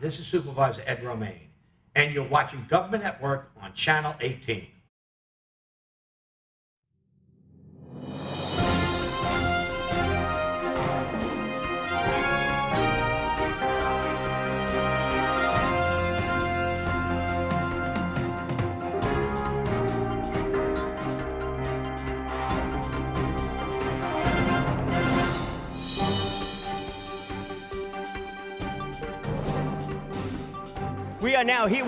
this is Supervisor Ed Romaine, and you're watching Government at Work on Channel 18.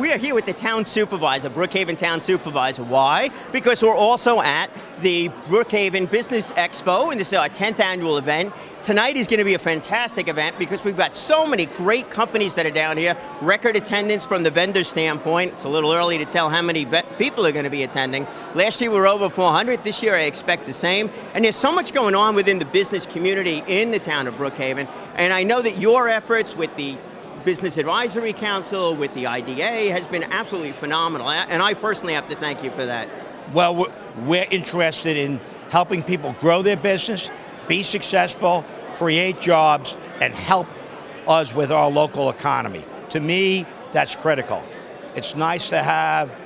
We are here with the town supervisor, Brookhaven town supervisor. Why? Because we're also at the Brookhaven Business Expo, and this is our 10th annual event. Tonight is going to be a fantastic event because we've got so many great companies that are down here. Record attendance from the vendor standpoint. It's a little early to tell how many people are going to be attending. Last year we were over 400. This year I expect the same. And there's so much going on within the business community in the town of Brookhaven. And I know that your efforts with the Business Advisory Council, with the IDA, has been absolutely phenomenal, and I personally have to thank you for that. Well, we're interested in helping people grow their business, be successful, create jobs, and help us with our local economy. To me, that's critical. It's nice to have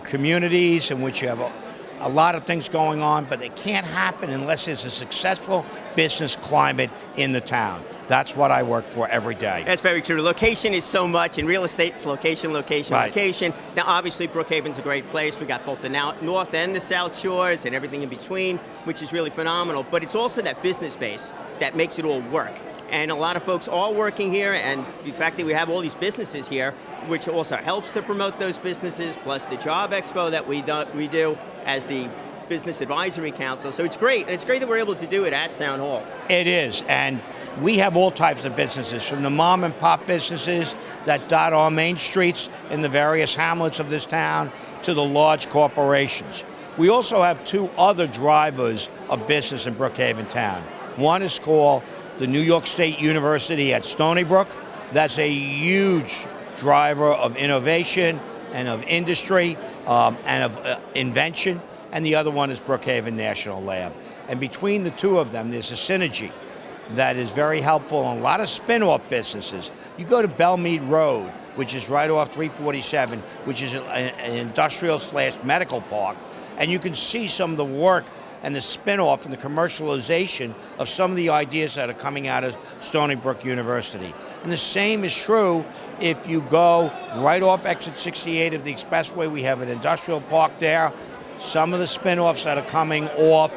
communities in which you have a lot of things going on, but it can't happen unless there's a successful business climate in the town. That's what I work for every day. That's very true. Location is so much. In real estate, it's location, location, right. Location. Now, obviously, Brookhaven's a great place. We got both the north and the south shores and everything in between, which is really phenomenal. But it's also that business base that makes it all work. And a lot of folks are working here, and the fact that we have all these businesses here, which also helps to promote those businesses, plus the Job Expo that we do as the Business Advisory Council. So it's great. And it's great that we're able to do it at Town Hall. It is. And we have all types of businesses, from the mom and pop businesses that dot our main streets in the various hamlets of this town to the large corporations. We also have two other drivers of business in Brookhaven town. One is called the New York State University at Stony Brook. That's a huge driver of innovation and of industry and of invention. And the other one is Brookhaven National Lab. And between the two of them, there's a synergy that is very helpful in a lot of spin-off businesses. You go to Belmead Road, which is right off 347, which is an industrial/medical park, and you can see some of the work and the spin-off and the commercialization of some of the ideas that are coming out of Stony Brook University. And the same is true if you go right off exit 68 of the expressway. We have an industrial park there. Some of the spin-offs that are coming off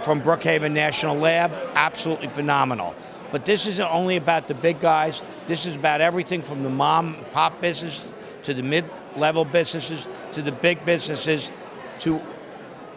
from Brookhaven National Lab, absolutely phenomenal. But this isn't only about the big guys. This is about everything from the mom and pop business to the mid-level businesses to the big businesses to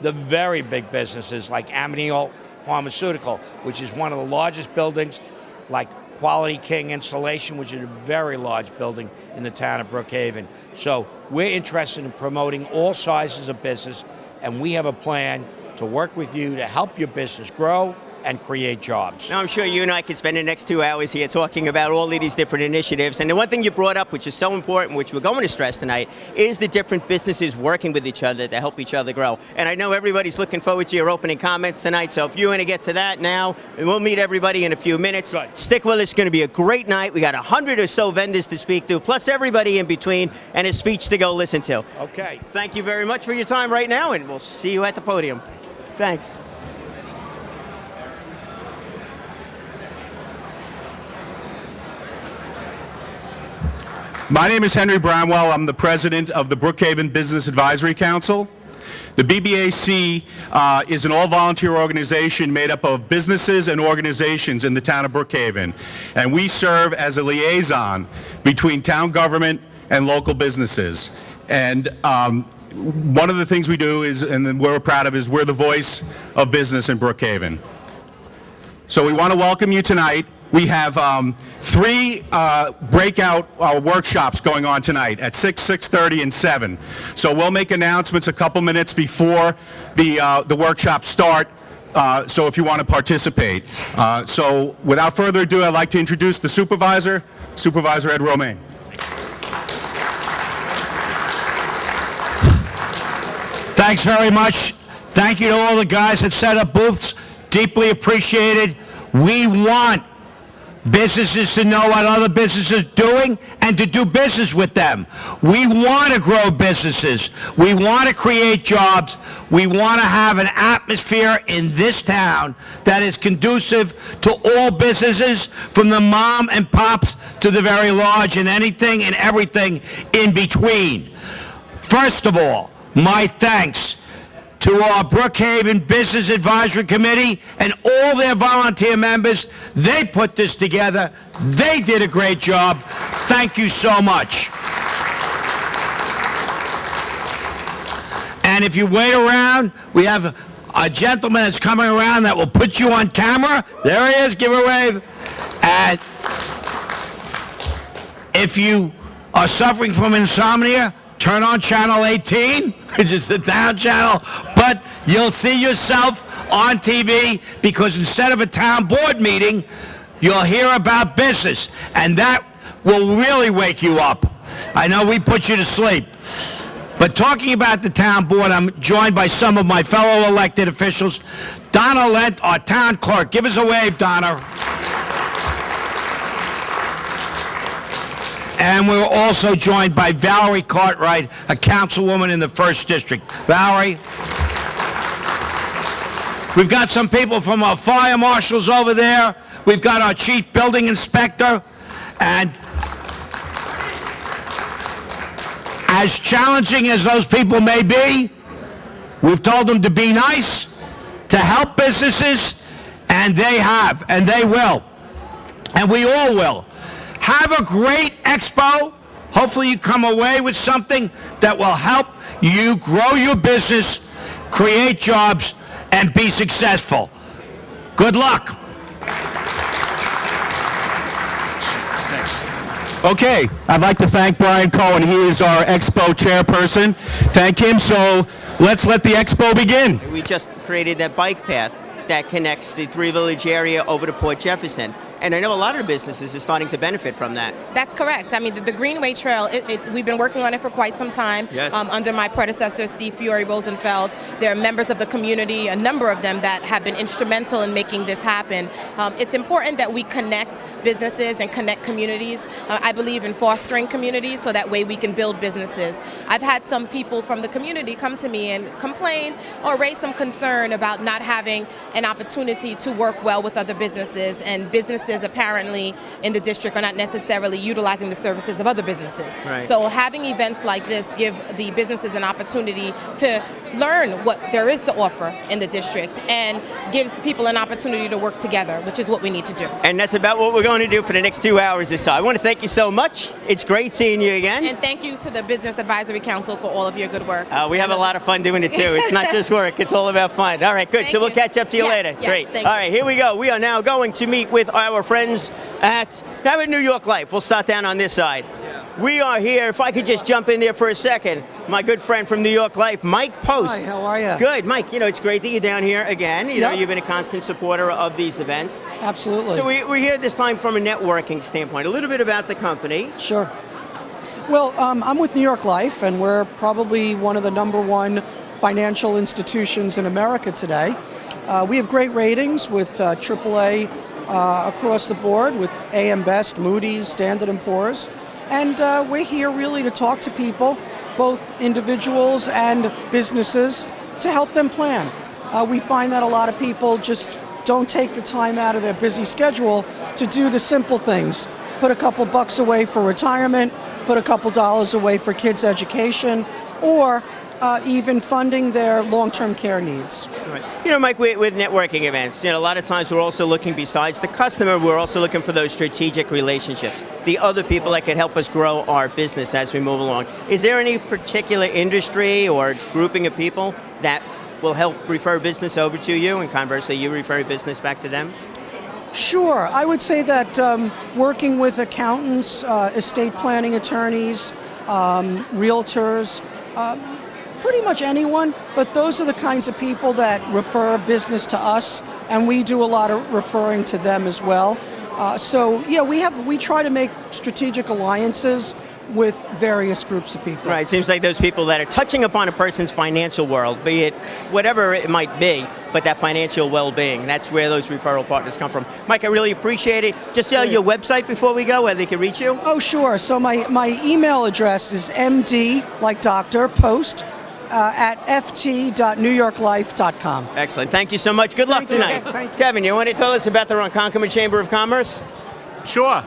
the very big businesses like Amneal Pharmaceutical, which is one of the largest buildings, like Quality King Installation, which is a very large building in the town of Brookhaven. So we're interested in promoting all sizes of business, and we have a plan to work with you to help your business grow and create jobs. Now, I'm sure you and I could spend the next 2 hours here talking about all of these different initiatives. And the one thing you brought up, which is so important, which we're going to stress tonight, is the different businesses working with each other to help each other grow. And I know everybody's looking forward to your opening comments tonight, so if you want to get to that now, and we'll meet everybody in a few minutes. Right. Stick with us. It's going to be a great night. We got 100 or so vendors to speak to, plus everybody in between, and a speech to go listen to. Okay. Thank you very much for your time right now, and we'll see you at the podium. Thanks. My name is Henry Bramwell. I'm the president of the Brookhaven Business Advisory Council. The BBAC is an all-volunteer organization made up of businesses and organizations in the town of Brookhaven, and we serve as a liaison between town government and local businesses. And one of the things we do is, and we're proud of, is we're the voice of business in Brookhaven. So we want to welcome you tonight. We have 3 breakout workshops going on tonight at 6, 6:30, and 7. So we'll make announcements a couple minutes before the workshops start, so if you want to participate. So without further ado, I'd like to introduce the supervisor, Supervisor Ed Romaine. Thanks very much. Thank you to all the guys that set up booths. Deeply appreciated. We want businesses to know what other businesses are doing and to do business with them. We want to grow businesses. We want to create jobs. We want to have an atmosphere in this town that is conducive to all businesses, from the mom and pops to the very large, and anything and everything in between. First of all, my thanks to our Brookhaven Business Advisory Committee and all their volunteer members. They put this together. They did a great job. Thank you so much. And if you wait around, we have a gentleman that's coming around that will put you on camera. There he is. Give a wave. And if you are suffering from insomnia, turn on channel 18, which is the town channel, but you'll see yourself on TV, because instead of a town board meeting, you'll hear about business, and that will really wake you up. I know we put you to sleep. But talking about the town board, I'm joined by some of my fellow elected officials. Donna Lent, our town clerk. Give us a wave, Donna. And we're also joined by Valerie Cartwright, a councilwoman in the 1st District. Valerie. We've got some people from our fire marshals over there. We've got our chief building inspector. And as challenging as those people may be, we've told them to be nice, to help businesses, and they have, and they will. And we all will. Have a great Expo. Hopefully you come away with something that will help you grow your business, create jobs, and be successful. Good luck. Okay, I'd like to thank Brian Cohen. He is our Expo chairperson. Thank him. So let's let the Expo begin. We just created that bike path that connects the Three Village area over to Port Jefferson. And I know a lot of the businesses are starting to benefit from that. That's correct. I mean, the Greenway Trail, we've been working on it for quite some time. Yes. Under my predecessor, Steve Fiore Rosenfeld. There are members of the community, a number of them, that have been instrumental in making this happen. It's important that we connect businesses and connect communities. I believe in fostering communities, so that way we can build businesses. I've had some people from the community come to me and complain or raise some concern about not having an opportunity to work well with other businesses, and businesses apparently in the district are not necessarily utilizing the services of other businesses. Right. So having events like this give the businesses an opportunity to learn what there is to offer in the district, and gives people an opportunity to work together, which is what we need to do. And that's about what we're going to do for the next 2 hours or so. I want to thank you so much. It's great seeing you again. And thank you to the Business Advisory Council for all of your good work. We have a lot of fun doing it too. It's not just work, it's all about fun. All right, good. Thank So we'll you. catch up to you Yes, later. yes, Great. thank All you. right, here we go. We are now going to meet with our friends at New York Life. We'll start down on this side. We are here, if I could just jump in there for a second, my good friend from New York Life, Mike Post. Hi, how are you? Good, Mike. You know, it's great that you're down here again. You know, Yep. you've been a constant supporter of these events. Absolutely. So we're here this time from a networking standpoint. A little bit about the company. Sure. Well, I'm with New York Life, and we're probably one of the #1 financial institutions in America today. We have great ratings with AAA across the board, with AM Best, Moody's, Standard & Poor's. And we're here really to talk to people, both individuals and businesses, to help them plan. We find that a lot of people just don't take the time out of their busy schedule to do the simple things. Put a couple bucks away for retirement, put a couple dollars away for kids' education, or even funding their long-term care needs. Right. You know, Mike, with networking events, you know, a lot of times we're also looking, besides the customer, we're also looking for those strategic relationships, the other people that could help us grow our business as we move along. Is there any particular industry or grouping of people that will help refer business over to you, and conversely, you refer business back to them? Sure. I would say that working with accountants, estate planning attorneys, realtors, pretty much anyone, but those are the kinds of people that refer business to us, and we do a lot of referring to them as well. So yeah, we try to make strategic alliances with various groups of people. Right, it seems like those people that are touching upon a person's financial world, be it whatever it might be, but that financial well-being, that's where those referral partners come from. Mike, I really appreciate it. Just your website before we go, where they can reach you. Oh, sure. So my email address is md, like doctor, post, at ft.newyorklife.com. Excellent. Thank you so much. Good luck tonight. Thank you. Kevin, you want to tell us about the Ronkonkoma Chamber of Commerce? Sure.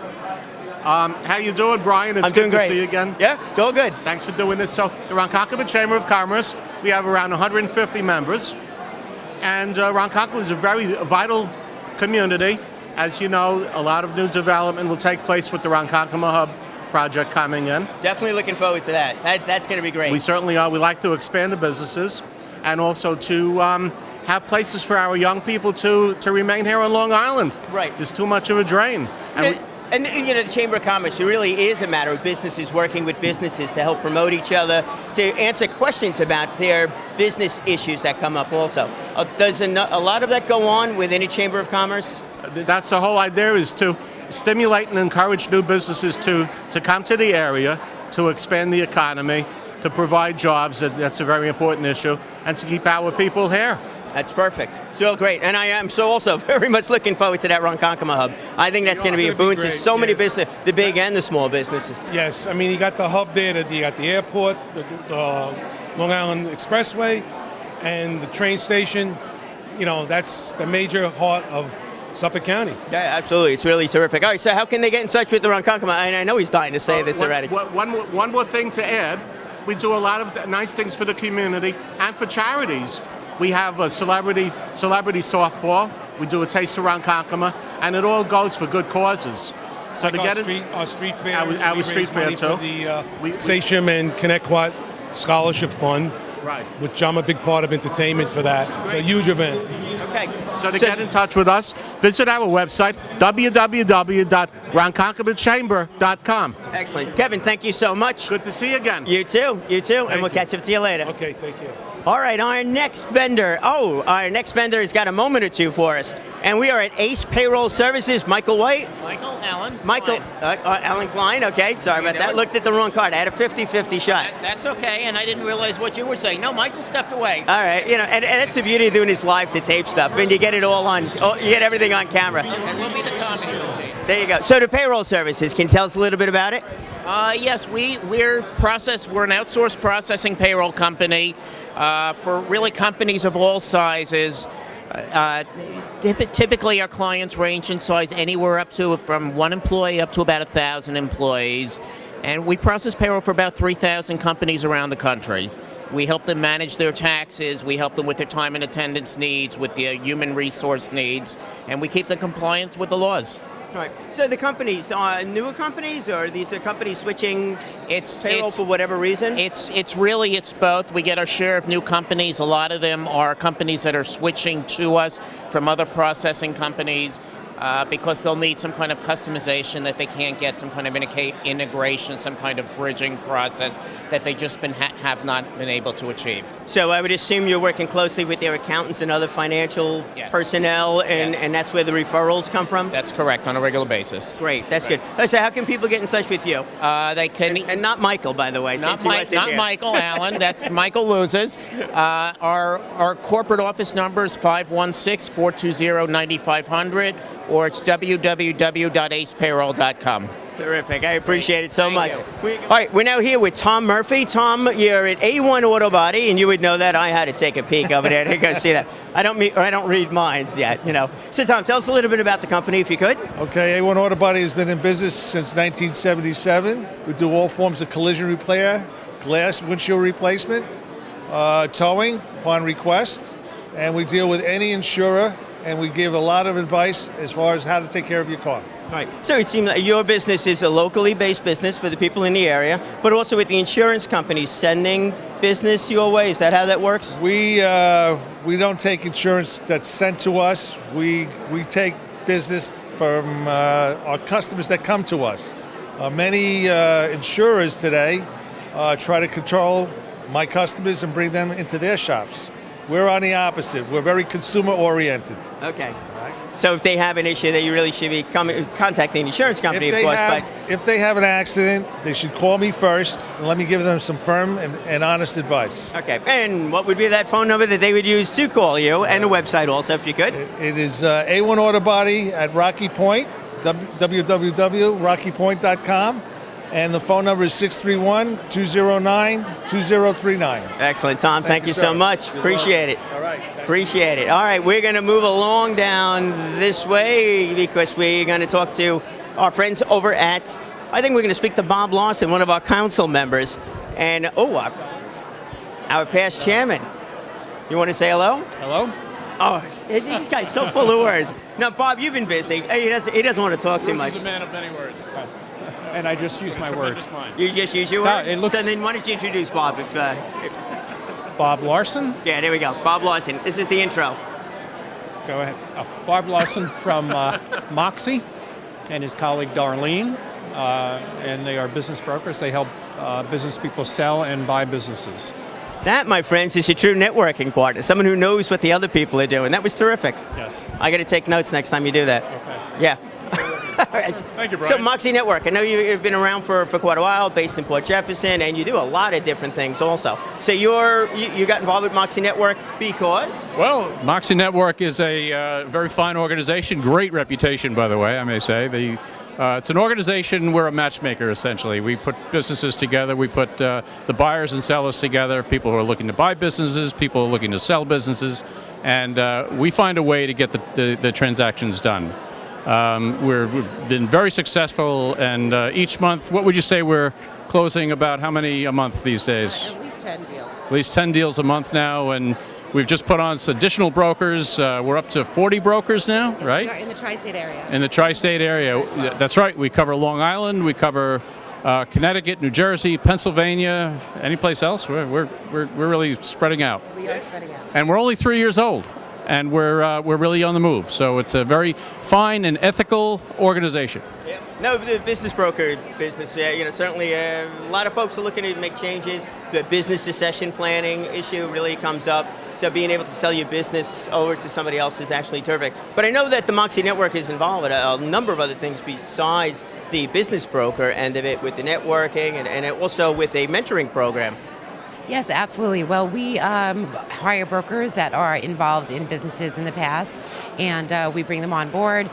How you doing, Brian? It's I'm doing good great. to see you again. Yeah, it's all good. Thanks for doing this. So, the Ronkonkoma Chamber of Commerce, we have around 150 members. And Ronkonkoma is a very vital community. As you know, a lot of new development will take place with the Ronkonkoma Hub project coming in. Definitely looking forward to that. That's going to be great. We certainly are. We like to expand the businesses and also to have places for our young people to remain here on Long Island. Right. There's too much of a drain. And the Chamber of Commerce, it really is a matter of businesses working with businesses to help promote each other, to answer questions about their business issues that come up also. Does a lot of that go on within a Chamber of Commerce? That's the whole idea, is to stimulate and encourage new businesses to come to the area, to expand the economy, to provide jobs. That's a very important issue, and to keep our people here. That's perfect. So great. And I am also very much looking forward to that Ronkonkoma Hub. I think that's going to be a boon to so many businesses, the big and the small businesses. Yes, I mean, you got the hub there, you got the airport, the Long Island Expressway, and the train station. You know, that's the major heart of Suffolk County. Yeah, absolutely. It's really terrific. All right, so how can they get in touch with the Ronkonkoma? And I know he's dying to say this already. One more thing to add. We do a lot of nice things for the community and for charities. We have a celebrity softball. We do a taste of Ronkonkoma, and it all goes for good causes. So Like our street fair, our we street raise fair money too. for the Sachem and Connecticut Scholarship Fund, Right. which I'm a big part of entertainment for that. It's a huge event. Okay. So to get in touch with us, visit our website, www.ronkonkomachamber.com. Excellent. Kevin, thank you so much. Good to see you again. You too. And we'll catch up to you later. Okay, take care. All right, our next vendor has got a moment or two for us. And we are at Ace Payroll Services. Michael White. Alan. Alan Klein, okay, sorry about that. Looked at the wrong card. I had a 50-50 shot. That's okay, and I didn't realize what you were saying. No, Michael stepped away. All right, and that's the beauty of doing this live to tape stuff. And you get it all on, you get everything on camera. And we'll be the comedy machine. There you go. So the Payroll Services, can you tell us a little bit about it? Yes, we're an outsourced processing payroll company for really companies of all sizes. Typically, our clients range in size anywhere up to from one employee up to about 1,000 employees, and we process payroll for about 3,000 companies around the country. We help them manage their taxes, we help them with their time and attendance needs, with their human resource needs, and we keep them compliant with the laws. Right. So the companies, newer companies, or these are companies switching payroll for whatever reason? It's both. We get our share of new companies. A lot of them are companies that are switching to us from other processing companies because they'll need some kind of customization that they can't get, some kind of integration, some kind of bridging process that they just have not been able to achieve. So I would assume you're working closely with their accountants and other financial personnel, and that's where the referrals come from? That's correct, on a regular basis. Great, that's good. So how can people get in touch with you? They can... And not Michael, by the way. Not Michael, Alan. That's Michael Loses. Our corporate office number is 516-420-9500, or it's www.acepayroll.com. Terrific. I appreciate it so much. you. All right, we're now here with Tom Murphy. Tom, you're at A1 Auto Body, and you would know that. I had to take a peek over there to go see that. I don't read minds yet, you know. So, Tom, tell us a little bit about the company, if you could. Okay, A1 Auto Body has been in business since 1977. We do all forms of collision repair, glass windshield replacement, towing upon request, and we deal with any insurer, and we give a lot of advice as far as how to take care of your car. All right. So it seems like your business is a locally based business for the people in the area, but also with the insurance companies sending business your way. Is that how that works? We don't take insurance that's sent to us. We take business from our customers that come to us. Many insurers today try to control my customers and bring them into their shops. We're on the opposite. We're very consumer oriented. Okay. All right. So if they have an issue, they really should be contacting the insurance company, of course. If they have an accident, they should call me first and let me give them some firm and honest advice. Okay, and what would be that phone number that they would use to call you, and the website also, if you could? It is A1 Auto Body at Rocky Point, www.rockypoint.com. And the phone number is 631-209-2039. Excellent, Tom. Thank you so much. Appreciate it. All right. Appreciate it. All right, we're going to move along down this way because we're going to talk to our friends over at, I think we're going to speak to Bob Lawson, one of our council members, and our past chairman. You want to say hello? Hello? Oh, this guy's so full of words. Now, Bob, you've been busy. He doesn't want to talk too much. He's a man of many words. And I just use my word. You just use your No, word? it looks- So then why don't you introduce Bob? Bob Larson? Yeah, there we go. Bob Lawson. This is the intro. Go ahead. Bob Larson from Moxie and his colleague Darlene. And they are business brokers. They help business people sell and buy businesses. That, my friends, is a true networking partner. Someone who knows what the other people are doing. That was terrific. Yes. I got to take notes next time you do that. Okay. Yeah. Thank you, Brian. So Moxie Network, I know you've been around for quite a while, based in Port Jefferson, and you do a lot of different things also. So you got involved with Moxie Network because? Well, Moxie Network is a very fine organization, great reputation, by the way, I may say. It's an organization, we're a matchmaker, essentially. We put businesses together, we put the buyers and sellers together, people who are looking to buy businesses, people who are looking to sell businesses, and we find a way to get the transactions done. We've been very successful, and each month, what would you say we're closing about how many a month these days? At least 10 deals. At least 10 deals a month now, and we've just put on some additional brokers. We're up to 40 brokers now, right? We are in the tri-state area. In the tri-state area. That's right. We cover Long Island, we cover Connecticut, New Jersey, Pennsylvania, any place else. We're really spreading out. We are spreading out. And we're only 3 years old. And we're really on the move. So it's a very fine and ethical organization. Yeah. No, the business broker business, certainly a lot of folks are looking to make changes. The business succession planning issue really comes up. So being able to sell your business over to somebody else is actually terrific. But I know that the Moxie Network is involved with a number of other things besides the business broker end of it, with the networking and also with a mentoring program. Yes, absolutely. Well, we hire brokers that are involved in businesses in the past, and we bring them on board.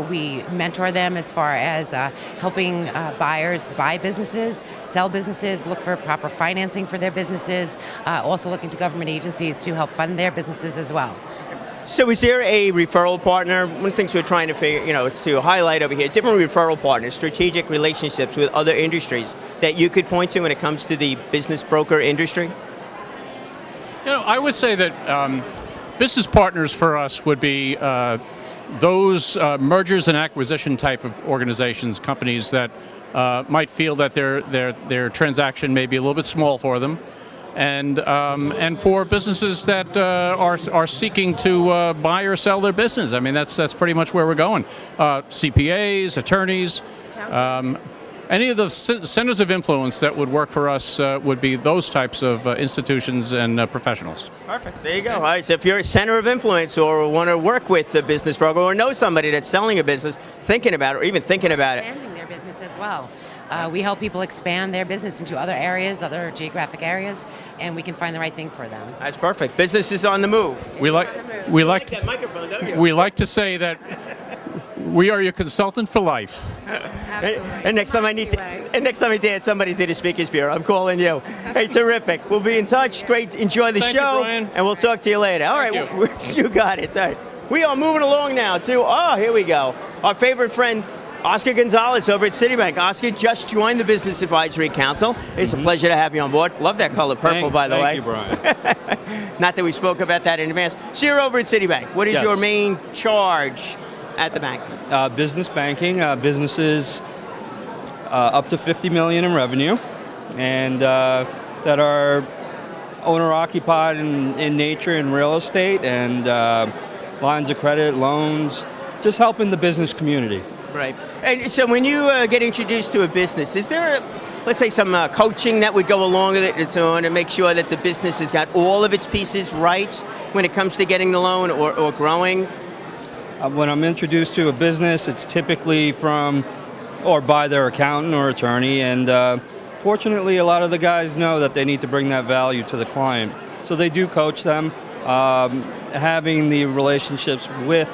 We mentor them as far as helping buyers buy businesses, sell businesses, look for proper financing for their businesses, also looking to government agencies to help fund their businesses as well. So is there a referral partner? One of the things we're trying to figure, to highlight over here, different referral partners, strategic relationships with other industries that you could point to when it comes to the business broker industry? I would say that business partners for us would be those mergers and acquisition type of organizations, companies that might feel that their transaction may be a little bit small for them. And for businesses that are seeking to buy or sell their business. I mean, that's pretty much where we're going. CPAs, attorneys, any of the centers of influence that would work for us would be those types of institutions and professionals. Perfect. There you go. All right. So if you're a center of influence or want to work with the business broker or know somebody that's selling a business, thinking about it, or even thinking about it. Expanding their business as well. We help people expand their business into other areas, other geographic areas, and we can find the right thing for them. That's perfect. Business is on the move. We like that microphone, don't you? We like to say that we are your consultant for life. And next time I need somebody to the Speakers Bureau, I'm calling you. Hey, terrific. We'll be in touch. Great. Enjoy the Thank you, show, Brian. and we'll talk to you later. All right, you got it. All right. We are moving along now to, here we go. Our favorite friend, Oscar Gonzalez over at Citibank. Oscar just joined the Business Advisory Council. It's a pleasure to have you on board. Love that color purple, by the way. Thank you, Brian. Not that we spoke about that in advance. So you're over at Citibank. What is your main charge at the bank? Business banking, businesses up to $50 million in revenue, and that are owner-occupied in nature and real estate, and lines of credit, loans, just helping the business community. Right. And so when you get introduced to a business, is there, let's say, some coaching that would go along with it and so on to make sure that the business has got all of its pieces right when it comes to getting the loan or growing? When I'm introduced to a business, it's typically from or by their accountant or attorney, and fortunately, a lot of the guys know that they need to bring that value to the client. So they do coach them. Having the relationships with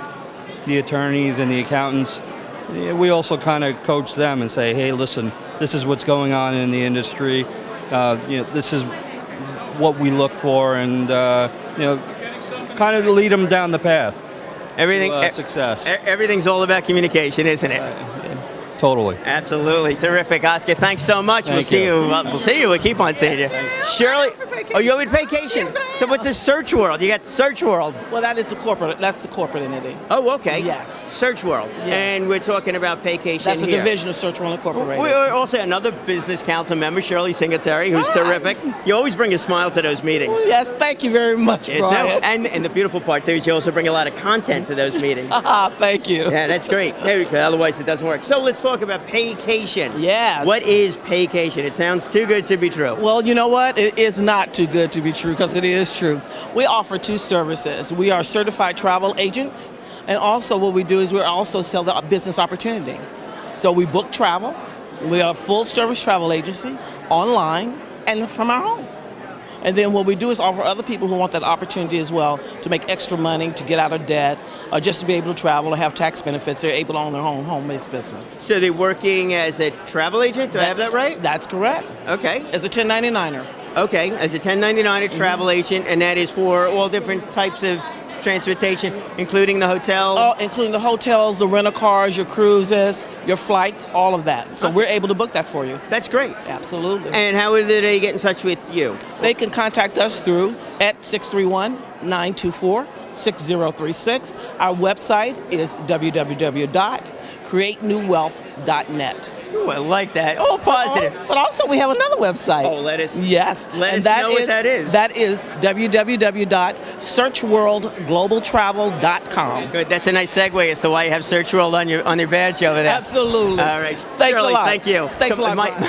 the attorneys and the accountants, we also kind of coach them and say, hey, listen, this is what's going on in the industry. This is what we look for, and kind of lead them down the path. Success. Everything's all about communication, isn't it? Totally. Absolutely. Terrific, Oscar. Thanks so much. We'll see you. We'll see you. We'll keep on seeing you. Shirley, you're with vacation. So what's this Search World? You got Search World. Well, that is the corporate. That's the corporate entity. Oh, okay. Yes. Search World. Yes. And we're talking about vacation That's a here. division of Search World Incorporated. We're also another business council member, Shirley Singletary, who's terrific. You always bring a smile to those meetings. Yes, thank you very much, Brian. And the beautiful part, too, is you also bring a lot of content to those meetings. Thank you. Yeah, that's great. Otherwise, it doesn't work. So let's talk about vacation. Yes. What is vacation? It sounds too good to be true. Well, you know what? It is not too good to be true, because it is true. We offer two services. We are certified travel agents, and also what we do is we also sell the business opportunity. So we book travel. We are a full-service travel agency, online, and from our home. And then what we do is offer other people who want that opportunity as well to make extra money, to get out of debt, or just to be able to travel or have tax benefits. They're able to own their own home-based business. So they're working as a travel agent? Do I have that right? That's correct. Okay. As a 1099er. Okay, as a 1099er travel agent, and that is for all different types of transportation, including the hotel? Oh, including the hotels, the rental cars, your cruises, your flights, all of that. So we're able to book that for you. That's great. Absolutely. And how do they get in touch with you? They can contact us through at 631-924-6036. Our website is www.createnewwealth.net. Ooh, I like that. All positive. But also we have another website. Oh, let us know what that is. That is www.searchworldglobaltravel.com. Good. That's a nice segue as to why you have Search World on your badge over there. Absolutely. All right. Thanks Shirley, a lot. Thank you. Thanks a lot, Brian.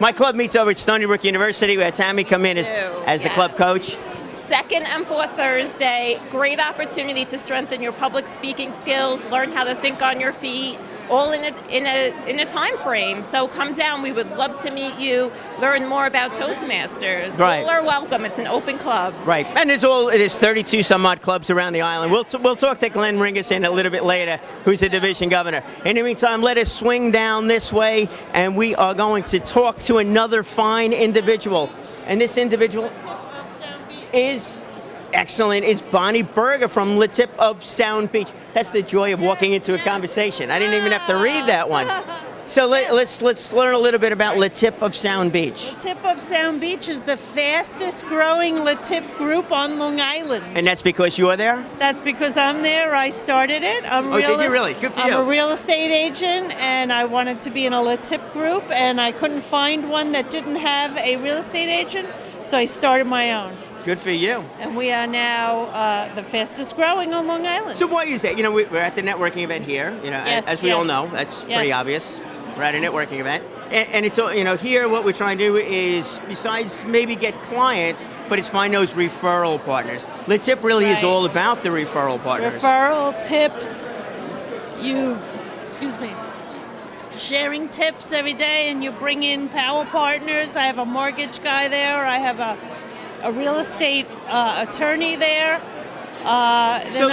My club meets over at Stony Brook University. We had Tammy come in as the club coach. Second and fourth Thursday, great opportunity to strengthen your public speaking skills, learn how to think on your feet, all in a time frame. So come down. We would love to meet you, learn more about Toastmasters. Right. All are welcome. It's an open club. Right, and there's 32 some odd clubs around the island. We'll talk to Glenn Ringerson a little bit later, who's the division governor. In the meantime, let us swing down this way, and we are going to talk to another fine individual. And this individual is excellent. Is Bonnie Berger from Le Tip of Sound Beach. That's the joy of walking into a conversation. I didn't even have to read that one. So let's learn a little bit about Le Tip of Sound Beach. Le Tip of Sound Beach is the fastest growing Le Tip group on Long Island. And that's because you are there? That's because I'm there. I started it. Did you really? Good for you. I'm a real estate agent, and I wanted to be in a Le Tip group, and I couldn't find one that didn't have a real estate agent, so I started my own. Good for you. And we are now the fastest growing on Long Island. So why is that? We're at the networking event here. As we all know, that's pretty obvious. We're at a networking event, and it's here. What we're trying to do is, besides maybe get clients, but it's find those referral partners. Le Tip really is all about the referral partners. Referral tips. Sharing tips every day, and you bring in power partners. I have a mortgage guy there. I have a real estate attorney there. So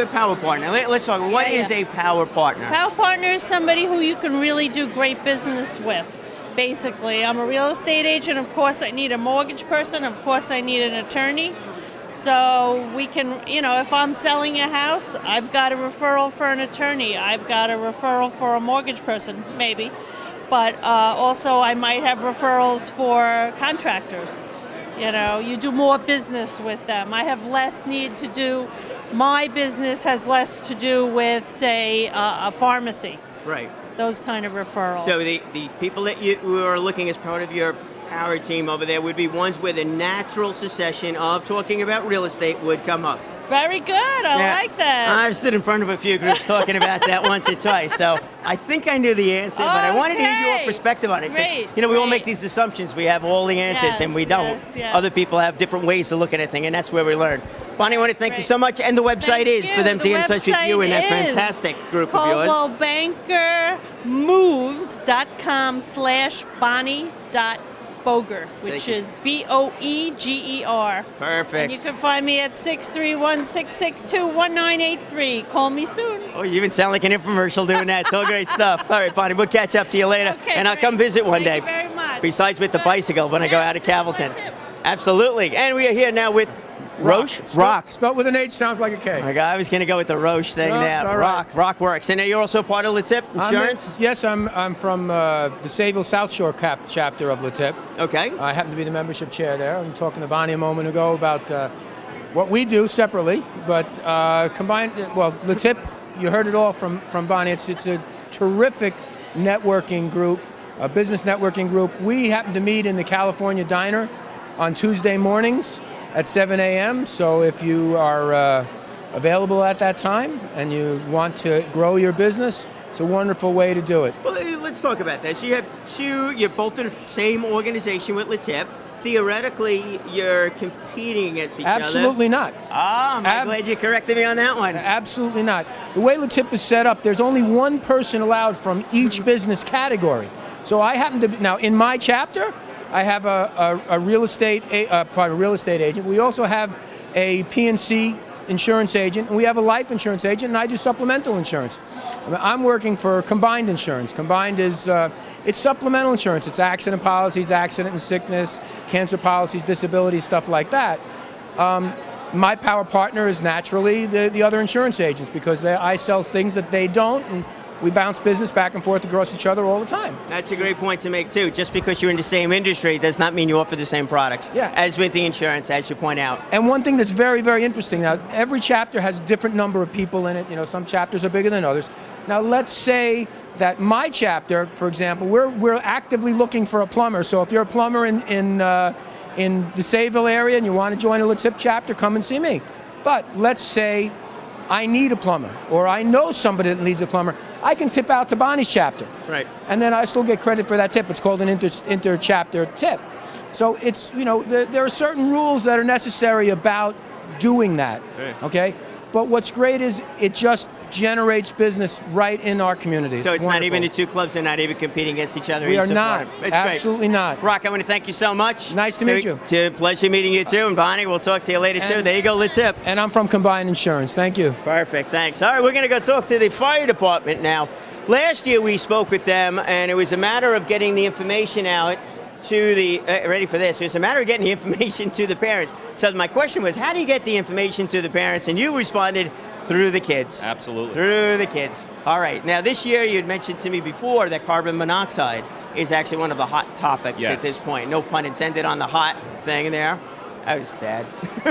power partner. Let's talk. What is a power partner? Power partner is somebody who you can really do great business with. Basically, I'm a real estate agent. Of course, I need a mortgage person. Of course, I need an attorney. So we can, if I'm selling a house, I've got a referral for an attorney. I've got a referral for a mortgage person, maybe. But also, I might have referrals for contractors. You do more business with them. I have less need to do, my business has less to do with, say, a pharmacy. Right. Those kind of referrals. So the people that you are looking as part of your power team over there would be ones where the natural succession of talking about real estate would come up. Very good. I like that. I've stood in front of a few groups talking about that once or twice, so I think I knew the answer, but I wanted to hear your perspective on it. Great. We all make these assumptions. We have all the answers, and we don't. Yes. Other people have different ways of looking at things, and that's where we learn. Bonnie, I want to thank you so much. And the website is for them to get in touch with you and that fantastic group of yours. ColdwellBankerMoves.com/Bonnie.Boger, which is Boeger. Perfect. And you can find me at 631-662-1983. Call me soon. Oh, you even sound like an infomercial doing that. It's all great stuff. All right, Bonnie, we'll catch up to you later. Okay, and I'll come visit one day. Thank you very much. Besides with the bicycle when I go out of Calverton. Absolutely. And we are here now with Roche? Rock. Spelled with an H sounds like a K. I was going to go with the Roche thing No, there. it's all right. Rock works. And you're also part of LeTip Insurance? Yes, I'm from the Sayville South Shore chapter of LeTip. Okay. I happen to be the membership chair there. I'm talking to Bonnie a moment ago about what we do separately, but combined, well, LeTip, you heard it all from Bonnie. It's a terrific networking group, a business networking group. We happen to meet in the California Diner on Tuesday mornings at 7 a.m. So if you are available at that time and you want to grow your business, it's a wonderful way to do it. Well, let's talk about this. You're both in the same organization with LeTip. Theoretically, you're competing against each other. Absolutely not. I'm glad you corrected me on that one. Absolutely not. The way LeTip is set up, there's only one person allowed from each business category. So I happen to be, now in my chapter, I have a real estate agent. We also have a P&C insurance agent, and we have a life insurance agent, and I do supplemental insurance. I'm working for Combined Insurance. Combined is it's supplemental insurance. It's accident policies, accident and sickness, cancer policies, disability, stuff like that. My power partner is naturally the other insurance agents because I sell things that they don't, and we bounce business back and forth across each other all the time. That's a great point to make, too. Just because you're in the same industry does not mean you offer the same products. Yeah. As with the insurance, as you point out. And one thing that's very, very interesting, now, every chapter has a different number of people in it. You know, some chapters are bigger than others. Now, let's say that my chapter, for example, we're actively looking for a plumber. So if you're a plumber in the Sayville area and you want to join a LeTip chapter, come and see me. But let's say I need a plumber, or I know somebody that needs a plumber, I can tip out to Bonnie's chapter. Right. And then I still get credit for that tip. It's called an inter-chapter tip. So it's, you know, there are certain rules that are necessary about doing that, okay? But what's great is it just generates business right in our community. So it's wonderful. not even the two clubs are not even competing against each other. We You are support not. them. It's Absolutely great. not. Rock, I want to thank you so much. Nice to meet you. Pleasure meeting you too. And Bonnie, we'll talk to you later too. There you go, LeTip. And I'm from Combined Insurance. Thank you. Perfect, thanks. All right, we're going to go talk to the fire department now. Last year we spoke with them, and it was a matter of getting the information out to the, ready for this, it was a matter of getting the information to the parents. So my question was, how do you get the information to the parents? And you responded, through the kids. Absolutely. Through the kids. All right, now this year you had mentioned to me before that carbon monoxide is actually one of the hot topics at this point. No pun intended on the hot thing there. That was bad.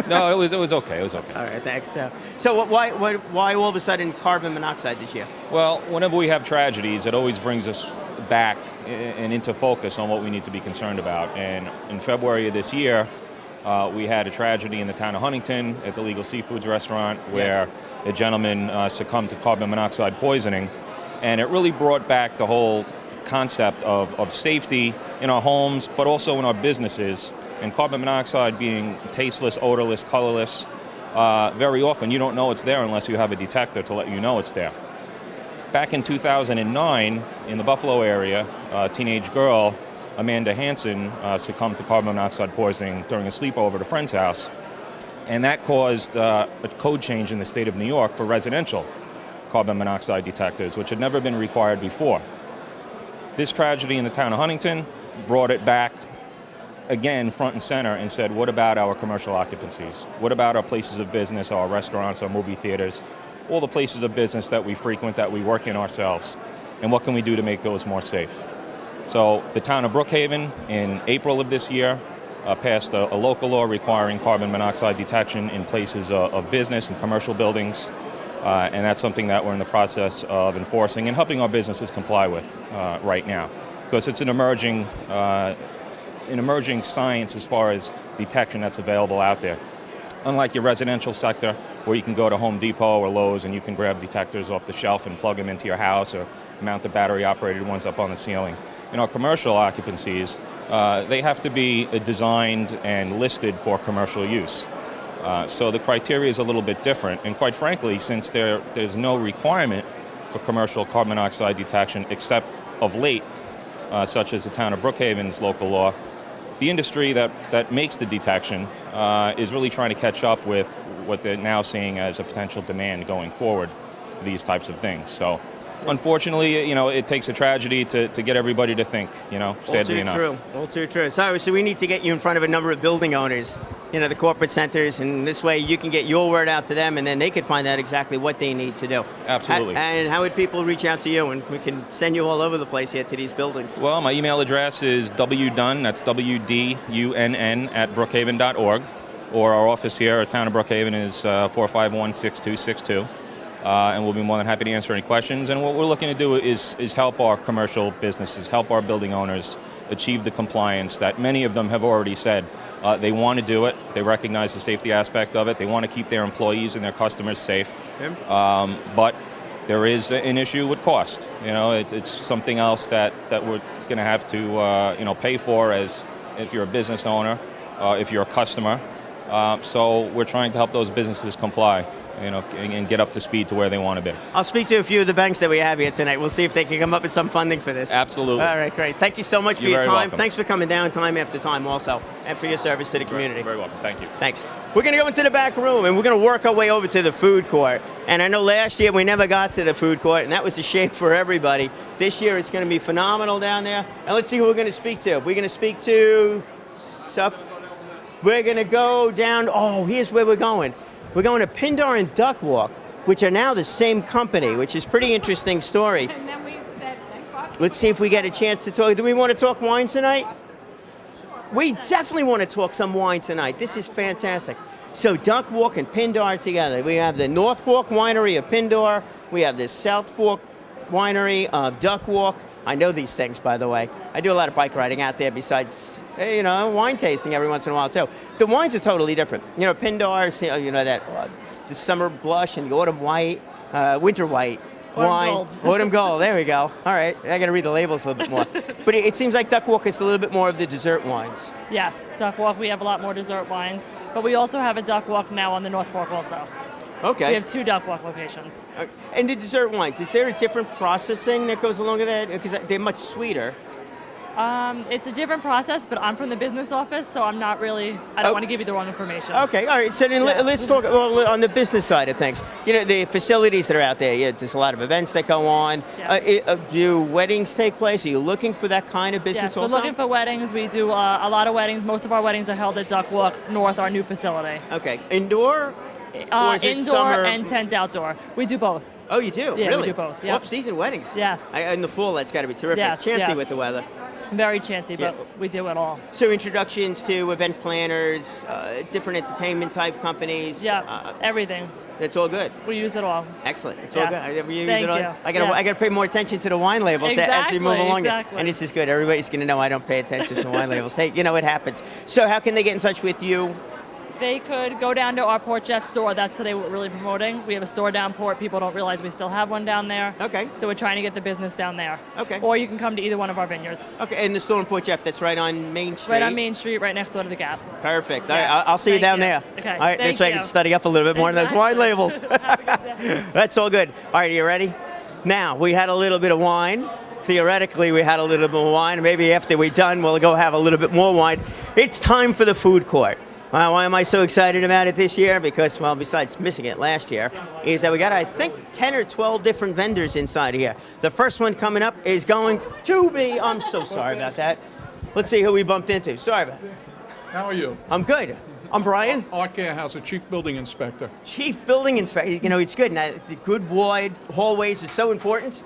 No, it was okay. It was okay. All right, thanks. So why all of a sudden carbon monoxide this year? Well, whenever we have tragedies, it always brings us back and into focus on what we need to be concerned about. And in February of this year, we had a tragedy in the town of Huntington at the Legal Seafoods restaurant where a gentleman succumbed to carbon monoxide poisoning. And it really brought back the whole concept of safety in our homes, but also in our businesses. And carbon monoxide being tasteless, odorless, colorless, very often you don't know it's there unless you have a detector to let you know it's there. Back in 2009, in the Buffalo area, a teenage girl, Amanda Hansen, succumbed to carbon monoxide poisoning during a sleepover at a friend's house. And that caused a code change in the state of New York for residential carbon monoxide detectors, which had never been required before. This tragedy in the town of Huntington brought it back again front and center and said, what about our commercial occupancies? What about our places of business, our restaurants, our movie theaters, all the places of business that we frequent, that we work in ourselves? And what can we do to make those more safe? So the town of Brookhaven in April of this year passed a local law requiring carbon monoxide detection in places of business and commercial buildings. And that's something that we're in the process of enforcing and helping our businesses comply with right now, because it's an emerging science as far as detection that's available out there. Unlike your residential sector, where you can go to Home Depot or Lowe's and you can grab detectors off the shelf and plug them into your house or mount the battery-operated ones up on the ceiling. In our commercial occupancies, they have to be designed and listed for commercial use. So the criteria is a little bit different, and quite frankly, since there's no requirement for commercial carbon monoxide detection except of late, such as the town of Brookhaven's local law, the industry that makes the detection is really trying to catch up with what they're now seeing as a potential demand going forward for these types of things. So unfortunately, it takes a tragedy to get everybody to think, sadly enough. All too true. So we need to get you in front of a number of building owners, the corporate centers, and this way you can get your word out to them, and then they could find out exactly what they need to do. Absolutely. And how would people reach out to you? And we can send you all over the place here to these buildings. Well, my email address is wdunn, that's WDUNN, at brookhaven.org, or our office here at Town of Brookhaven is 451-6262. And we'll be more than happy to answer any questions. And what we're looking to do is help our commercial businesses, help our building owners achieve the compliance that many of them have already said they want to do it. They recognize the safety aspect of it. They want to keep their employees and their customers safe. But there is an issue with cost. It's something else that we're going to have to pay for as if you're a business owner, if you're a customer. So we're trying to help those businesses comply. And get up to speed to where they want to be. I'll speak to a few of the banks that we have here tonight. We'll see if they can come up with some funding for this. Absolutely. All right, great. Thank you so much for You're your very time. welcome. Thanks for coming down time after time also, and for your service to the community. Very welcome. Thank you. Thanks. We're going to go into the back room, and we're going to work our way over to the food court. And I know last year we never got to the food court, and that was a shame for everybody. This year it's going to be phenomenal down there. And let's see who we're going to speak to. We're going to speak to... We're going to go down... Oh, here's where we're going. We're going to Pindar and Duck Walk, which are now the same company, which is a pretty interesting story. And then we said, Let's see if we get a chance to talk. Do we want to talk wine tonight? We definitely want to talk some wine tonight. This is fantastic. So Duck Walk and Pindar together. We have the North Fork Winery of Pindar. We have the South Fork Winery of Duck Walk. I know these things, by the way. I do a lot of bike riding out there besides, wine tasting every once in a while, too. The wines are totally different. Pindar's, that the summer blush and the autumn white, winter white wine. Gold. Autumn gold, there we go. All right, I got to read the labels a little bit more. But it seems like Duck Walk is a little bit more of the dessert wines. Yes, Duck Walk, we have a lot more dessert wines, but we also have a Duck Walk now on the North Fork also. Okay. We have 2 Duck Walk locations. And the dessert wines, is there a different processing that goes along with that? Because they're much sweeter. It's a different process, but I'm from the business office, so I'm not really, I don't want to give you the wrong information. Okay, all right. So then let's talk on the business side of things. The facilities that are out there, there's a lot of events that go on. Yes. Do weddings take place? Are you looking for that kind of business Yes, we're also? looking for weddings. We do a lot of weddings. Most of our weddings are held at Duck Walk North, our new facility. Okay. Indoor? Or is it Indoor summer? and tent outdoor. We do both. Oh, you do? Yeah, really? we do both. Yep. Off-season weddings? Yes. In the fall, that's got to be terrific. Yes, Chancy yes. with the weather. Very chancy, but we do it all. So introductions to event planners, different entertainment type companies. Yeah, everything. It's all good. We use it all. Excellent. It's Yes. all good. I never use Thank it all. you. I gotta pay more attention to the wine labels as we move along. Exactly. And this is good. Everybody's gonna know I don't pay attention to wine labels. Hey, it happens. So how can they get in touch with you? They could go down to our Port Jeff store. That's today what we're really promoting. We have a store down Port. People don't realize we still have one down there. Okay. So we're trying to get the business down there. Okay. Or you can come to either one of our vineyards. Okay, and the store in Port Jeff, that's right on Main Street. Right on Main Street, right next door to the Gap. Perfect. All Yes. right, I'll see you Thank down there. Okay. All right, this Thank way I can you. study up a little bit more on those wine labels. That's all good. All right, you ready? Now, we had a little bit of wine. Theoretically, we had a little bit of wine. Maybe after we're done, we'll go have a little bit more wine. It's time for the food court. Why am I so excited about it this year? Because, well, besides missing it last year, is that we got, I think, 10 or 12 different vendors inside here. The first one coming up is going to be, I'm so sorry about that. Let's see who we bumped into. Sorry about that. How are you? I'm good. I'm Brian. Art Garehouse, the Chief Building Inspector. Chief Building Inspector. It's good. Now, the good wide hallways is so important.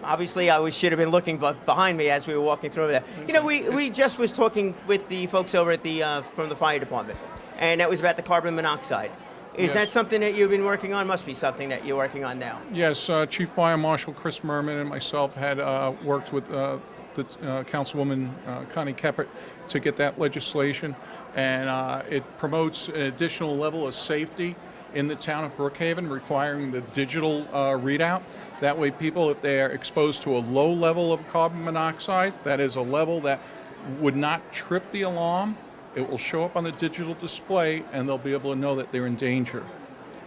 Obviously, I should have been looking behind me as we were walking through over there. We just was talking with the folks over at from the fire department, and that was about the carbon monoxide. Is that something that you've been working on? Must be something that you're working on now. Yes, Chief Fire Marshal Chris Merman and myself had worked with the Councilwoman Connie Keppert to get that legislation, and it promotes an additional level of safety in the town of Brookhaven, requiring the digital readout. That way people, if they are exposed to a low level of carbon monoxide, that is a level that would not trip the alarm, it will show up on the digital display, and they'll be able to know that they're in danger.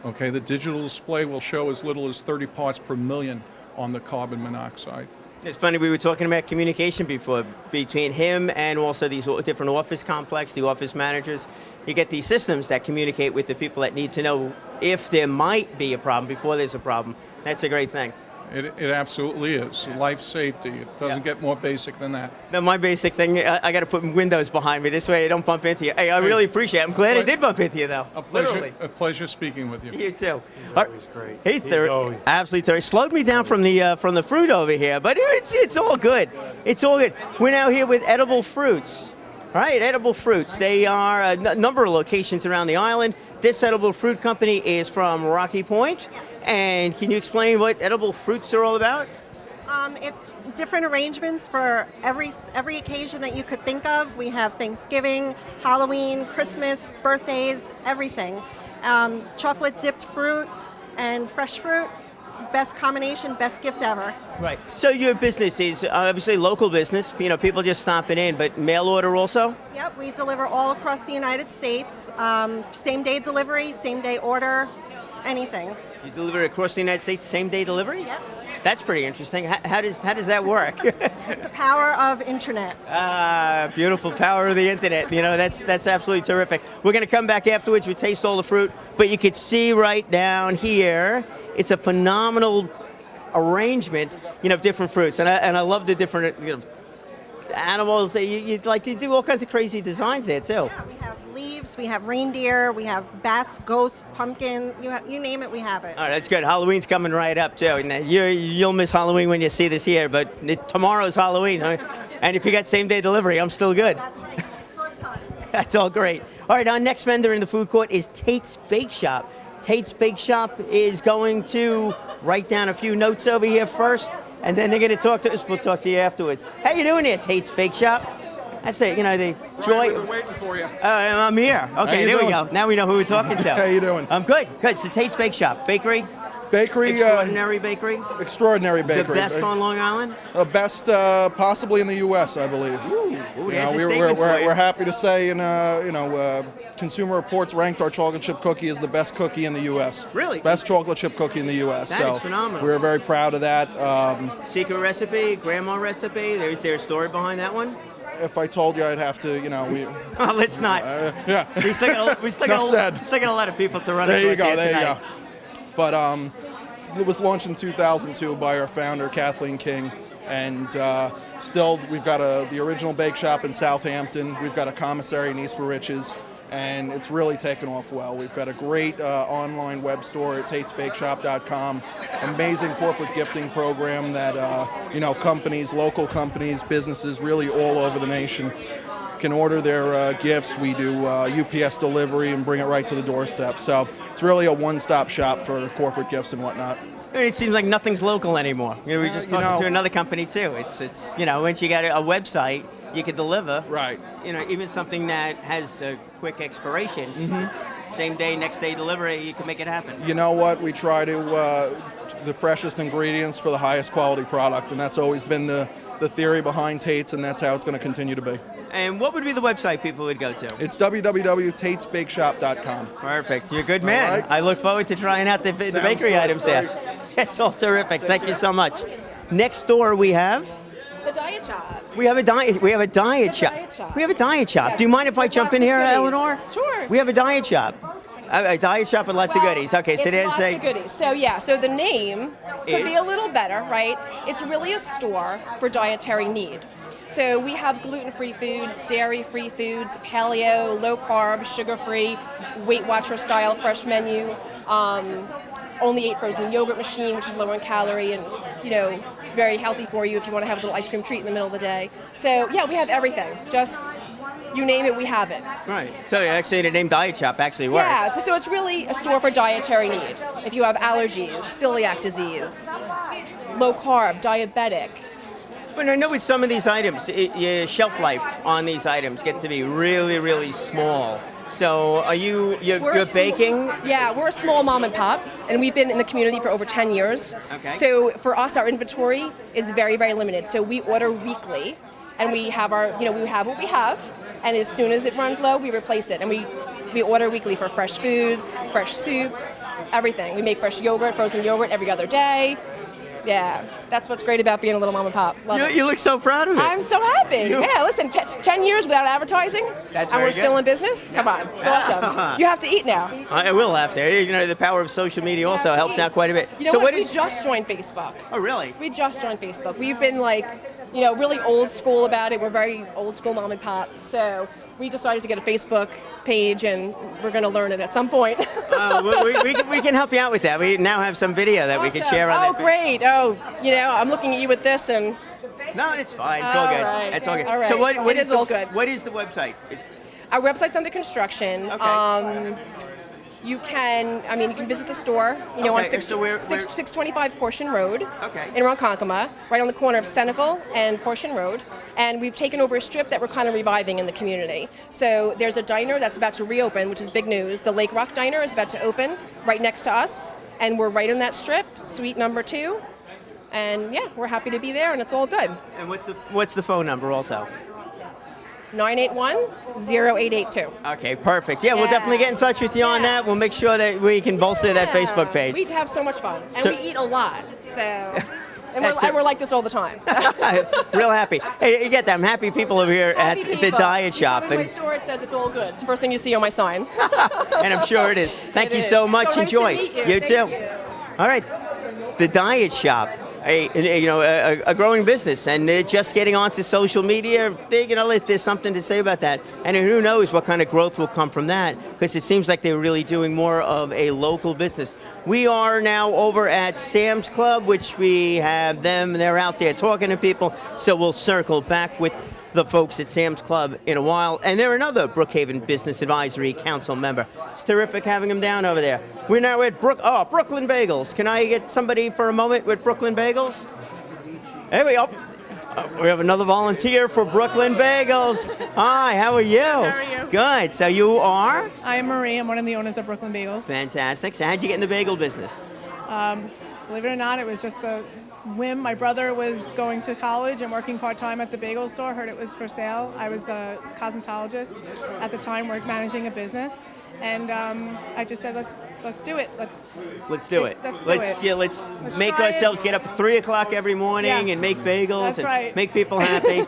Okay, the digital display will show as little as 30 parts per million on the carbon monoxide. It's funny, we were talking about communication before between him and also these different office complex, the office managers. You get these systems that communicate with the people that need to know if there might be a problem before there's a problem. That's a great thing. It absolutely is. Life safety. It doesn't get more basic than that. Now, my basic thing, I got to put windows behind me. This way I don't bump into you. Hey, I really appreciate it. I'm glad I did bump into you, though. A pleasure speaking with you. You too. He's always great. He's always absolutely terrific. Slowed me down from the fruit over here, but it's all good. It's all good. We're now here with Edible Fruits. All right, Edible Fruits. They are a number of locations around the island. This edible fruit company is from Rocky Point. And can you explain what Edible Fruits are all about? It's different arrangements for every occasion that you could think of. We have Thanksgiving, Halloween, Christmas, birthdays, everything. Chocolate dipped fruit and fresh fruit. Best combination, best gift ever. Right. So your business is obviously local business. You know, people just stopping in, but mail order also? Yep, we deliver all across the United States. Same day delivery, same day order, anything. You deliver across the United States, same day delivery? Yep. That's pretty interesting. How does that work? It's the power of internet. Beautiful power of the internet. You know, that's absolutely terrific. We're going to come back afterwards. We taste all the fruit, but you could see right down here, it's a phenomenal arrangement, you know, of different fruits, and I love the different, you know, animals. You do all kinds of crazy designs there too. Yeah, we have leaves, we have reindeer, we have bats, ghosts, pumpkin. You name it, we have it. All right, that's good. Halloween's coming right up too. And you'll miss Halloween when you see this here, but tomorrow's Halloween, huh? And if you got same day delivery, I'm still good. That's right. Still have time. That's all great. All right, our next vendor in the food court is Tate's Bake Shop. Tate's Bake Shop is going to write down a few notes over here first, and then they're going to talk to us. We'll talk to you afterwards. How you doing here, Tate's Bake Shop? That's the joy. We're waiting for you. I'm here. Okay, there we go. Now we know who we're talking to. How you doing? I'm good. Good. So Tate's Bake Shop, bakery. Extraordinary bakery. Extraordinary bakery. The best on Long Island. The best, possibly in the U.S., I believe. Ooh, there's a statement for you. We're happy to say, Consumer Reports ranked our chocolate chip cookie as the best cookie in the U.S. Really? Best chocolate chip cookie in the U.S. That is phenomenal. We're very proud of that. Secret recipe, grandma recipe. Is there a story behind that one? If I told you, I'd have to, Oh, let's not. Yeah. We still got a lot of people to run across here There you tonight. go. But it was launched in 2002 by our founder, Kathleen King. And still, we've got the original bake shop in Southampton. We've got a commissary in East Bridges. And it's really taken off well. We've got a great online web store at tatesbakeshop.com. Amazing corporate gifting program that, companies, local companies, businesses really all over the nation can order their gifts. We do UPS delivery and bring it right to the doorstep. So it's really a one-stop shop for corporate gifts and whatnot. It seems like nothing's local anymore. We were just talking to another company too. It's once you got a website, you can deliver. Right. Even something that has a quick expiration. Mm-hmm. Same day, next day delivery, you can make it happen. You know what? We try to the freshest ingredients for the highest quality product, and that's always been the theory behind Tate's, and that's how it's going to continue to be. And what would be the website people would go to? It's www.tatesbakeshop.com. Perfect. You're a good man. All right. I look forward to trying out the bakery items there. It's all terrific. Thank you so much. Next door we have the diet shop. We have a diet shop. We have a diet shop. Yes. Do you mind if I jump in here, Eleanor? Sure. We have a diet shop. A diet shop with lots of goodies. Okay, so there's lots of goodies. So the name could be a little better, right? It's really a store for dietary need. So we have gluten-free foods, dairy-free foods, paleo, low carb, sugar-free, Weight Watcher style fresh menu. Only 8 frozen yogurt machine, which is low in calorie and very healthy for you if you want to have a little ice cream treat in the middle of the day. So we have everything. Just you name it, we have it. Right. So actually the name Diet Shop actually works. Yeah, so it's really a store for dietary need. If you have allergies, celiac disease, low carb, diabetic. But I know with some of these items, your shelf life on these items get to be really, really small. So are you're baking? Yeah, we're a small mom and pop, and we've been in the community for over 10 years. Okay. So for us, our inventory is very, very limited. So we order weekly, and we have we have what we have. and as soon as it runs low, we replace it. And we order weekly for fresh foods, fresh soups, everything. We make fresh yogurt, frozen yogurt every other day. Yeah, that's what's great about being a little mom and pop. Love it. You look so proud of it. I'm so happy. Yeah, listen, 10 years without advertising, That's and very we're still good. in business? Come on, it's awesome. You have to eat now. I will have to. You know, the power of social media also helps out quite a bit. You know So what? what We is? just joined Facebook. Oh, really? We just joined Facebook. We've been really old school about it. We're very old school mom and pop. So we decided to get a Facebook page, and we're going to learn it at some point. We can help you out with that. We now have some video that we can share on Oh, great. Oh, I'm looking at you with this, and No, it's fine. It's all good. right. It's all good. All right. So what It is all good. What is the website? our website's under construction. Okay. You can visit the store, on Okay, 625 Portion Road Okay. in Ronkonkoma, right on the corner of Senecal and Portion Road. And we've taken over a strip that we're kind of reviving in the community. So there's a diner that's about to reopen, which is big news. The Lake Rock Diner is about to open right next to us, and we're right in that strip, suite number 2. And yeah, we're happy to be there, and it's all good. And what's the phone number also? 981-0882. Okay, perfect. Yeah, we'll Yeah. definitely get in touch with you on that. We'll make sure that we can bolster that Facebook page. We have so much fun, and So- we eat a lot, so and That's it. we're like this all the time. Real happy. Hey, you get them happy people over here Happy at the people. diet shop. In my store, it says it's all good. It's the first thing you see on my sign. And I'm sure it is. Thank It you is. so much. So nice to Enjoy. meet you. You Thank too. you. All right. The diet shop. A growing business, and they're just getting onto social media. There's something to say about that, and who knows what kind of growth will come from that, because it seems like they're really doing more of a local business. We are now over at Sam's Club, which we have them. They're out there talking to people, so we'll circle back with the folks at Sam's Club in a while, and they're another Brookhaven Business Advisory Council member. It's terrific having them down over there. We're now at Brooklyn Bagels. Can I get somebody for a moment with Brooklyn Bagels? There we go. We have another volunteer for Brooklyn Bagels. Hi, how are you? How are you? Good. So you are? I am Marie. I'm one of the owners of Brooklyn Bagels. Fantastic. So how'd you get in the bagel business? Believe it or not, it was just a whim. My brother was going to college and working part-time at the bagel store, heard it was for sale. I was a cosmetologist at the time, managing a business. And I just said, let's do it. Let's do it. Let's do it. Yeah, let's make try ourselves it. get up at 3 o'clock every morning and make bagels That's and right. make people happy.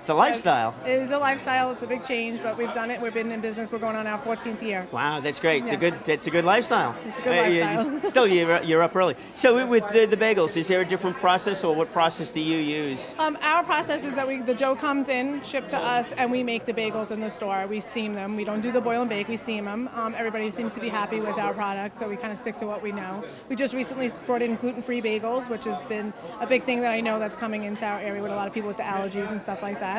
It's a lifestyle. It is a lifestyle. It's a big change, but we've done it. We've been in business. We're going on our 14th year. Wow, that's great. It's Yes. a good lifestyle. It's a good lifestyle. Still, you're up early. So with the bagels, is there a different process, or what process do you use? Our process is that the dough comes in, shipped to us, and we make the bagels in the store. We steam them. We don't do the boil and bake. We steam them. Everybody seems to be happy with our product, so we kind of stick to what we know. We just recently brought in gluten-free bagels, which has been a big thing that I know that's coming into our area with a lot of people with the allergies and stuff like that.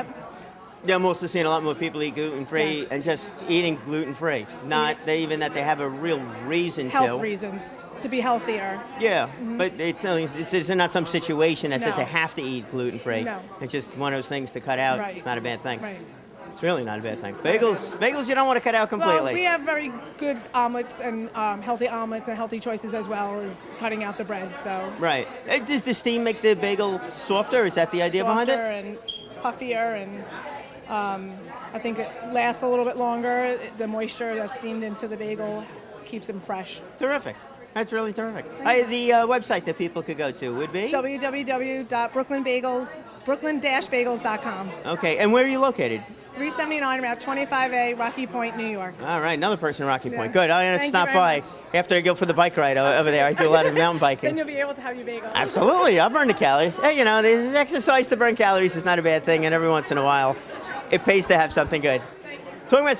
Yeah, I'm also seeing a lot more people eat gluten-free Yes. and just eating gluten-free. Not even that they have a real reason Health to. reasons to be healthier. Yeah, but it's not some situation that says No. they have to eat gluten-free. No. It's just one of those things to cut out. Right. It's not a bad thing. Right. It's really not a bad thing. Bagels you don't want to cut out completely. Well, we have very good omelets and healthy omelets and healthy choices as well as cutting out the bread. So Right. Does the steam make the bagel softer? Is that the idea behind softer it? and puffier, and I think it lasts a little bit longer. The moisture that's steamed into the bagel keeps them fresh. Terrific. That's really terrific. The website that people could go to would be? brooklyn-bagels.com. Okay, and where are you located? 379 Route 25A, Rocky Point, New York. All right, another person in Rocky Point. Yeah. Good. I'm going to Thank you stop very by much. after I go for the bike ride over there. I do a lot of mountain biking. Then you'll be able to have your bagel. Absolutely. I'll burn the calories. Hey, there's exercise to burn calories is not a bad thing, and every once in a while, it pays to have something good. Talking about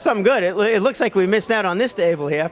something good, it looks like we missed out on this table here.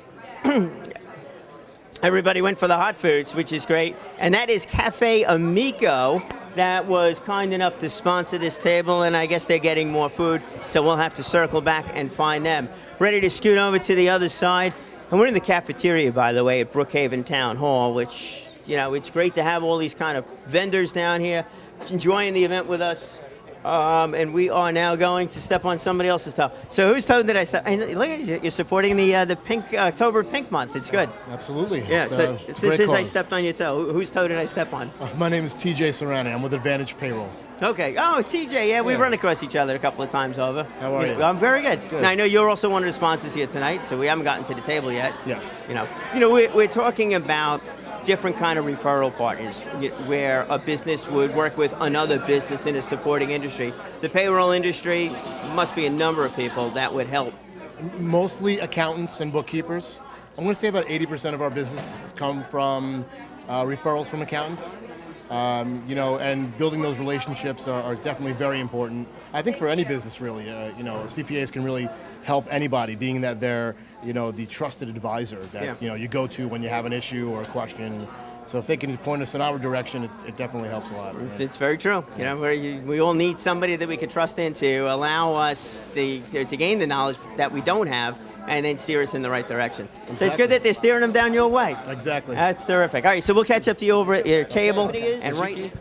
Everybody went for the hot foods, which is great, and that is Cafe Amico that was kind enough to sponsor this table, and I guess they're getting more food, so we'll have to circle back and find them. Ready to scoot over to the other side, and we're in the cafeteria, by the way, at Brookhaven Town Hall, which, it's great to have all these kind of vendors down here enjoying the event with us. And we are now going to step on somebody else's toe. So whose toe did I step? And look at you, you're supporting the pink October Pink Month. It's good. Absolutely. Yeah. So it's a great since I cause. stepped on your toe, whose toe did I step on? My name is TJ Serrani. I'm with Advantage Payroll. Okay. Oh, TJ. Yeah, we've run across each other a couple of times over. How are you? I'm very good. Good. Now I know you're also one of the sponsors here tonight, so we haven't gotten to the table yet. Yes. We're talking about different kind of referral partners where a business would work with another business in a supporting industry. The payroll industry must be a number of people that would help. Mostly accountants and bookkeepers. I'm going to say about 80% of our businesses come from referrals from accountants. And building those relationships are definitely very important. I think for any business, really, CPAs can really help anybody, being that they're, the trusted advisor that, you go to when you have an issue or a question. So if they can point us in our direction, it definitely helps a lot. Right? It's very true. We all need somebody that we can trust in to allow us to gain the knowledge that we don't have and then steer us in the right direction. Exactly. So it's good that they're steering them down your way. Exactly. That's terrific. All right, so we'll catch up to you over at your table. And right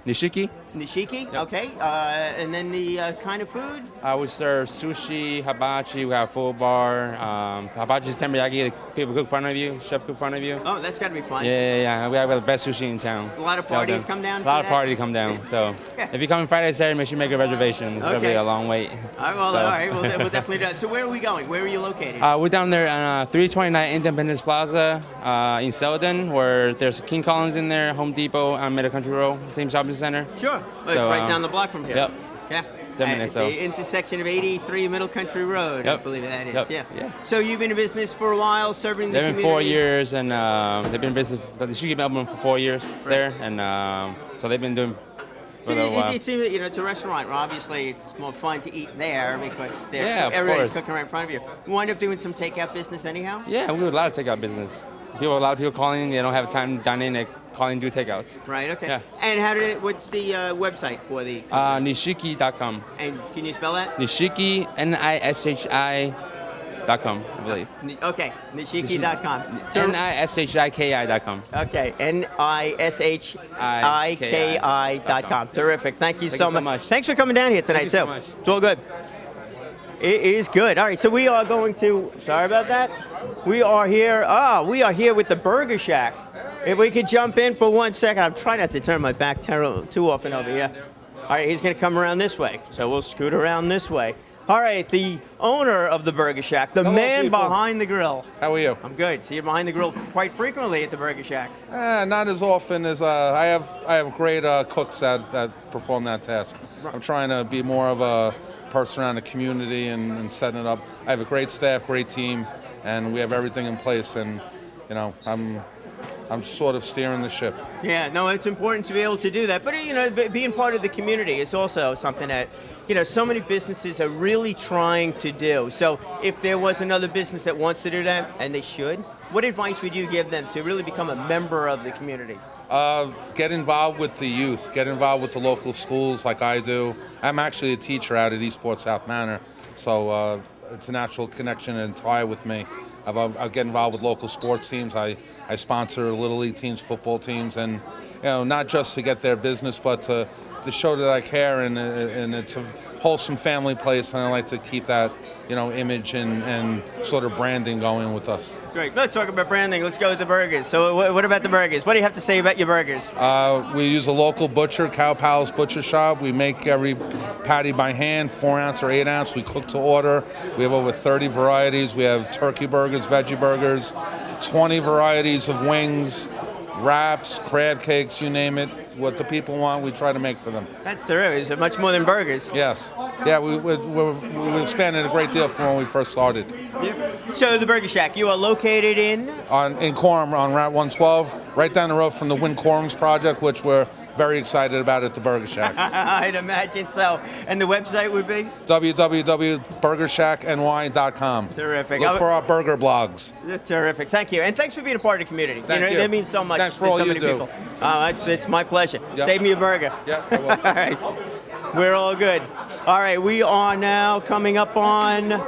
Nishiki. Nishiki, okay. And then the kind of food? We serve sushi, hibachi, we have full bar. Hibachi is teriyaki, people cook in front of you, chef cook in front of you. Oh, that's got to be fun. Yeah. We have the best sushi in town. A lot of parties come down? A lot of parties come down. So if you come on Friday, Saturday, make sure you make a reservation. It's going to be a long wait. All right, we'll definitely do that. So where are we going? Where are you located? We're down there on 329 Independence Plaza in Selden, where there's King Collins in there, Home Depot on Middle Country Road, same shopping center. Sure. It's right down the block from here. Yep. Yeah. 10 minutes. So. The intersection of 83 Middle Country Road, I believe that is. Yep. Yeah. So you've been in business for a while, serving the community? They've been 4 years, and they've been in business. They should give album for 4 years there, and so they've been doing. It seems that it's a restaurant. Obviously, it's more fun to eat there because everybody's cooking right in front of you. You wind up doing some takeout business anyhow? Yeah, we do a lot of takeout business. A lot of people calling in. They don't have time to dine in. They call in, do takeouts. Right. Okay. Yeah. And what's the website for the? Nishiki.com. And can you spell that? Nishiki, NISHI.com, I believe. Okay, Nishiki.com. NISHIKI.com. Okay, NISHIKI.com. Terrific. Thank you so much. Thanks for coming down here tonight, too. It's all good. It is good. All right, so we are going to. Sorry about that. We are here. We are here with the Burger Shack. If we could jump in for 1 second. I'm trying not to turn my back too often over here. All right, he's going to come around this way. So we'll scoot around this way. All right, the owner of the Burger Shack, the man behind the grill. How are you? I'm good. See you behind the grill quite frequently at the Burger Shack. Not as often as I have great cooks that perform that task. I'm trying to be more of a person around the community and setting it up. I have a great staff, great team, and we have everything in place. And I'm sort of steering the ship. Yeah, no, it's important to be able to do that. But being part of the community is also something that so many businesses are really trying to do. So if there was another business that wants to do that, and they should, what advice would you give them to really become a member of the community? Get involved with the youth. Get involved with the local schools like I do. I'm actually a teacher out at Eastport South Manor, so it's a natural connection and tie with me. I get involved with local sports teams. I sponsor Little League teams, football teams, and not just to get their business, but to show that I care, and it's a wholesome family place, and I like to keep that image and sort of branding going with us. Great. Let's talk about branding. Let's go with the burgers. So what about the burgers? What do you have to say about your burgers? We use a local butcher, Cow Palace Butcher Shop. We make every patty by hand, 4 ounce or 8 ounce. We cook to order. We have over 30 varieties. We have turkey burgers, veggie burgers, 20 varieties of wings, wraps, crab cakes, you name it. What the people want, we try to make for them. That's terrific. Is it much more than burgers? Yes. Yeah, we expanded a great deal from when we first started. Yeah. So the Burger Shack, you are located in? In Coram, on Route 112, right down the road from the Win Quorums project, which we're very excited about at the Burger Shack. I'd imagine so. And the website would be? www.burgershackny.com. Terrific. Look for our burger blogs. Terrific. Thank you. And thanks for being a part of the community. Thank you. That means so much. Thanks for to all so you many do. people. It's my pleasure. Yep. Save me a burger. Yeah, I will. All right. We're all good. All right, we are now coming up on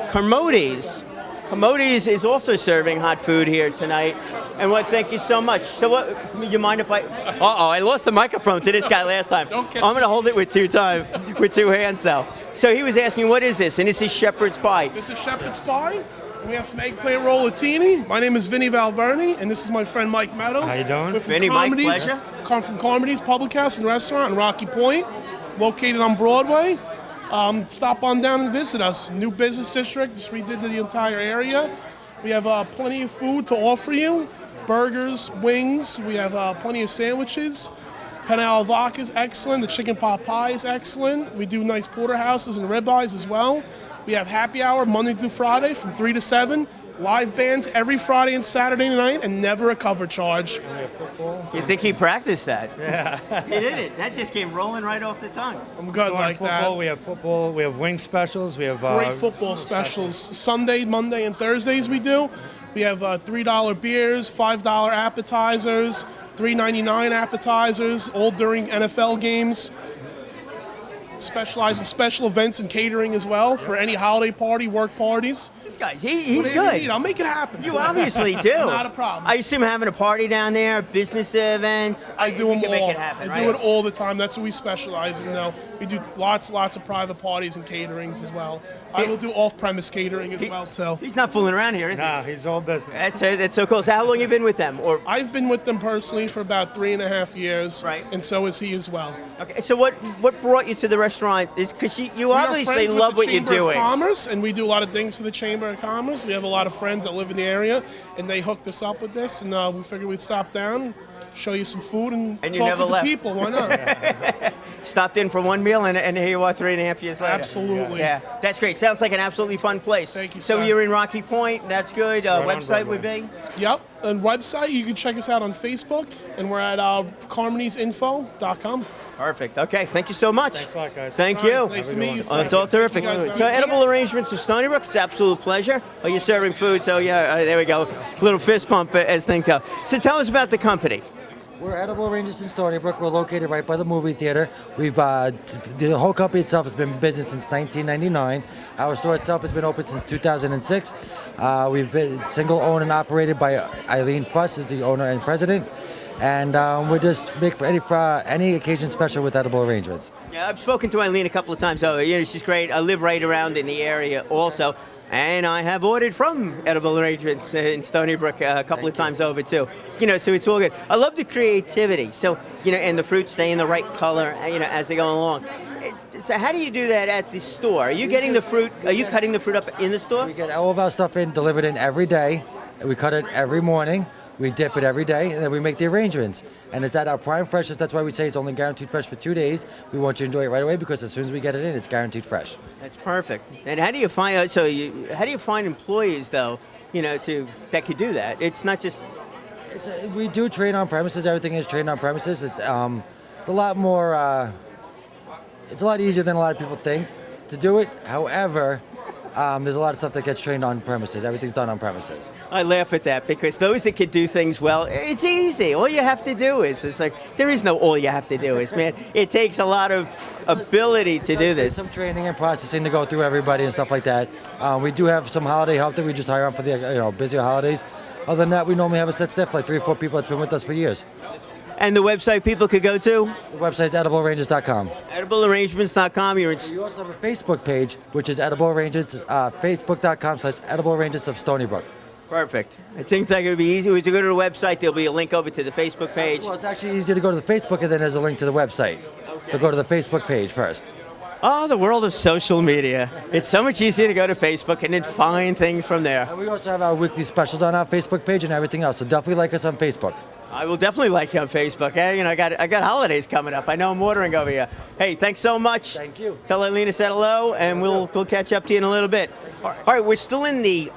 Commodities. Commodities is also serving hot food here tonight. And thank you so much. So you mind if I lost the microphone to this guy last time. I'm going to hold it with two hands now. So he was asking, what is this? And this is shepherd's pie. This is shepherd's pie. And we have some eggplant rollatini. My name is Vinny Valverni, and this is my friend Mike Meadows. How you doing? We're from Vinny, Mike, Carmody's, pleasure. Come from Carmody's Public House and Restaurant in Rocky Point, located on Broadway. Stop on down and visit us. New business district, just redid the entire area. We have plenty of food to offer you. Burgers, wings, we have plenty of sandwiches. Penne alla vodka is excellent. The chicken pot pie is excellent. We do nice porterhouses and ribeyes as well. We have happy hour Monday through Friday from 3 to 7. Live bands every Friday and Saturday night, and never a cover charge. You think he practiced that? Yeah. He did it. That just came rolling right off the tongue. I'm good like that. We have football. We have wing specials. We have Great football specials. Sunday, Monday, and Thursdays we do. We have $3 beers, $5 appetizers, $3.99 appetizers, all during NFL games. Specialize in special events and catering as well for any holiday party, work parties. This guy, he's Whatever you good. need, I'll make it happen. You obviously do. Not a problem. I assume having a party down there, business events. I do them can all. make it happen, I do right? it all the time. That's what we specialize in now. We do lots of private parties and caterings as well. I will do off-premise catering as well too. He's not fooling around here, is he? No, he's all business. That's so cool. So how long you been with them? Or I've been with them personally for about 3.5 years. Right. And so is he as well. okay. So what brought you to the restaurant? Is because you We are obviously friends with love the what you're Chamber of doing. Commerce, and we do a lot of things for the Chamber of Commerce. We have a lot of friends that live in the area, and they hooked us up with this, and we figured we'd stop down, show you some food, and And you talk never with left. the people. Why not? Stopped in for one meal, and here you are 3.5 years later. Absolutely. Yeah, that's great. Sounds like an absolutely fun place. Thank you, So sir. you're in Rocky Point. That's good. Right on Website would Broadway. be. Yep, and website, you can check us out on Facebook, and we're at carmoniesinfo.com. Perfect. Okay. Thank you so much. Thanks a lot, guys. Thank All right, you. nice to meet you, Oh, it's all sir. terrific. Thank you guys. So Edible Arrangements of Stony Brook, it's an absolute pleasure. Oh, you're serving food, so yeah, there we go. Little fist pump as things go. So tell us about the company. We're Edible Arrangements in Stony Brook. We're located right by the movie theater. We've the whole company itself has been in business since 1999. Our store itself has been open since 2006. We've been single owned and operated by Eileen Fuss, is the owner and president. And we just make for any occasion special with Edible Arrangements. Yeah, I've spoken to Eileen a couple of times. Oh, yeah, she's great. I live right around in the area also. And I have ordered from Edible Arrangements in Stony Brook a couple of times over too. So it's all good. I love the creativity. So, and the fruits stay in the right color, as they go along. So how do you do that at the store? Are you getting the fruit? Are you cutting the fruit up in the store? We get all of our stuff delivered in every day. We cut it every morning. We dip it every day, and then we make the arrangements. And it's at our prime freshness. That's why we say it's only guaranteed fresh for 2 days. We want you to enjoy it right away because as soon as we get it in, it's guaranteed fresh. That's perfect. And how do you find how do you find employees though? That could do that. It's not just. We do train on premises. Everything is trained on premises. It's a lot more. It's a lot easier than a lot of people think to do it. However, there's a lot of stuff that gets trained on premises. Everything's done on premises. I laugh at that because those that can do things well, it's easy. All you have to do it's like, there is no all you have to do is, man. It takes a lot of ability to do this. Some training and processing to go through everybody and stuff like that. We do have some holiday help that we just hire on for the busier holidays. Other than that, we normally have a set staff, like 3 or 4 people that's been with us for years. And the website people could go to? The website's ediblearrangements.com. Ediblearrangements.com. We also have a Facebook page, which is Edible Arrangements, facebook.com/Edible Arrangements of Stony Brook. Perfect. It seems like it would be easy. If you go to the website, there'll be a link over to the Facebook page. Well, it's actually easier to go to the Facebook, and then there's a link to the website. Okay. So go to the Facebook page first. Oh, the world of social media. It's so much easier to go to Facebook and then find things from there. And we also have our weekly specials on our Facebook page and everything else, so definitely like us on Facebook. I will definitely like you on Facebook. Hey, I got holidays coming up. I know I'm ordering over here. Hey, thanks so much. Thank you. Tell Eileen I said hello, and we'll catch up to you in a little bit. All right, we're still in the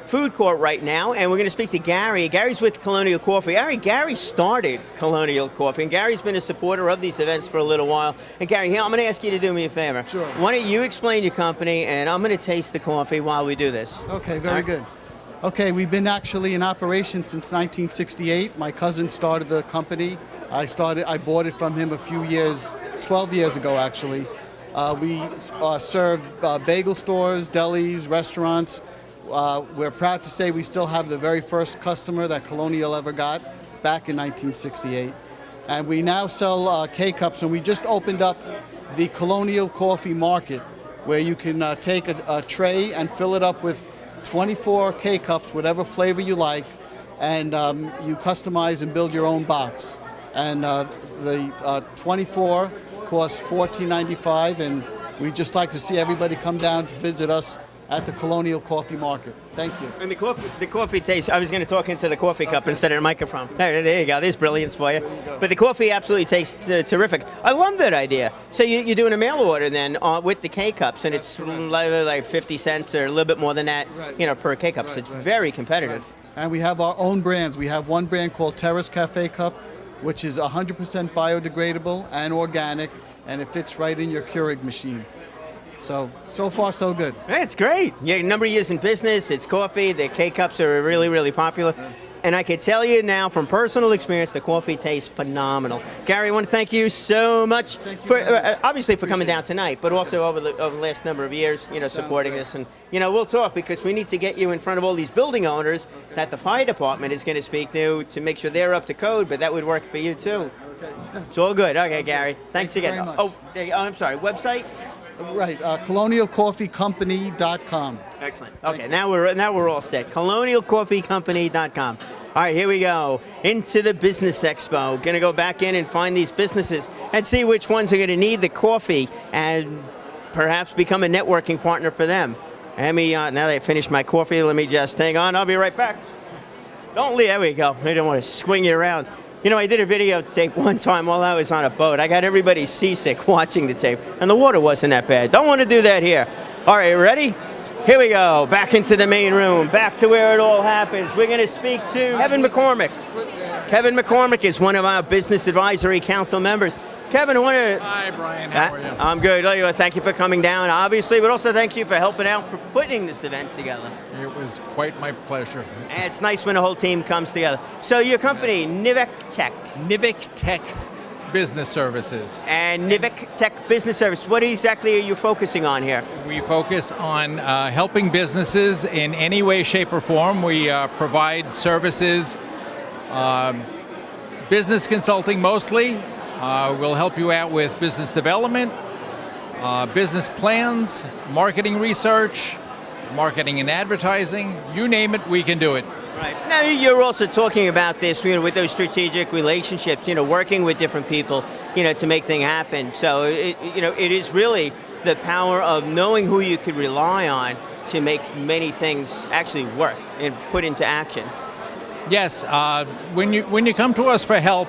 food court right now, and we're going to speak to Gary. Gary's with Colonial Coffee. Gary started Colonial Coffee, and Gary's been a supporter of these events for a little while. And Gary, here, I'm going to ask you to do me a favor. Sure. Why don't you explain your company, and I'm going to taste the coffee while we do this. Okay, very good. Okay, we've been actually in operation since 1968. My cousin started the company. I bought it from him a few years, 12 years ago actually. We serve bagel stores, delis, restaurants. We're proud to say we still have the very first customer that Colonial ever got back in 1968. And we now sell K-Cups, and we just opened up the Colonial Coffee Market, where you can take a tray and fill it up with 24 K-Cups, whatever flavor you like, and you customize and build your own box. And the 24 costs $14.95, and we'd just like to see everybody come down to visit us at the Colonial Coffee Market. Thank you. And the coffee tastes, I was going to talk into the coffee cup instead of the microphone. There you go. There's brilliance for you. But the coffee absolutely tastes terrific. I love that idea. So you're doing a mail order then with the K-Cups, and it's like 50 cents or a little bit more than that, per K-Cup. So it's very competitive. Right. And we have our own brands. We have one brand called Terrace Cafe Cup, which is 100% biodegradable and organic, and it fits right in your Keurig machine. So far, so good. It's great. Yeah, a number of years in business. It's coffee. The K-Cups are really, really popular. And I can tell you now from personal experience, the coffee tastes phenomenal. Gary, I want to thank you so much for obviously for coming down tonight, but also over the last number of years, supporting this. And, we'll talk because we need to get you in front of all these building owners that the fire department is going to speak to make sure they're up to code, but that would work for you too. Okay. It's all good. Okay, Gary. Thanks again. Very much. Oh, I'm sorry. Website? Right, colonialcoffeecompany.com. Excellent. Okay, now we're all set. Colonialcoffeecompany.com. All right, here we go. Into the Business Expo. Going to go back in and find these businesses and see which ones are going to need the coffee and perhaps become a networking partner for them. Let me, now that I finished my coffee, let me just hang on. I'll be right back. Don't leave. There we go. I don't want to swing you around. I did a videotape one time while I was on a boat. I got everybody seasick watching the tape, and the water wasn't that bad. Don't want to do that here. All right, ready? Here we go. Back into the main room, back to where it all happens. We're going to speak to Kevin McCormick. Kevin McCormick is one of our Business Advisory Council members. Kevin, I want to... Hi, Brian. How are you? I'm good. Thank you for coming down, obviously, but also thank you for helping out for putting this event together. It was quite my pleasure. And it's nice when the whole team comes together. So your company, Nivek Tech. Nivek Tech Business Services. And Nivek Tech Business Service, what exactly are you focusing on here? We focus on helping businesses in any way, shape, or form. We provide services, business consulting mostly. We'll help you out with business development, business plans, marketing research, marketing and advertising. You name it, we can do it. Right. Now you're also talking about this, with those strategic relationships, working with different people, to make things happen. So it is really the power of knowing who you could rely on to make many things actually work and put into action. Yes, when you come to us for help,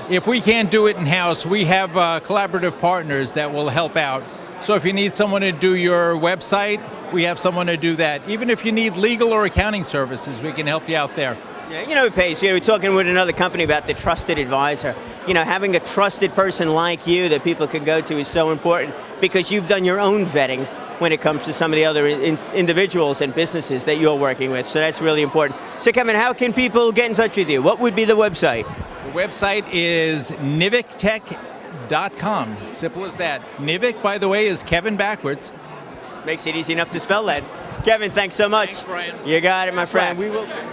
if we can't do it in-house, we have collaborative partners that will help out. So if you need someone to do your website, we have someone to do that. Even if you need legal or accounting services, we can help you out there. Yeah, it pays. We're talking with another company about the trusted advisor. Having a trusted person like you that people can go to is so important because you've done your own vetting when it comes to some of the other individuals and businesses that you're working with. So that's really important. So Kevin, how can people get in touch with you? What would be the website? The website is nivektech.com. Simple as that. Nivek, by the way, is Kevin backwards. Makes it easy enough to spell that. Kevin, thanks so much. Thanks, Brian. You got it, my friend.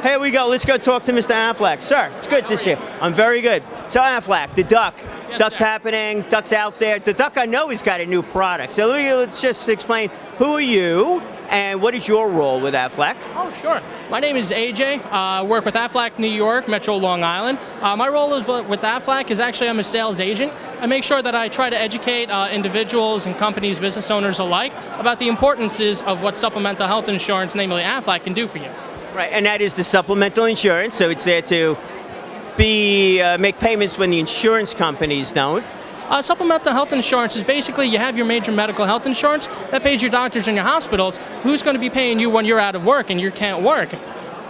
Here we go. Let's go talk to Mr. Affleck. Sir, it's good to see you. I'm very good. So Affleck, the duck. Yes, Duck's sir. happening. Duck's out there. The duck, I know, has got a new product. So let's just explain, who are you and what is your role with Affleck? Oh, sure. My name is AJ. I work with Aflac New York, Metro Long Island. My role with Aflac is actually I'm a sales agent. I make sure that I try to educate individuals and companies, business owners alike, about the importances of what supplemental health insurance, namely Aflac, can do for you. Right, and that is the supplemental insurance, so it's there to make payments when the insurance companies don't. Supplemental health insurance is basically you have your major medical health insurance that pays your doctors and your hospitals. Who's going to be paying you when you're out of work and you can't work?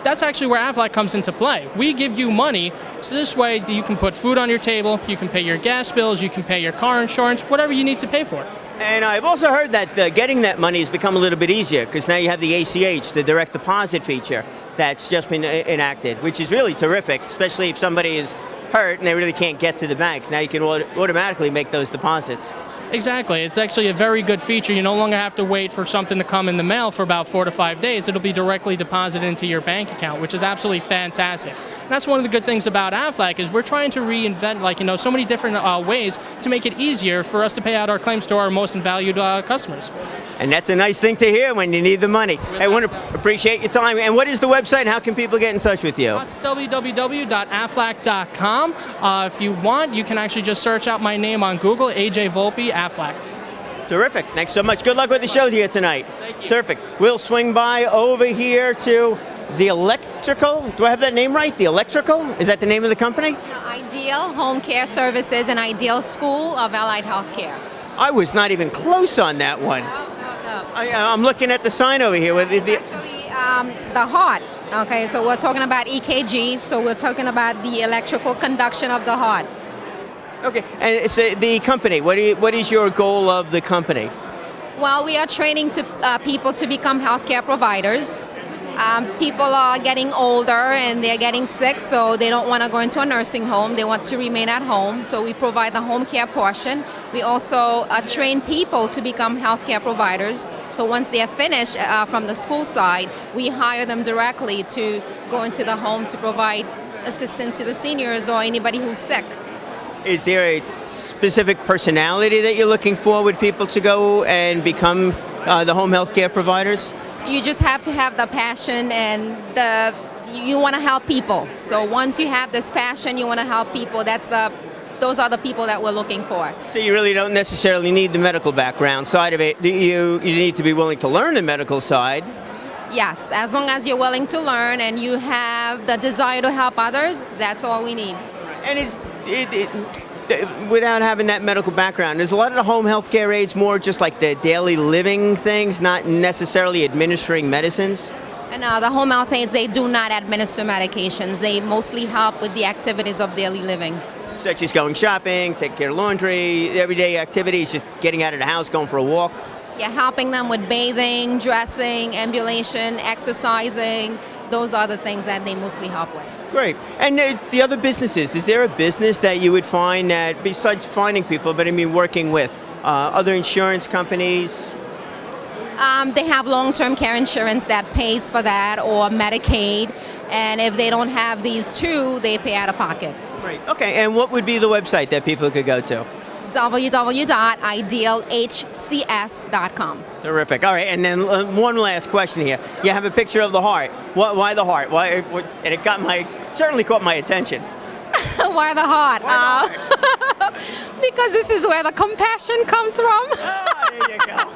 That's actually where Aflac comes into play. We give you money, so this way you can put food on your table, you can pay your gas bills, you can pay your car insurance, whatever you need to pay for. And I've also heard that getting that money has become a little bit easier because now you have the ACH, the direct deposit feature that's just been enacted, which is really terrific, especially if somebody is hurt and they really can't get to the bank. Now you can automatically make those deposits. Exactly. It's actually a very good feature. You no longer have to wait for something to come in the mail for about 4 to 5 days. It'll be directly deposited into your bank account, which is absolutely fantastic. And that's one of the good things about Aflac is we're trying to reinvent, so many different ways to make it easier for us to pay out our claims to our most valued customers. And that's a nice thing to hear when you need the money. I want to appreciate your time. And what is the website and how can people get in touch with you? It's www.aflac.com. If you want, you can actually just search out my name on Google, AJ Volpe, Aflac. Terrific. Thanks so much. Good luck with the show here tonight. Thank you. Terrific. We'll swing by over here to the Electrical. Do I have that name right? The Electrical? Is that the name of the company? Ideal Home Care Services and Ideal School of Allied Healthcare. I was not even close on that one. I'm looking at the sign over here. With the heart. Okay, so we're talking about EKG, so we're talking about the electrical conduction of the heart. Okay, and so the company, what is your goal of the company? Well, we are training people to become healthcare providers. People are getting older and they're getting sick, so they don't want to go into a nursing home. They want to remain at home, so we provide the home care portion. We also train people to become healthcare providers. So once they are finished from the school side, we hire them directly to go into the home to provide assistance to the seniors or anybody who's sick. Is there a specific personality that you're looking for with people to go and become the home health care providers? You just have to have the passion and you want to help people. So once you have this passion, you want to help people. Those are the people that we're looking for. So you really don't necessarily need the medical background side of it. You need to be willing to learn the medical side. Yes, as long as you're willing to learn and you have the desire to help others, that's all we need. And without having that medical background, is a lot of the home health care aides more just like the daily living things, not necessarily administering medicines? And the home health aides, they do not administer medications. They mostly help with the activities of daily living. Such as going shopping, taking care of laundry, everyday activities, just getting out of the house, going for a walk? Yeah, helping them with bathing, dressing, ambulation, exercising. Those are the things that they mostly help with. Great. And the other businesses, is there a business that you would find that, besides finding people, but I mean working with other insurance companies? They have long-term care insurance that pays for that, or Medicaid. And if they don't have these two, they pay out of pocket. Right. Okay. And what would be the website that people could go to? www.idealhcs.com. Terrific. All right, and then one last question here. You have a picture of the heart. Why the heart? Why? And it certainly caught my attention. Why the heart? Because this is where the compassion comes from. There you go.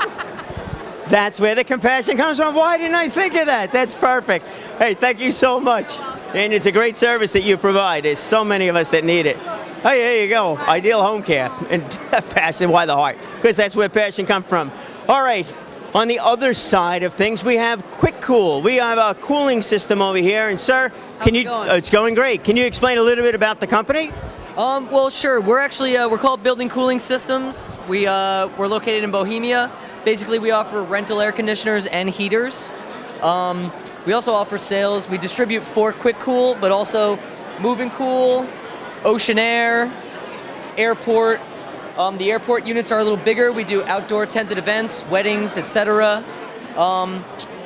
That's where the compassion comes from. Why didn't I think of that? That's perfect. Hey, thank you so much. And it's a great service that you provide. There's so many of us that need it. Hey, there you go. Ideal Home Care. And passion, why the heart? Because that's where passion comes from. All right. On the other side of things, we have Quick Cool. We have a cooling system over here. And sir, it's going great. Can you explain a little bit about the company? Well, sure. We're actually we're called Building Cooling Systems. We're located in Bohemia. Basically, we offer rental air conditioners and heaters. We also offer sales. We distribute for Quick Cool, but also Move and Cool, Ocean Air, Airport. The airport units are a little bigger. We do outdoor tented events, weddings, etc.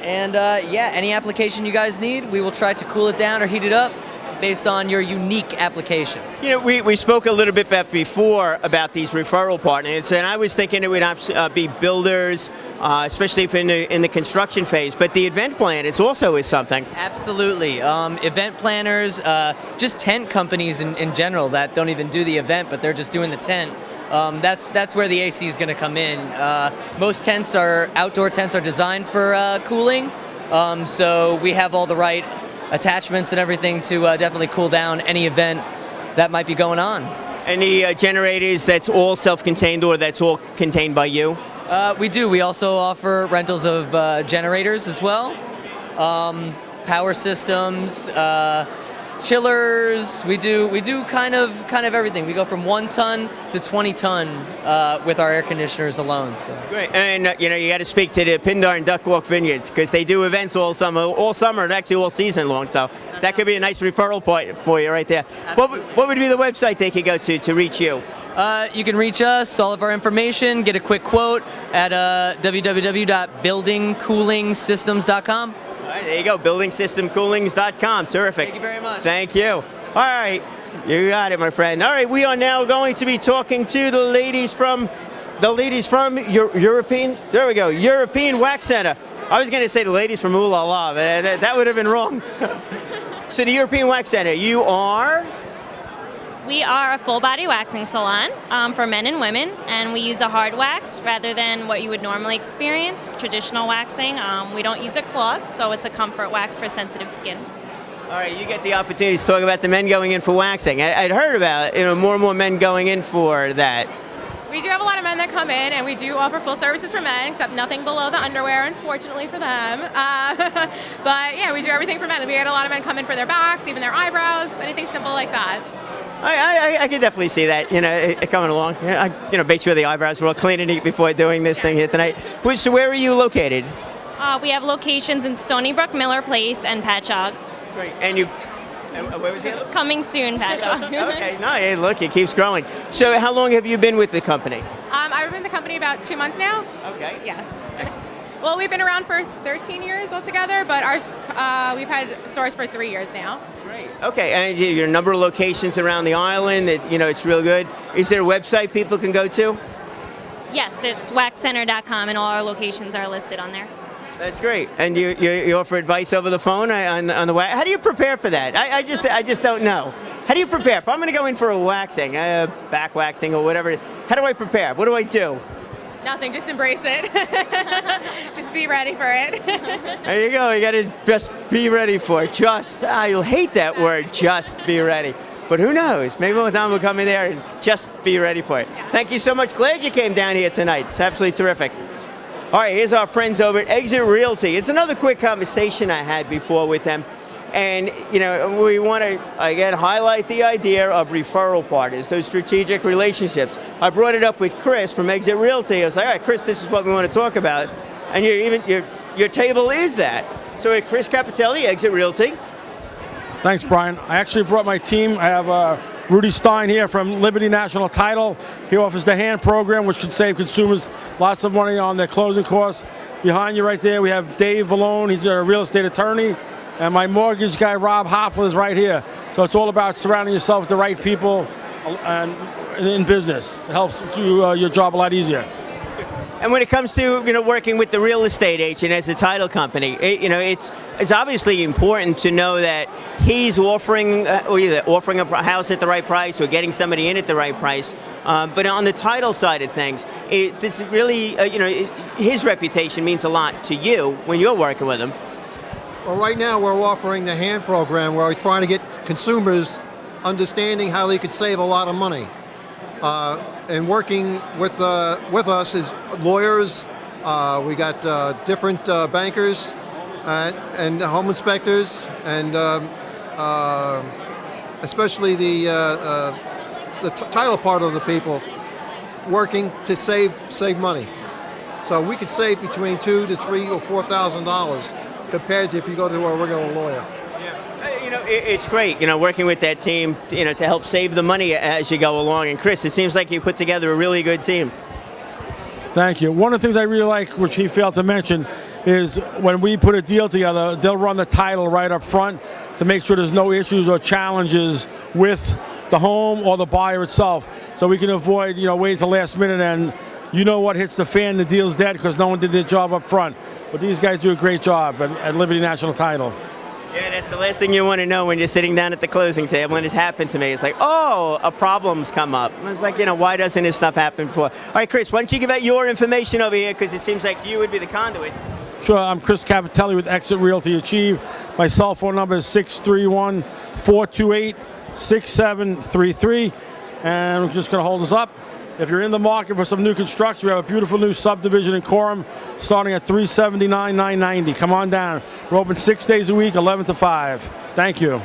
Any application you guys need, we will try to cool it down or heat it up based on your unique application. You know, we spoke a little bit before about these referral partners, and I was thinking it would be builders, especially if in the construction phase, but the event plan is also something. Absolutely. Event planners, just tent companies in general that don't even do the event, but they're just doing the tent. That's where the AC is going to come in. Most outdoor tents are designed for cooling, so we have all the right attachments and everything to definitely cool down any event that might be going on. Any generators that's all self-contained or that's all contained by you? We do. We also offer rentals of generators as well, power systems, chillers. We do kind of everything. We go from 1 ton to 20 ton with our air conditioners alone. So. Great, and you got to speak to the Pindar and Duckwalk Vineyards because they do events all summer, and actually all season long. So that could be a nice referral point for you right there. What would be the website they could go to reach you? You can reach us, all of our information, get a quick quote at www.buildingcoolingsystems.com. All right, there you go, buildingsystemcoolings.com. Terrific. Thank you very much. Thank you. All right, you got it, my friend. All right, we are now going to be talking to the ladies from the ladies from European, there we go, European Wax Center. I was going to say the ladies from Ooh La La, but that would have been wrong. So the European Wax Center, you are? We are a full body waxing salon for men and women, and we use a hard wax rather than what you would normally experience, traditional waxing. We don't use a cloth, so it's a comfort wax for sensitive skin. All right, you get the opportunity to talk about the men going in for waxing. I'd heard about, more and more men going in for that. We do have a lot of men that come in, and we do offer full services for men, except nothing below the underwear, unfortunately for them. But yeah, we do everything for men. We had a lot of men come in for their backs, even their eyebrows, anything simple like that. I can definitely see that, coming along. I, make sure the eyebrows were all clean and neat before doing this thing here tonight. So where are you located? We have locations in Stony Brook, Miller Place, and Patchogue. Great. And where was the other? Coming soon, Patchogue. Okay, no, hey, look, it keeps growing. So how long have you been with the company? I've been in the company about 2 months now. Okay. Yes. Well, we've been around for 13 years altogether, but we've had stores for 3 years now. Great. Okay, and your number of locations around the island, it's real good. Is there a website people can go to? Yes, it's waxcenter.com, and all our locations are listed on there. That's great. And you offer advice over the phone on the wax. How do you prepare for that? I just don't know. How do you prepare? If I'm going to go in for a waxing, back waxing or whatever it is, how do I prepare? What do I do? Nothing, just embrace it. Just be ready for it. There you go. You got to just be ready for it. You'll hate that word, just be ready. But who knows? Maybe one time we'll come in there and just be ready for it. Thank you so much. Glad you came down here tonight. It's absolutely terrific. All right, here's our friends over at Exit Realty. It's another quick conversation I had before with them. And, we want to, again, highlight the idea of referral partners, those strategic relationships. I brought it up with Chris from Exit Realty. I was like, all right, Chris, this is what we want to talk about. And your table is that. So Chris Capitelli, Exit Realty. Thanks, Brian. I actually brought my team. I have Rudy Stein here from Liberty National Title. He offers the hand program, which can save consumers lots of money on their closing costs. Behind you right there, we have Dave Vallone. He's a real estate attorney. And my mortgage guy, Rob Hoffler, is right here. So it's all about surrounding yourself with the right people and in business. It helps do your job a lot easier. And when it comes to working with the real estate agent as a title company, it's obviously important to know that he's offering a house at the right price or getting somebody in at the right price. But on the title side of things, it's really his reputation means a lot to you when you're working with him. Well, right now we're offering the hand program where we're trying to get consumers understanding how they could save a lot of money. And working with us is lawyers. We got different bankers and home inspectors, and especially the title part of the people working to save money. So we could save between $2,000 to $3,000 or $4,000 compared to if you go to a regular lawyer. It's great, working with that team, to help save the money as you go along. And Chris, it seems like you put together a really good team. Thank you. One of the things I really like, which he failed to mention, is when we put a deal together, they'll run the title right up front to make sure there's no issues or challenges with the home or the buyer itself. So we can avoid, waiting till the last minute and what hits the fan, the deal's dead because no one did their job up front. But these guys do a great job at Liberty National Title. Yeah, that's the last thing you want to know when you're sitting down at the closing table, and it's happened to me. It's like, a problem's come up. It's like, why doesn't this stuff happen before? All right, Chris, why don't you give out your information over here, because it seems like you would be the conduit. Sure, I'm Chris Capitelli with Exit Realty Achieve. My cell phone number is 631-428-6733, and we're just going to hold this up. If you're in the market for some new construction, we have a beautiful new subdivision in Coram starting at $379,990. Come on down. We're open 6 days a week, 11 to 5. Thank you.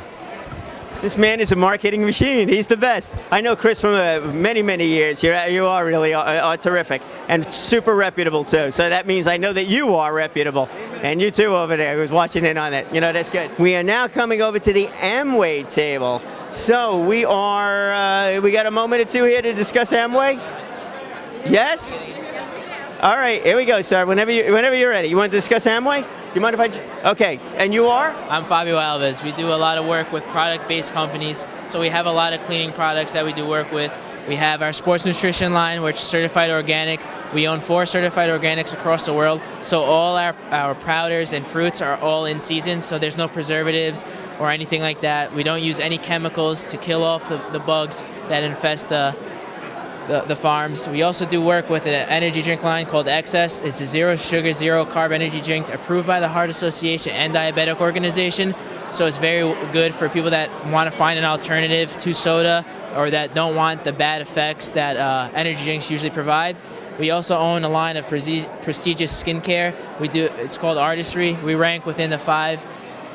This man is a marketing machine. He's the best. I know Chris from many, many years. You are really terrific and super reputable, too. So that means I know that you are reputable. And you, too, over there, who's watching in on it. That's good. We are now coming over to the Amway table. So we got a moment or two here to discuss Amway? Yes? All right, here we go, sir. Whenever you're ready. You want to discuss Amway? Do you mind if I okay, and you are? I'm Fabio Alves. We do a lot of work with product-based companies, so we have a lot of cleaning products that we do work with. We have our sports nutrition line, which is certified organic. We own 4 certified organics across the world. So all our powders and fruits are all in season, so there's no preservatives or anything like that. We don't use any chemicals to kill off the bugs that infest the farms. We also do work with an energy drink line called Excess. It's a zero sugar, zero carb energy drink approved by the Heart Association and Diabetic Organization. So it's very good for people that want to find an alternative to soda or that don't want the bad effects that energy drinks usually provide. We also own a line of prestigious skincare. It's called Artistry. We rank within the 5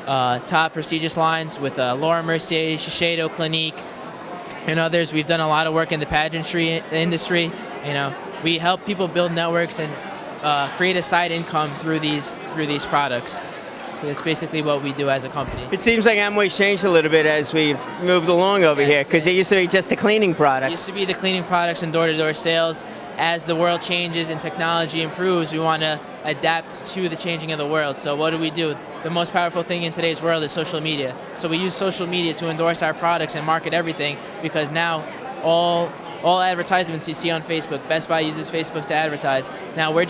top prestigious lines with Laura Mercier, Shiseido, Clinique, and others. We've done a lot of work in the pageantry industry. We help people build networks and create a side income through these products. So that's basically what we do as a company. It seems like Amway's changed a little bit as we've moved along over here, because it used to be just the cleaning products. It used to be the cleaning products and door-to-door sales. As the world changes and technology improves, we want to adapt to the changing of the world. So what do? The most powerful thing in today's world is social media. So we use social media to endorse our products and market everything, because now all advertisements you see on Facebook, Best Buy uses Facebook to advertise. Now we're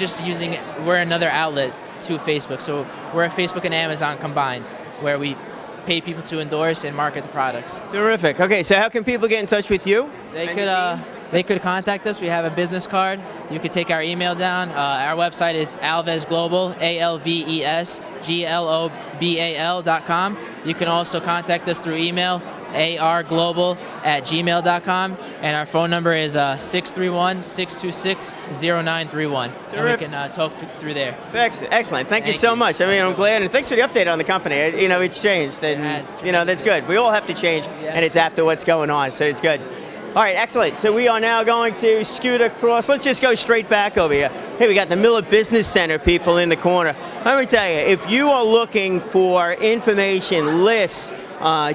another outlet to Facebook. So we're a Facebook and Amazon combined, where we pay people to endorse and market the products. Terrific. Okay, so how can people get in touch with you? They could contact us. We have a business card. You could take our email down. Our website is Alves Global, ALVESGLOBAL.com. You can also contact us through email, arglobal@gmail.com, and our phone number is 631-626-0931. And we can talk through there. Excellent. Thank you so much. I'm glad, and thanks for the update on the company. It's changed, and that's good. We all have to change and adapt to what's going on, so it's good. All right, excellent. So we are now going to scoot across. Let's just go straight back over here. Hey, we got the Miller Business Center people in the corner. Let me tell you, if you are looking for information, lists,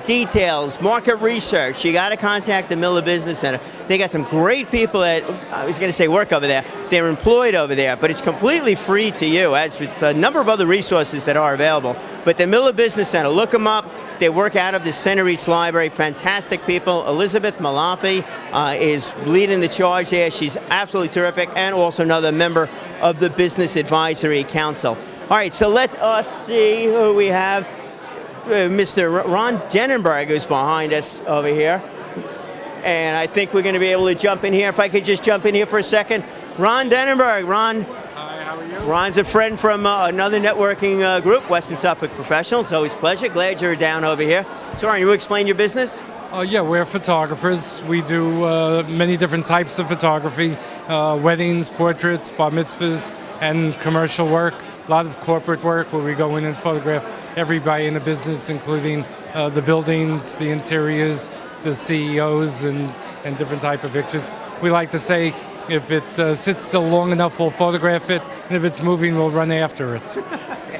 details, market research, you got to contact the Miller Business Center. They got some great people that, I was going to say work over there. They're employed over there, but it's completely free to you, as with the number of other resources that are available. But the Miller Business Center, look them up. They work out of the Center East Library. Fantastic people. Elizabeth Malafi is leading the charge there. She's absolutely terrific, and also another member of the Business Advisory Council. All right, so let us see who we have. Mr. Ron Denenberg is behind us over here. And I think we're going to be able to jump in here. If I could just jump in here for a second. Ron Denenberg. Ron. Hi, how are you? Ron's a friend from another networking group, Western Suffolk Professionals. Always a pleasure. Glad you're down over here. So, Ron, you explain your business? Yeah, we're photographers. We do many different types of photography, weddings, portraits, bar mitzvahs, and commercial work. A lot of corporate work where we go in and photograph everybody in the business, including the buildings, the interiors, the CEOs, and different type of pictures. We like to say, if it sits still long enough, we'll photograph it, and if it's moving, we'll run after it.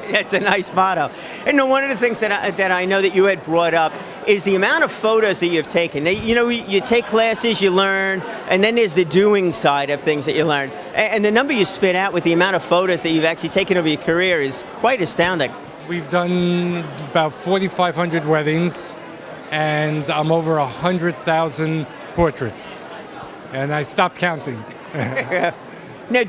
It's a nice motto. And one of the things that I know that you had brought up is the amount of photos that you've taken. You take classes, you learn, and then there's the doing side of things that you learn. And the number you spit out with the amount of photos that you've actually taken over your career is quite astounding. We've done about 4,500 weddings, and I'm over 100,000 portraits. And I stopped counting. Now,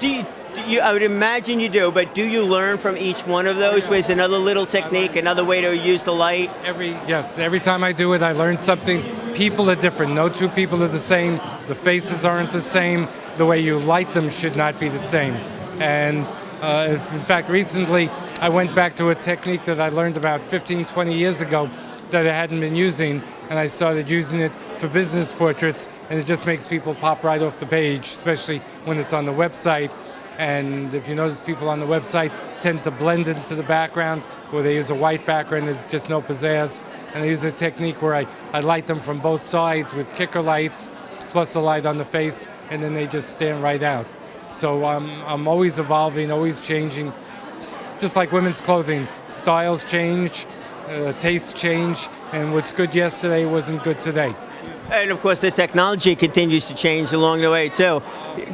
I would imagine you do, but do you learn from each one of those? There's another little technique, another way to use the light? Every time I do it, I learn something. People are different. No two people are the same. The faces aren't the same. The way you light them should not be the same. And in fact, recently, I went back to a technique that I learned about 15, 20 years ago that I hadn't been using, and I started using it for business portraits, and it just makes people pop right off the page, especially when it's on the website. And if you notice, people on the website tend to blend into the background, or they use a white background, there's just no pizzazz. And I use a technique where I light them from both sides with kicker lights, plus a light on the face, and then they just stand right out. So I'm always evolving, always changing. Just like women's clothing, styles change, tastes change, and what's good yesterday wasn't good today. And of course, the technology continues to change along the way too,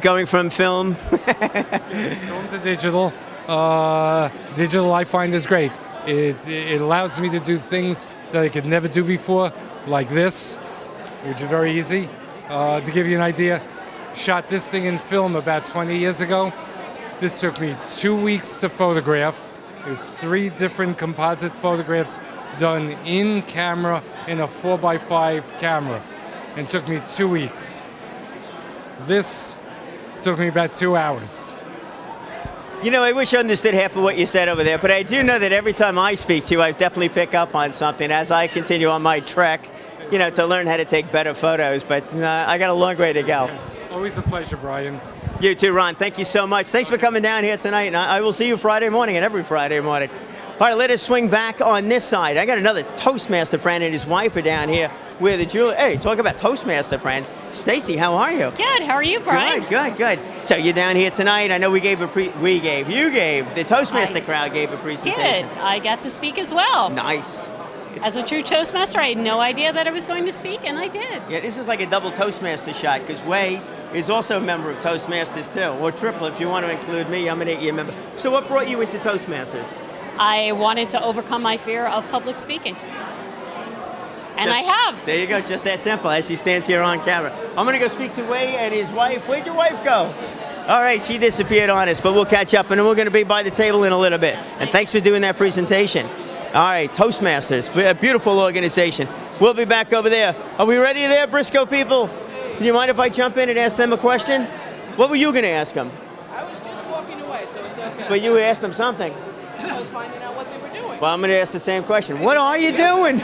going from film. Film to digital. Digital, I find, is great. It allows me to do things that I could never do before, like this, which is very easy. To give you an idea, shot this thing in film about 20 years ago. This took me 2 weeks to photograph. It's 3 different composite photographs done in camera in a 4x5 camera, and took me 2 weeks. This took me about 2 hours. You know, I wish I understood half of what you said over there, but I do know that every time I speak to you, I definitely pick up on something as I continue on my trek, you know, to learn how to take better photos. But I got a long way to go. Always a pleasure, Brian. You too, Ron. Thank you so much. Thanks for coming down here tonight, and I will see you Friday morning and every Friday morning. All right, let us swing back on this side. I got another Toastmaster friend and his wife are down here with the jewelry. Hey, talk about Toastmaster friends. Stacy, how are you? Good. How are you, Brian? Good. So you're down here tonight. I know you gave, the Toastmaster crowd gave a presentation. Did. I got to speak as well. Nice. As a true Toastmaster, I had no idea that I was going to speak, and I did. Yeah, this is like a double Toastmaster shot because Way is also a member of Toastmasters too, or triple if you want to include me. I'm an 8-year member. So what brought you into Toastmasters? I wanted to overcome my fear of public speaking. And I have. There you go, just that simple as she stands here on camera. I'm going to go speak to Way and his wife. Where'd your wife go? All right, she disappeared on us, but we'll catch up and then we're going to be by the table in a little bit. And thanks for doing that presentation. All right, Toastmasters, a beautiful organization. We'll be back over there. Are we ready there, Briscoe people? Do you mind if I jump in and ask them a question? What were you going to ask them? I was just walking away, so it's okay. But you asked them something. I was finding out what they were doing. Well, I'm going to ask the same question. What are you doing?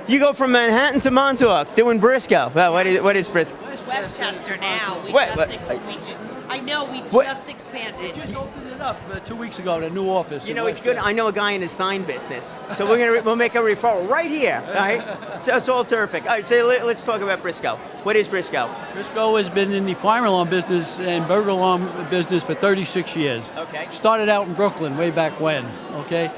You go from Manhattan to Montauk, doing Briscoe. Well, what is Briscoe? Westchester now. I know we just expanded. We just opened it up 2 weeks ago, the new office. You know, it's good. I know a guy in the sign business, so we'll make a referral right here. All right, so it's all terrific. All right, so let's talk about Briscoe. What is Briscoe? Briscoe has been in the fire alarm business and burglar alarm business for 36 years. Okay. Started out in Brooklyn way back when. Okay.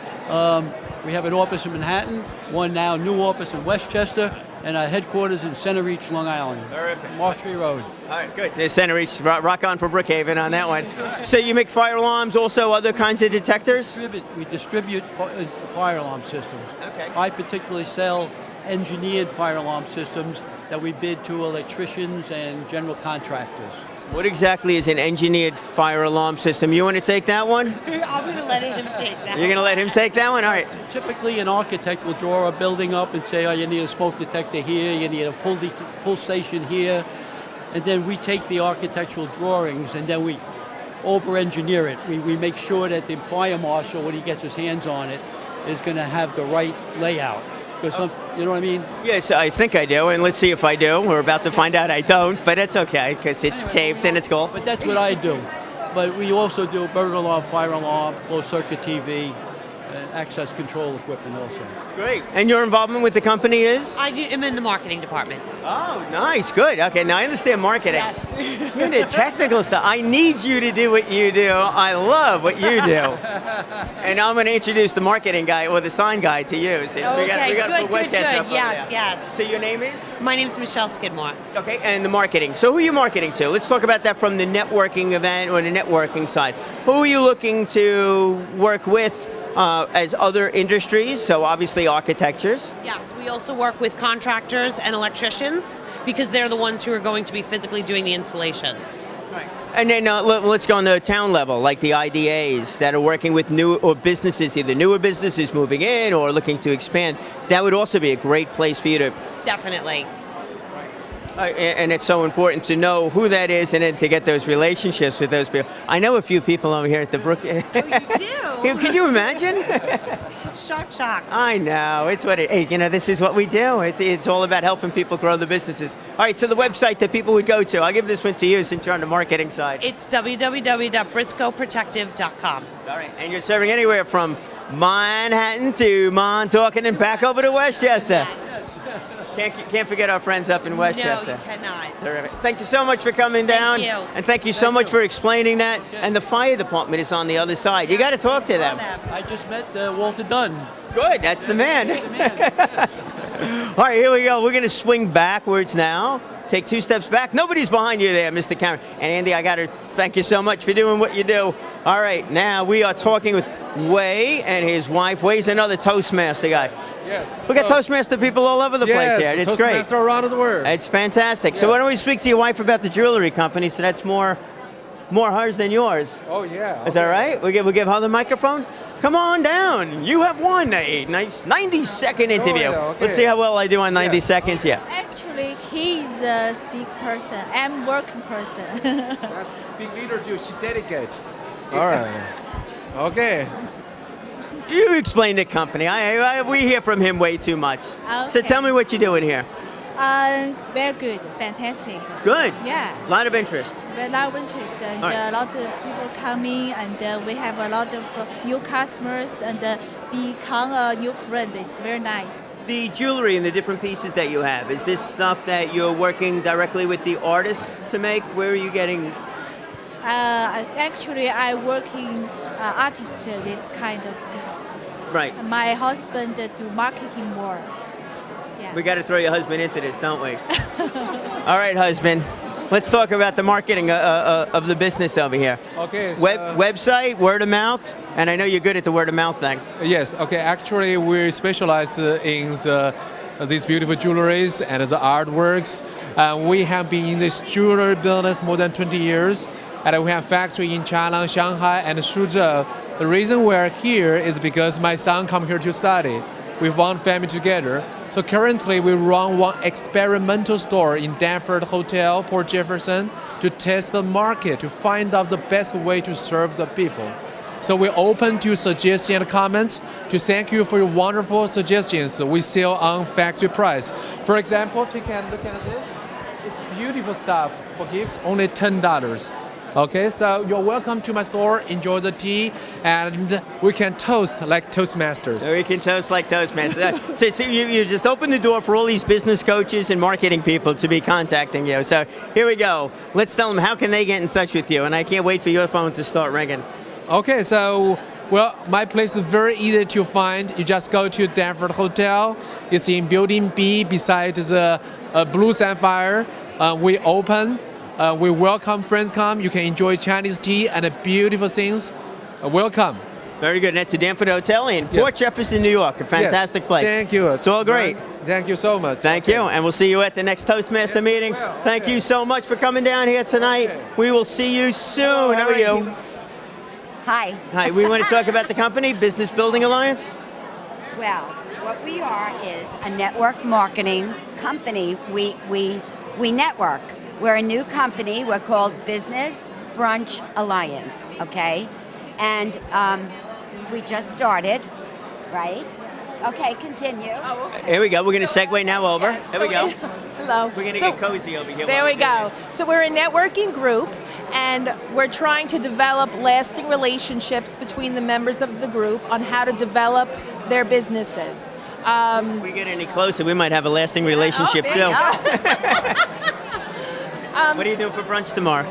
We have an office in Manhattan, one now new office in Westchester, and our headquarters in Center Reach, Long Island. Terrific. Marshtree Road. All right, good. There's Center Reach. Rock on for Brookhaven on that one. So you make fire alarms, also other kinds of detectors? We distribute fire alarm systems. Okay. I particularly sell engineered fire alarm systems that we bid to electricians and general contractors. What exactly is an engineered fire alarm system? You want to take that one? I'm going to let him take that. You're going to let him take that one? All right. Typically, an architect will draw a building up and say, oh, you need a smoke detector here, you need a pull station here. And then we take the architectural drawings and then we over-engineer it. We make sure that the fire marshal, when he gets his hands on it, is going to have the right layout. Because you know what I mean? Yes, I think I do, and let's see if I do. We're about to find out I don't, but it's okay, because it's taped and it's cool. But that's what I do. But we also do burglar alarm, fire alarm, closed-circuit TV, and access control equipment also. Great. And your involvement with the company is? I'm in the marketing department. Oh, nice. Good. Okay, now I understand marketing. Yes. You're into technical stuff. I need you to do what you do. I love what you do. And I'm going to introduce the marketing guy, or the sign guy, to you. Since we got to put Westchester up over there. Yes. So your name is? My name's Michelle Skidmore. Okay, and the marketing. So who are you marketing to? Let's talk about that from the networking event or the networking side. Who are you looking to work with as other industries? So obviously architectures. Yes, we also work with contractors and electricians because they're the ones who are going to be physically doing the installations. Right. And then let's go on the town level, like the IDAs that are working with new or businesses, either newer businesses moving in or looking to expand. That would also be a great place for you to. Definitely. And it's so important to know who that is and then to get those relationships with those people. I know a few people over here at the Brook. Oh, you do? Could you imagine? Shock. I know. It's what hey, this is what we do. It's all about helping people grow the businesses. All right, so the website that people would go to, I'll give this one to you since you're on the marketing side. It's www.briscoeprotective.com. All right, and you're serving anywhere from Manhattan to Montauk and then back over to Westchester. Yes. Can't forget our friends up in Westchester. No, you cannot. Terrific. Thank you so much for coming down. Thank you. And thank you so much for explaining that. And the fire department is on the other side. You got to talk to them. I just met Walter Dunn. Good, that's the man. All right, here we go. We're going to swing backwards now. Take 2 steps back. Nobody's behind you there, Mr. Cameron. And Andy, I got to thank you so much for doing what you do. All right, now we are talking with Way and his wife. Way's another Toastmaster guy. Yes. We got Toastmaster people all over the place here. It's great. Toastmaster around the world. It's fantastic. So why don't we speak to your wife about the jewelry company? So that's more hers than yours. Oh yeah. Is that right? We give her the microphone. Come on down. You have won a nice 90-second interview. yeah, okay. Let's see how well I do on 90 seconds. Yeah. Actually, he's a speak person. I'm working person. That's big leader do. She dedicate. All right. Okay. You explain the company. We hear from him way too much. So Okay. tell me what you're doing here. Very good, fantastic. Good. Yeah. A lot of interest. Very lot of interest, and All right. a lot of people coming, and we have a lot of new customers, and become a new friend. It's very nice. The jewelry and the different pieces that you have, is this stuff that you're working directly with the artists to make? Where are you getting? Actually, I working artist this kind of things. Right. My husband do marketing more. Yeah. We got to throw your husband into this, don't we? All right, husband. Let's talk about the marketing of the business over here. Okay. So, Website, word of mouth, and I know you're good at the word of mouth thing. Yes. Okay. Actually, we specialize in these beautiful jewelries and the artworks. We have been in this jewelry business more than 20 years, and we have factory in China, Shanghai, and Suzhou. The reason we're here is because my son come here to study. With one family together. So currently we run one experimental store in Danford Hotel, Port Jefferson, to test the market, to find out the best way to serve the people. So we're open to suggestions and comments. To thank you for your wonderful suggestions. We sell on factory price. For example, take a look at this. It's beautiful stuff for gifts, only $10. Okay, so you're welcome to my store, enjoy the tea, and we can toast like Toastmasters. We can toast like Toastmasters. So you just opened the door for all these business coaches and marketing people to be contacting you. So here we go. Let's tell them how can they get in touch with you, and I can't wait for your phone to start ringing. Okay, so, well, my place is very easy to find. You just go to Danford Hotel. It's in Building B beside the Blue Sapphire. We open. We welcome friends come. You can enjoy Chinese tea and beautiful things. Welcome. Very good. And that's the Danford Hotel in Port Jefferson, New York. A fantastic place. Thank you. It's all great. Thank you so much. Thank you. And we'll see you at the next Toastmaster meeting. Thank you so much for coming down here tonight. We will see you soon. How are you? Hi. Hi. We want to talk about the company, Business Building Alliance. Well, what we are is a network marketing company. We network. We're a new company. We're called Business Brunch Alliance, okay? And we just started, right? Okay, continue. Here we go. We're going to segue now over. Here we go. Hello. We're going to get cozy over here. There while we do go. this. So we're a networking group, and we're trying to develop lasting relationships between the members of the group on how to develop their businesses. If we get any closer, we might have a lasting relationship too. What are you doing for brunch tomorrow?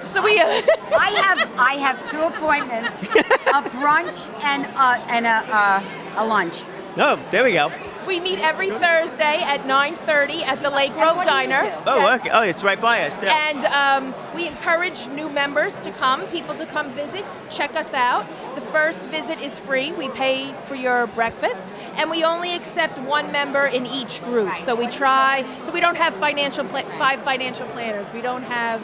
So we. I have 2 appointments: a brunch and a lunch. Oh, there we go. We meet every Thursday at 9:30 at the Lake Grove Diner. Oh, Yes. okay. Oh, it's right by us. Too. And we encourage new members to come, people to come visit, check us out. The first visit is free. We pay for your breakfast, and we only accept 1 member in each group. So we try. So we don't have 5 financial planners. We don't have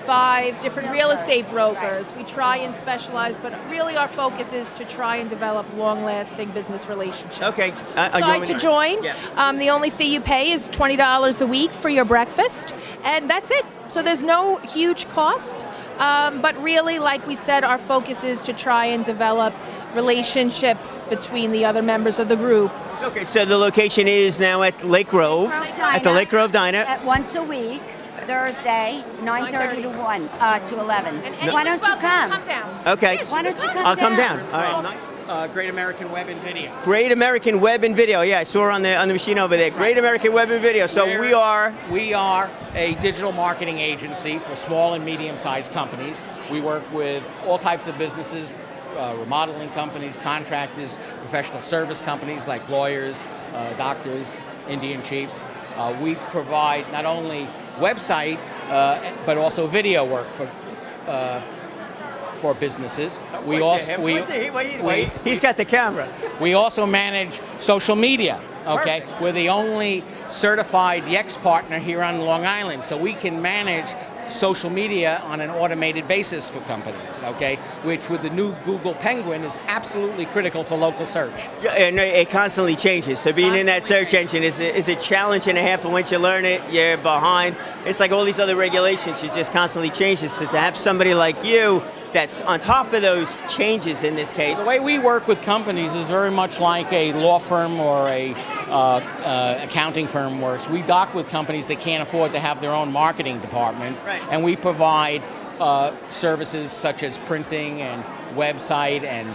5 different real estate brokers. We try and specialize, but really our focus is to try and develop long-lasting business relationships. Okay. Decide to join. The only fee you pay is $20 a week for your breakfast, and that's it. So there's no huge cost, but really, like we said, our focus is to try and develop relationships between the other members of the group. Okay, so the location is now at Lake Grove, at the Lake Grove Diner. At once a week, Thursday, 9:30 to 1 to 11. Why don't you come? Come down. Okay. Why don't you come I'll come down? down. All right. Great American Web and Video. Great American Web and Video. Yeah, I saw her on the machine over there. Great American Web and Video. So we are a digital marketing agency for small and medium-sized companies. We work with all types of businesses, remodeling companies, contractors, professional service companies like lawyers, doctors, Indian chiefs. We provide not only website but also video work for for businesses. We Point to also him. we, Point to him. Wait, he's got the camera. we also manage social media. Okay, Perfect. we're the only certified Yext partner here on Long Island, so we can manage social media on an automated basis for companies, okay, which with the new Google Penguin is absolutely critical for local search. Yeah, and it constantly changes. So being in that search engine is a challenge and a half, and once you learn it, you're behind. It's like all these other regulations, you just constantly changes. So to have somebody like you that's on top of those changes in this case. The way we work with companies is very much like a law firm or a accounting firm works. We dock with companies that can't afford to have their own marketing department, and we provide services such as printing and website and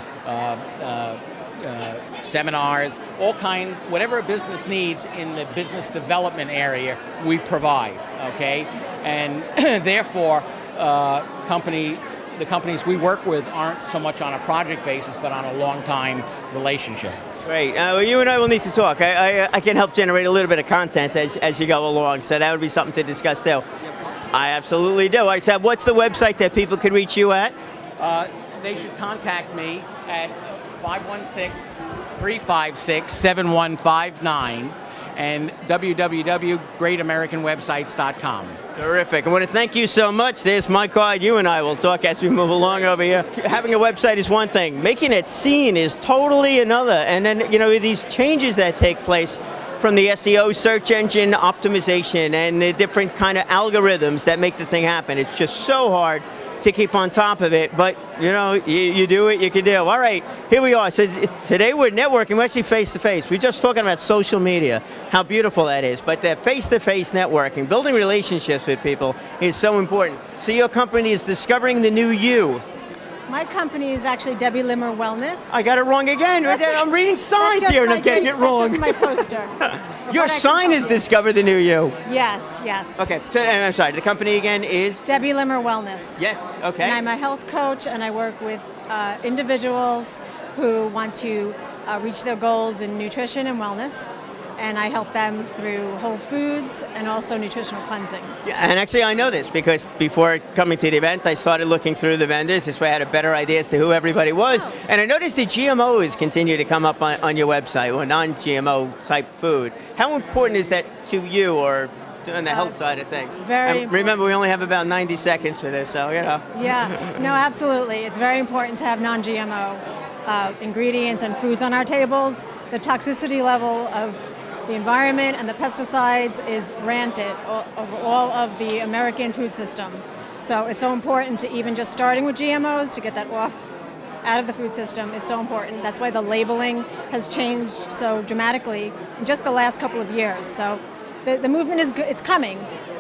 seminars, all kinds, whatever a business needs in the business development area, we provide, okay? And therefore, the companies we work with aren't so much on a project basis, but on a long-time relationship. Great. Well, you and I will need to talk. I can help generate a little bit of content as you go along, so that would be something to discuss too. I absolutely do. All right, so what's the website that people could reach you at? They should contact me at 516-356-7159 and www.greatamericanwebsites.com. Terrific. I want to thank you so much. There's my card. You and I will talk as we move along over here. Having a website is one thing. Making it seen is totally another. And then, you know, these changes that take place from the SEO search engine optimization and the different kind of algorithms that make the thing happen. It's just so hard to keep on top of it, but you know, you do it, you can do. All right, here we are. So today we're networking, we're actually face-to-face. We're just talking about social media, how beautiful that is, but that face-to-face networking, building relationships with people is so important. So your company is Discovering the New You. My company is actually Debbie Limmer Wellness. I got it wrong again. I'm reading signs here and I'm getting it wrong. That's just my poster. Your sign is Discover the New You. Yes, yes. Okay, so, I'm sorry, the company again is? Debbie Limmer Wellness. Yes, okay. And I'm a health coach, and I work with individuals who want to reach their goals in nutrition and wellness. And I help them through whole foods and also nutritional cleansing. Yeah, and actually I know this because before coming to the event, I started looking through the vendors. This way I had a better idea as to who everybody was. Oh. And I noticed the GMOs continue to come up on your website, or non-GMO type food. How important is that to you, or on the health side of things? Very and remember, we only have about 90 seconds for this, so you know. Yeah, no, absolutely. It's very important to have non-GMO ingredients and foods on our tables. The toxicity level of the environment and the pesticides is rampant over all of the American food system. So it's so important to even just starting with GMOs to get that out of the food system is so important. That's why the labeling has changed so dramatically in just the last couple of years. So the movement is good. It's coming,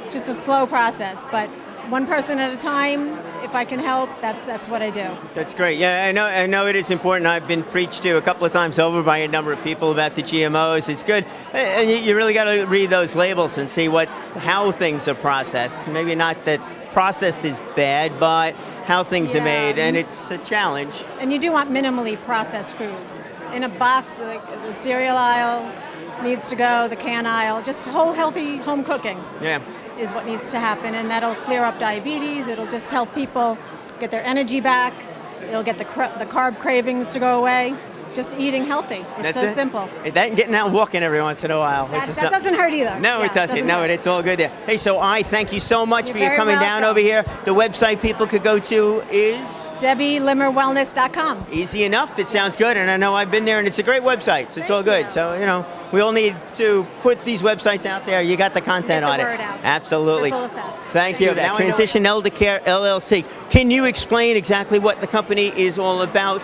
just a slow process, but one person at a time. If I can help, that's what I do. That's great. Yeah, I know it is important. I've been preached to a couple of times over by a number of people about the GMOs. It's good, and you really got to read those labels and see how things are processed. Maybe not that processed is bad, but how things are made, and it's a challenge. And you do want minimally processed foods. In a box, like the cereal aisle needs to go, the can aisle, just whole healthy home cooking. Yeah. Is what needs to happen, and that'll clear up diabetes. It'll just help people get their energy back. It'll get the carb cravings to go away. Just eating healthy. It's so simple. That and getting out and walking every once in a while. That doesn't hurt either. No, it doesn't. No, it's all good there. Hey, so I thank you so much for you coming down over here. The website people could go to is? DebbieLimmerWellness.com. Easy enough. That sounds good. And I know I've been there, and it's a great website. So it's all good. So, you know, we all need to put these websites out there. You got the content on it. Absolutely. Thank you. That Transition Elder Care LLC. Can you explain exactly what the company is all about?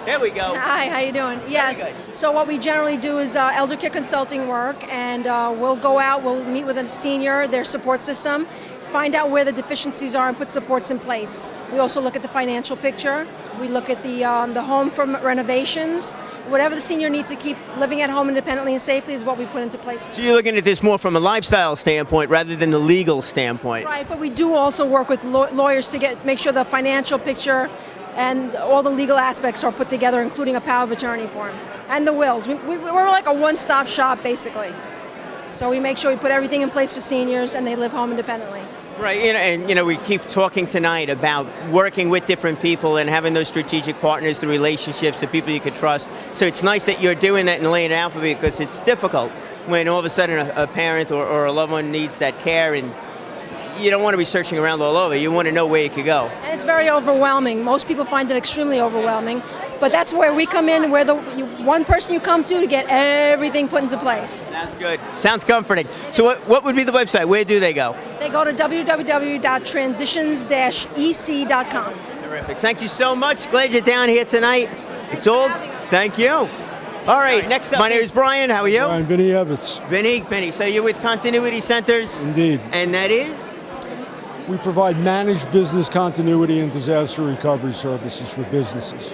There we go. Hi, how you doing? Yes. So what we generally do is elder care consulting work, and we'll go out, we'll meet with a senior, their support system, find out where the deficiencies are and put supports in place. We also look at the financial picture. We look at the home from renovations. Whatever the senior needs to keep living at home independently and safely is what we put into place. So you're looking at this more from a lifestyle standpoint rather than the legal standpoint. Right, but we do also work with lawyers to make sure the financial picture and all the legal aspects are put together, including a power of attorney form and the wills. We're like a one-stop shop, basically. So we make sure we put everything in place for seniors and they live home independently. Right, and we keep talking tonight about working with different people and having those strategic partners, the relationships, the people you can trust. So it's nice that you're doing that and laying it out for me, because it's difficult when all of a sudden a parent or a loved one needs that care, and you don't want to be searching around all over. You want to know where you could go. And it's very overwhelming. Most people find it extremely overwhelming, but that's where we come in, where one person you come to get everything put into place. Sounds good. Sounds comforting. So what would be the website? Where do they go? They go to www.transitions-ec.com. Terrific. Thank you so much. Glad you're down here tonight. It's all. Thank you. All right, next up. My name is Brian. How are you? Brian, Vinny Ebbets. Vinny. So you're with Continuity Centers? Indeed. And that is? We provide managed business continuity and disaster recovery services for businesses.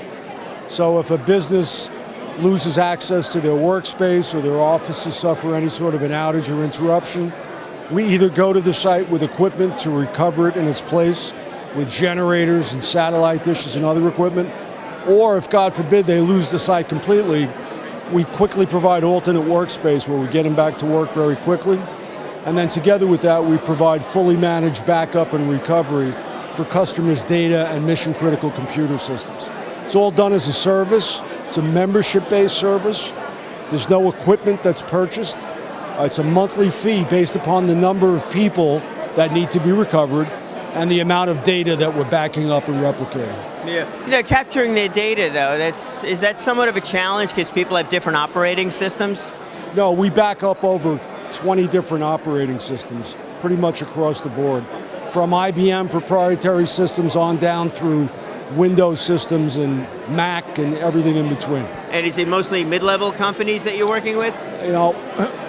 So if a business loses access to their workspace or their offices suffer any sort of an outage or interruption, we either go to the site with equipment to recover it in its place with generators and satellite dishes and other equipment, or if, God forbid, they lose the site completely, we quickly provide alternate workspace where we get them back to work very quickly. And then together with that, we provide fully managed backup and recovery for customers' data and mission-critical computer systems. It's all done as a service. It's a membership-based service. There's no equipment that's purchased. It's a monthly fee based upon the number of people that need to be recovered and the amount of data that we're backing up and replicating. Yeah. Capturing their data, though, is that somewhat of a challenge because people have different operating systems? No, we back up over 20 different operating systems, pretty much across the board, from IBM proprietary systems on down through Windows systems and Mac and everything in between. And is it mostly mid-level companies that you're working with?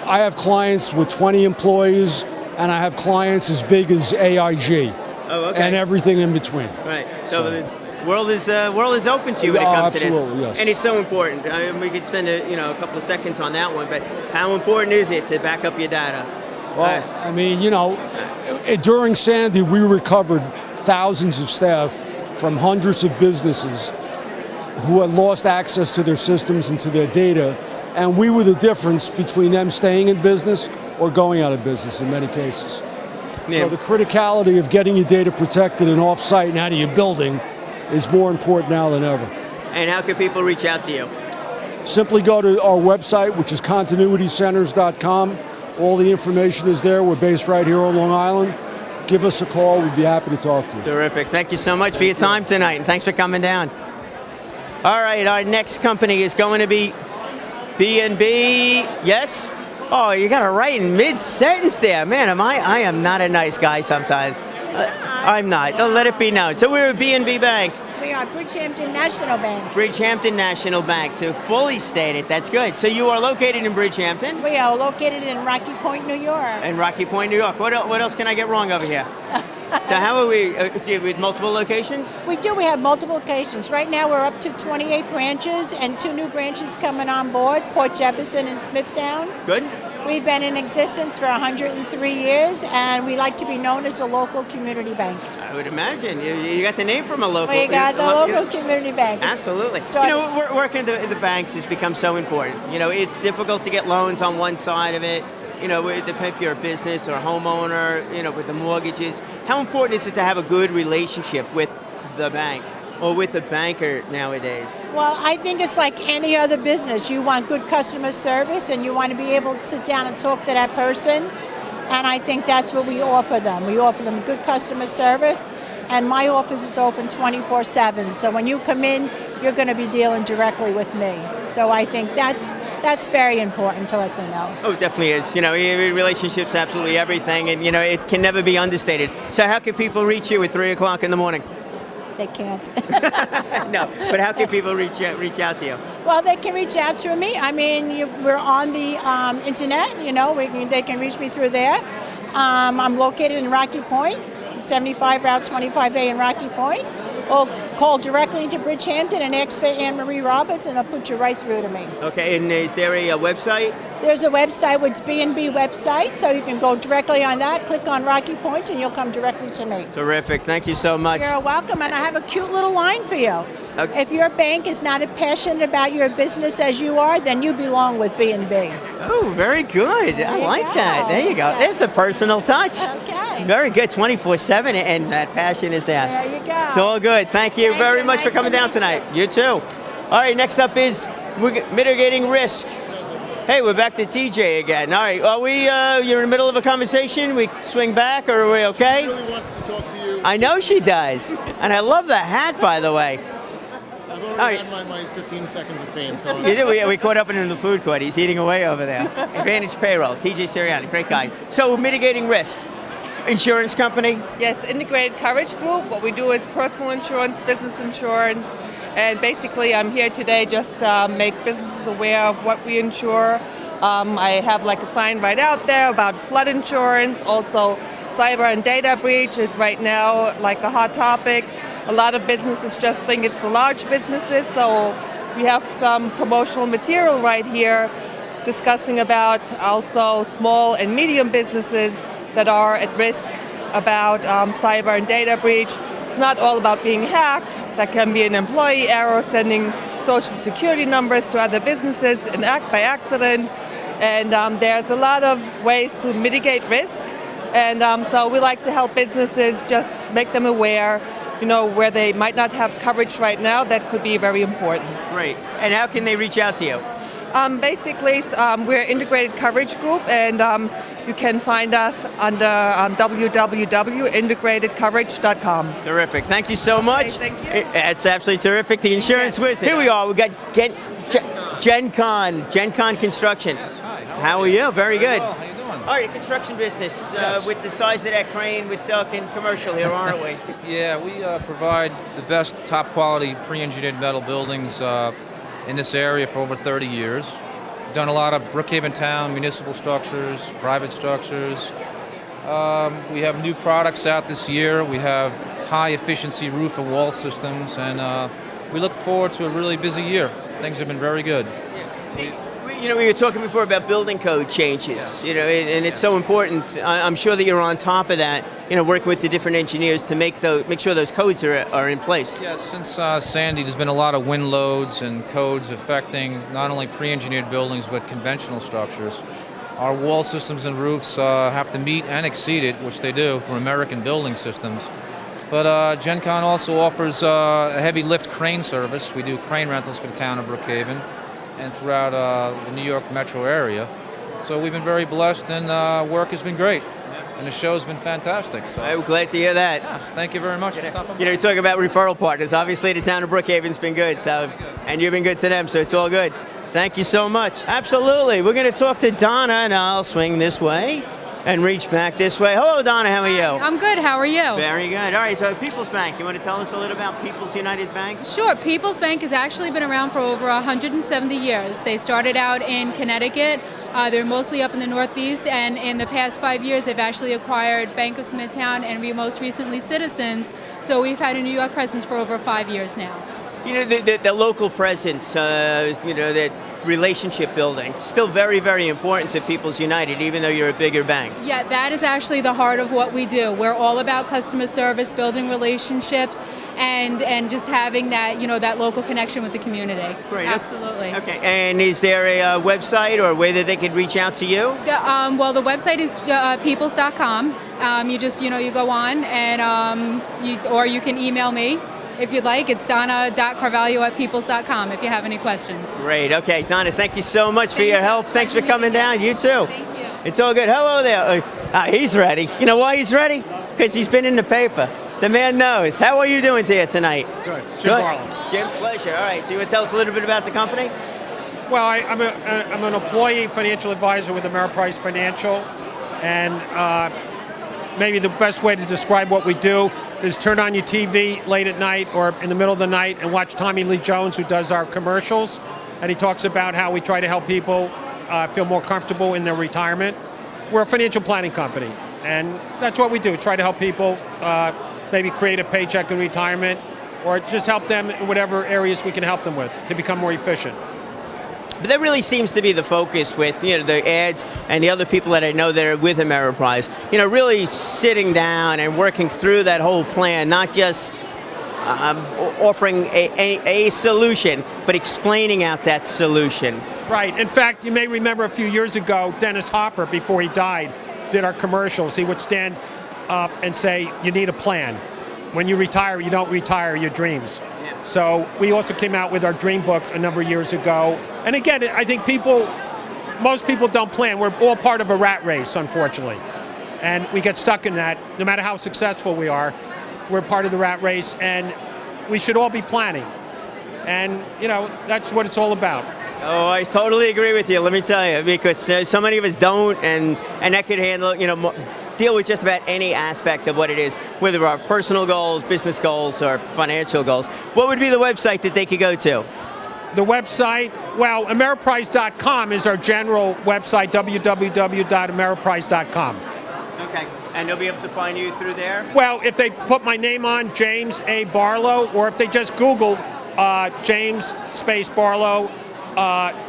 I have clients with 20 employees, and I have clients as big as AIG. Oh, okay. And everything in between. Right. So the world is open to you when it comes to this. Absolutely, yes. And it's so important. We could spend a couple of seconds on that one, but how important is it to back up your data? Well, during Sandy, we recovered thousands of staff from hundreds of businesses who had lost access to their systems and to their data, and we were the difference between them staying in business or going out of business in many cases. Yeah. So the criticality of getting your data protected and off-site and out of your building is more important now than ever. And how can people reach out to you? Simply go to our website, which is continuitycenters.com. All the information is there. We're based right here on Long Island. Give us a call. We'd be happy to talk to you. Terrific. Thank you so much for your time tonight, and thanks for coming down. All right, our next company is going to be B&B. Yes? Oh, you got it right in mid-sentence there. Man, I am not a nice guy sometimes. I'm not. Let it be known. So we're a B&B Bank. We are Bridgehampton National Bank. Bridgehampton National Bank, to fully state it. That's good. So you are located in Bridgehampton? We are located in Rocky Point, New York. In Rocky Point, New York. What else can I get wrong over here? So how are we, with multiple locations? We do. We have multiple locations. Right now we're up to 28 branches and 2 new branches coming on board, Port Jefferson and Smithtown. Good. We've been in existence for 103 years, and we like to be known as the local community bank. I would imagine. You got the name from a local. We got the local community bank. Absolutely. Working the banks has become so important. It's difficult to get loans on one side of it. It depends if you're a business or a homeowner, with the mortgages. How important is it to have a good relationship with the bank or with the banker nowadays? Well, I think it's like any other business. You want good customer service, and you want to be able to sit down and talk to that person. And I think that's what we offer them. We offer them good customer service, and my office is open 24/7. So when you come in, you're going to be dealing directly with me. So I think that's very important to let them know. Oh, it definitely is. Relationships, absolutely everything, and it can never be understated. So how can people reach you at 3 o'clock in the morning? They can't. No, but how can people reach out to you? Well, they can reach out to me. I mean, we're on the internet. They can reach me through there. I'm located in Rocky Point, 75 Route 25A in Rocky Point. Or call directly into Bridgehampton and ask for Anne Marie Roberts, and they'll put you right through to me. Okay, and is there a website? There's a website, it's B&B website, so you can go directly on that, click on Rocky Point, and you'll come directly to me. Terrific. Thank you so much. You're welcome, and I have a cute little line for you. Okay. If your bank is not as passionate about your business as you are, then you belong with B&B. Oh, very good. I like that. There you go. There's the personal touch. Okay. very good, 24/7, and that passion is there. There you go. It's all good. Thank you very much for coming down tonight. You too. All right, next up is mitigating risk. Hey, we're back to TJ again. All right, are we, you're in the middle of a conversation? We swing back, or are we okay? She really wants to talk to you. I know she does. And I love the hat, by the way. I've already had my 15 seconds of fame. So. You did, we caught up in the food court. He's eating away over there. Advantage Payroll, TJ Sirianni, great guy. So, mitigating risk. Insurance company? Yes, Integrated Coverage Group. What we do is personal insurance, business insurance, and basically I'm here today just to make businesses aware of what we insure. I have like a sign right out there about flood insurance, also cyber and data breach is right now like a hot topic. A lot of businesses just think it's the large businesses, so we have some promotional material right here discussing about also small and medium businesses that are at risk about cyber and data breach. It's not all about being hacked. That can be an employee error sending social security numbers to other businesses by accident. And there's a lot of ways to mitigate risk. And so we like to help businesses just make them aware, where they might not have coverage right now. That could be very important. Great. And how can they reach out to you? Basically, we're Integrated Coverage Group, and you can find us under www.integratedcoverage.com. Terrific. Thank you so much. Thank you. It's absolutely terrific. The insurance wizard. Here we are. We got Gen Con Construction. How are you? Very good. Well, how you doing? All right, construction business Yes. with the size of that crane with talking commercial here, aren't we? Yeah, we provide the best top quality pre-engineered metal buildings in this area for over 30 years. Done a lot of Brookhaven Town municipal structures, private structures. We have new products out this year. We have high efficiency roof and wall systems, and we look forward to a really busy year. Things have been very good. We were talking before about building code changes, and it's so important. I'm sure that you're on top of that, working with the different engineers to make sure those codes are in place. Yeah, since Sandy, there's been a lot of wind loads and codes affecting not only pre-engineered buildings but conventional structures. Our wall systems and roofs have to meet and exceed it, which they do through American building systems. But Gen Con also offers a heavy lift crane service. We do crane rentals for the town of Brookhaven and throughout the New York metro area. So we've been very blessed, and work has been great. And the show's been fantastic. So I'm glad to hear that. Yeah, thank you very much for stopping by. You're talking about referral partners. Obviously, the town of Brookhaven's been good, and you've been good to them, so it's all good. Thank you so much. Absolutely. We're going to talk to Donna, and I'll swing this way and reach back this way. Hello, Donna. How are you? I'm good. How are you? Very good. All right, so People's Bank. You want to tell us a little about People's United Bank? Sure. People's Bank has actually been around for over 170 years. They started out in Connecticut. They're mostly up in the Northeast, and in the past 5 years, they've actually acquired Bank of Smithtown and most recently Citizens. So we've had a New York presence for over 5 years now. The local presence, that relationship building, still very, very important to People's United, even though you're a bigger bank. Yeah, that is actually the heart of what we do. We're all about customer service, building relationships, and just having that, that local connection with the community. Great. Absolutely. Okay, and is there a website or a way that they could reach out to you? Well, the website is peoples.com. You just, you go on, and or you can email me. If you'd like, it's donna.carvalho@peoples.com if you have any questions. Great. Okay, Donna, thank you so much for your help. Thanks for coming down. You too. Thank you. It's all good. Hello there. He's ready. You know why he's ready? Because he's been in the paper. The man knows. How are you doing here tonight? Good. Jim Barlow. Jim, pleasure. All right, so you want to tell us a little bit about the company? Well, I'm an employee financial advisor with Ameriprise Financial, and maybe the best way to describe what we do is turn on your TV late at night or in the middle of the night and watch Tommy Lee Jones, who does our commercials, and he talks about how we try to help people feel more comfortable in their retirement. We're a financial planning company, and that's what we do, try to help people maybe create a paycheck in retirement or just help them in whatever areas we can help them with to become more efficient. But that really seems to be the focus with the ads and the other people that I know that are with Ameriprise. Really sitting down and working through that whole plan, not just offering a solution, but explaining out that solution. Right. In fact, you may remember a few years ago, Dennis Hopper, before he died, did our commercials. He would stand up and say you need a plan. When you retire, you don't retire your dreams. So we also came out with our dream book a number of years ago. And again, I think most people don't plan. We're all part of a rat race, unfortunately. And we get stuck in that. No matter how successful we are, we're part of the rat race, and we should all be planning. And, that's what it's all about. Oh, I totally agree with you, let me tell you, because so many of us don't, and that could handle, deal with just about any aspect of what it is, whether our personal goals, business goals, or financial goals. What would be the website that they could go to? The website, well, Ameriprise.com is our general website, www.ameriprise.com. Okay, and they'll be able to find you through there? Well, if they put my name on, James A. Barlow, or if they just Google James space Barlow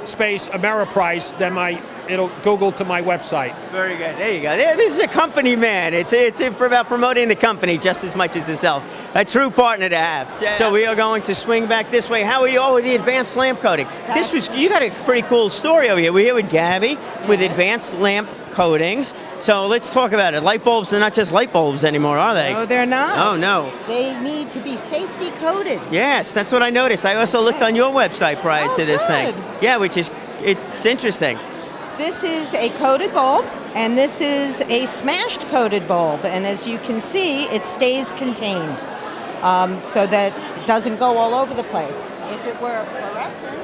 space Ameriprise, then it'll Google to my website. Very good. There you go. This is a company man. It's about promoting the company just as much as itself. A true partner to have. Yeah. So we are going to swing back this way. How are you all with the advanced lamp coating? You got a pretty cool story over here. We're here with Gabby with advanced lamp coatings. So let's talk about it. Light bulbs are not just light bulbs anymore, are they? No, they're not. Oh, no. They need to be safety coated. Yes, that's what I noticed. I also looked on your website prior to this thing. Yeah, it's interesting. This is a coated bulb, and this is a smashed coated bulb. And as you can see, it stays contained so that it doesn't go all over the place. If it were a fluorescent,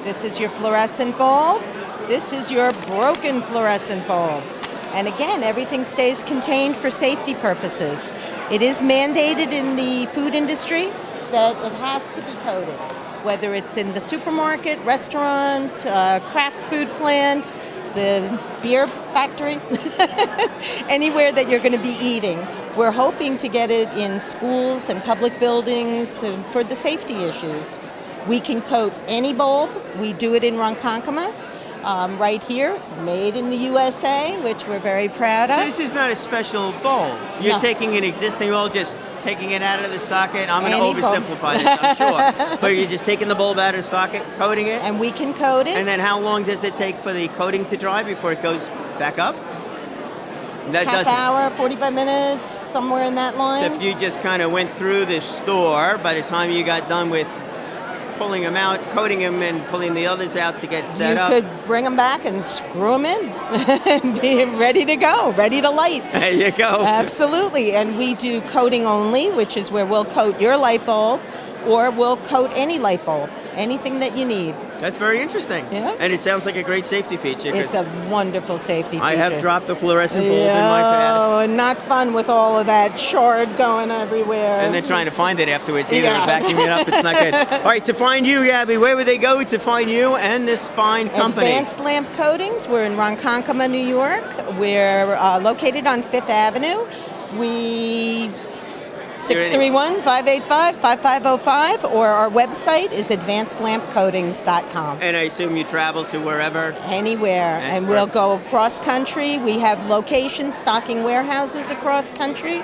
this is your fluorescent bulb. This is your broken fluorescent bulb. And again, everything stays contained for safety purposes. It is mandated in the food industry that it has to be coated, whether it's in the supermarket, restaurant, craft food plant, the beer factory, anywhere that you're going to be eating. We're hoping to get it in schools and public buildings for the safety issues. We can coat any bulb. We do it in Ronkonkoma. Right here, made in the USA, which we're very proud of. So this is not a special bulb. You're taking an existing bulb, just taking it out of the socket. I'm going to oversimplify this, I'm sure. But you're just taking the bulb out of the socket, coating it? And we can coat it. And then how long does it take for the coating to dry before it goes back up? Half hour, 45 minutes, somewhere in that line. So if you just kind of went through the store, by the time you got done with pulling them out, coating them, and pulling the others out to get set up. You could bring them back and screw them in and be ready to go, ready to light. There you go. Absolutely. And we do coating only, which is where we'll coat your light bulb, or we'll coat any light bulb, anything that you need. That's very interesting. Yeah. And it sounds like a great safety feature. It's a wonderful safety feature. I have dropped a fluorescent bulb in my past. Oh, not fun with all of that shard going everywhere. And they're trying to find it afterwards. Either vacuuming it up, it's not good. All right, to find you, Gabby, where would they go to find you and this fine company? Advanced Lamp Coatings. We're in Ronkonkoma, New York. We're located on 5th Avenue. 631-585-5505, or our website is advancedlampcoatings.com. And I assume you travel to wherever? Anywhere. And we'll go across country. We have locations, stocking warehouses across country.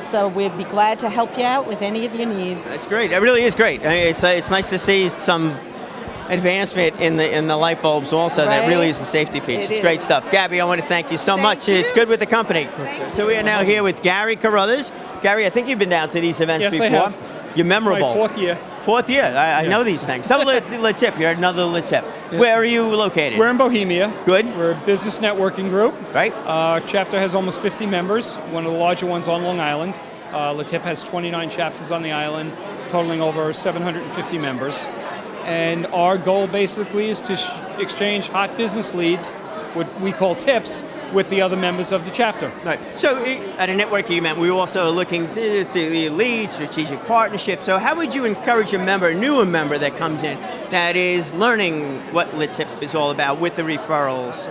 So we'd be glad to help you out with any of your needs. That's great. It really is great. It's nice to see some advancement in the light bulbs also. That really is a safety feature. It's great stuff. Gabby, I want to thank you so much. It's good with the company. So we are now here with Gary Carruthers. Gary, I think you've been down to these events before. Yes, I have. You're memorable. It's my 4th year. 4th year. I know these things. So LeTip, you're another LeTip. Yeah. Where are you located? We're in Bohemia. Good. We're a business networking group. Right. Chapter has almost 50 members, one of the larger ones on Long Island. LeTip has 29 chapters on the island, totaling over 750 members. And our goal basically is to exchange hot business leads, what we call tips, with the other members of the chapter. Right. So at a networking event, we also are looking to lead strategic partnerships. So how would you encourage a newer member that comes in that is learning what LeTip is all about with the referrals?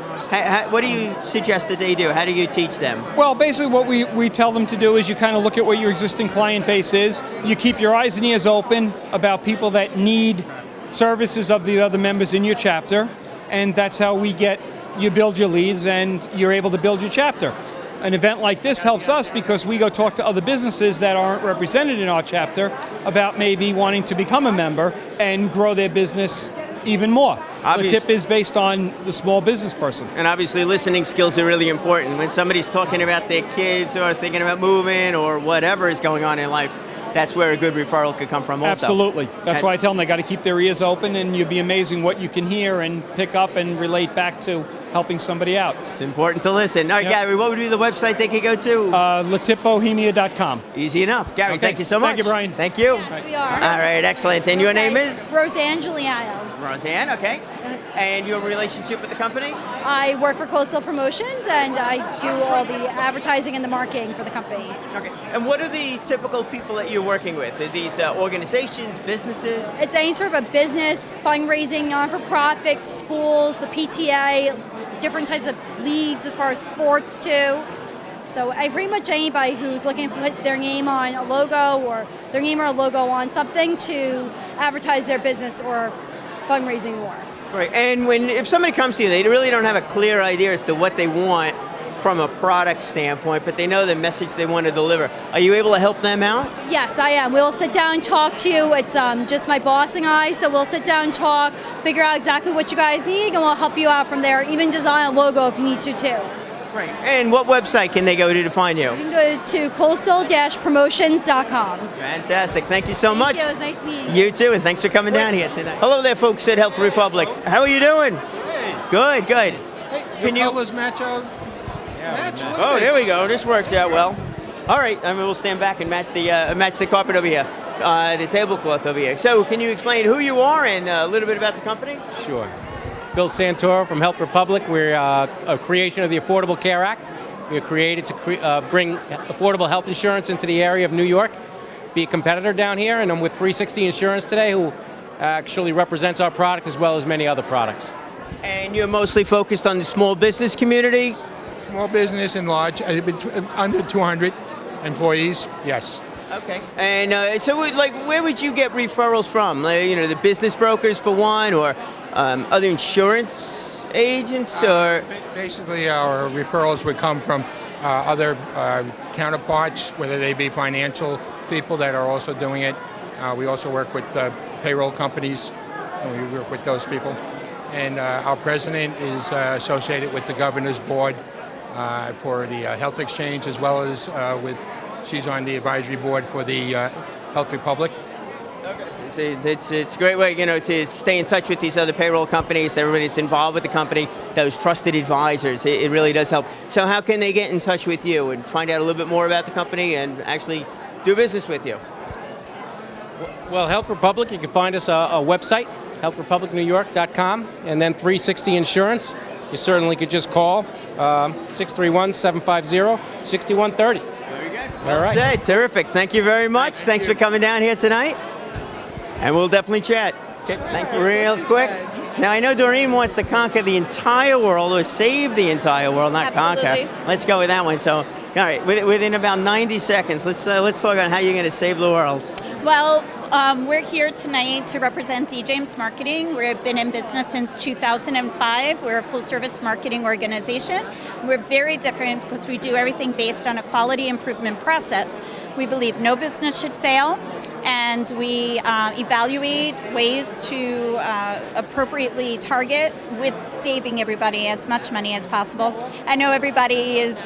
What do you suggest that they do? How do you teach them? Well, basically what we tell them to do is you kind of look at what your existing client base is. You keep your eyes and ears open about people that need services of the other members in your chapter, and that's how you build your leads and you're able to build your chapter. An event like this helps us because we go talk to other businesses that aren't represented in our chapter about maybe wanting to become a member and grow their business even more. The tip is based on the small business person. And obviously listening skills are really important. When somebody's talking about their kids or thinking about moving or whatever is going on in life, that's where a good referral could come from also. Absolutely. That's why I tell them they got to keep their ears open, and you'd be amazing what you can hear and pick up and relate back to helping somebody out. It's important to listen. All right, Gary, what would be the website they could go to? Latipbohemia.com. Easy enough. Gary, Okay. thank you so much. Thank you, Brian. Thank you. Yes, we are. All right, excellent. And your name is? Roseanne Giuliano. Roseanne, okay. And your relationship with the company? I work for Coastal Promotions, and I do all the advertising and the marketing for the company. Okay. And what are the typical people that you're working with? Are these organizations, businesses? It's any sort of a business, fundraising, non-for-profit, schools, the PTA, different types of leagues as far as sports too. So I pretty much anybody who's looking to put their name on a logo or their name or a logo on something to advertise their business or fundraising more. Right. And if somebody comes to you, they really don't have a clear idea as to what they want from a product standpoint, but they know the message they want to deliver. Are you able to help them out? Yes, I am. We'll sit down and talk to you. It's just my boss and I, so we'll sit down and talk, figure out exactly what you guys need, and we'll help you out from there. Even design a logo if you need to too. Great. And what website can they go to find you? You can go to coastal-promotions.com. Fantastic. Thank you so much. Thank you. It was nice meeting You too, and thanks for coming down here tonight. Hello there, folks at Health Republic. How are you doing? Good, good. Can you colors match out? Match. Look Oh, at there we this. go. This works out well. All right, I mean, we'll stand back and match the carpet over here, the tablecloth over here. So, can you explain who you are and a little bit about the company? Sure. Bill Santoro from Health Republic. We're a creation of the Affordable Care Act. We were created to bring affordable health insurance into the area of New York, be a competitor down here, and I'm with 360 Insurance today, who actually represents our product as well as many other products. And you're mostly focused on the small business community? Small business and large, under 200 employees, yes. Okay. And so, where would you get referrals from? The business brokers for one, or other insurance agents, or? Basically, our referrals would come from other counterparts, whether they be financial people that are also doing it. We also work with payroll companies, and we work with those people. And our president is associated with the governor's board for the Health Exchange, as well as she's on the advisory board for the Health Republic. It's a great way, to stay in touch with these other payroll companies, everybody that's involved with the company, those trusted advisors. It really does help. So how can they get in touch with you and find out a little bit more about the company and actually do business with you? Well, Health Republic, you can find us a website, healthrepublicnewyork.com, and then 360 Insurance. You certainly could just call 631-750-6130. Very good. All right. Said. Terrific. Thank you very much. Thanks for coming down here tonight. And we'll definitely chat. Okay, thank you. Real quick. Now, I know Doreen wants to conquer the entire world, or save the entire world, not Absolutely. conquer. Let's go with that one. So, all right, within about 90 seconds, let's talk about how you're going to save the world. Well, we're here tonight to represent D-James Marketing. We've been in business since 2005. We're a full-service marketing organization. We're very different because we do everything based on a quality improvement process. We believe no business should fail, and we evaluate ways to appropriately target with saving everybody as much money as possible. I know everybody is,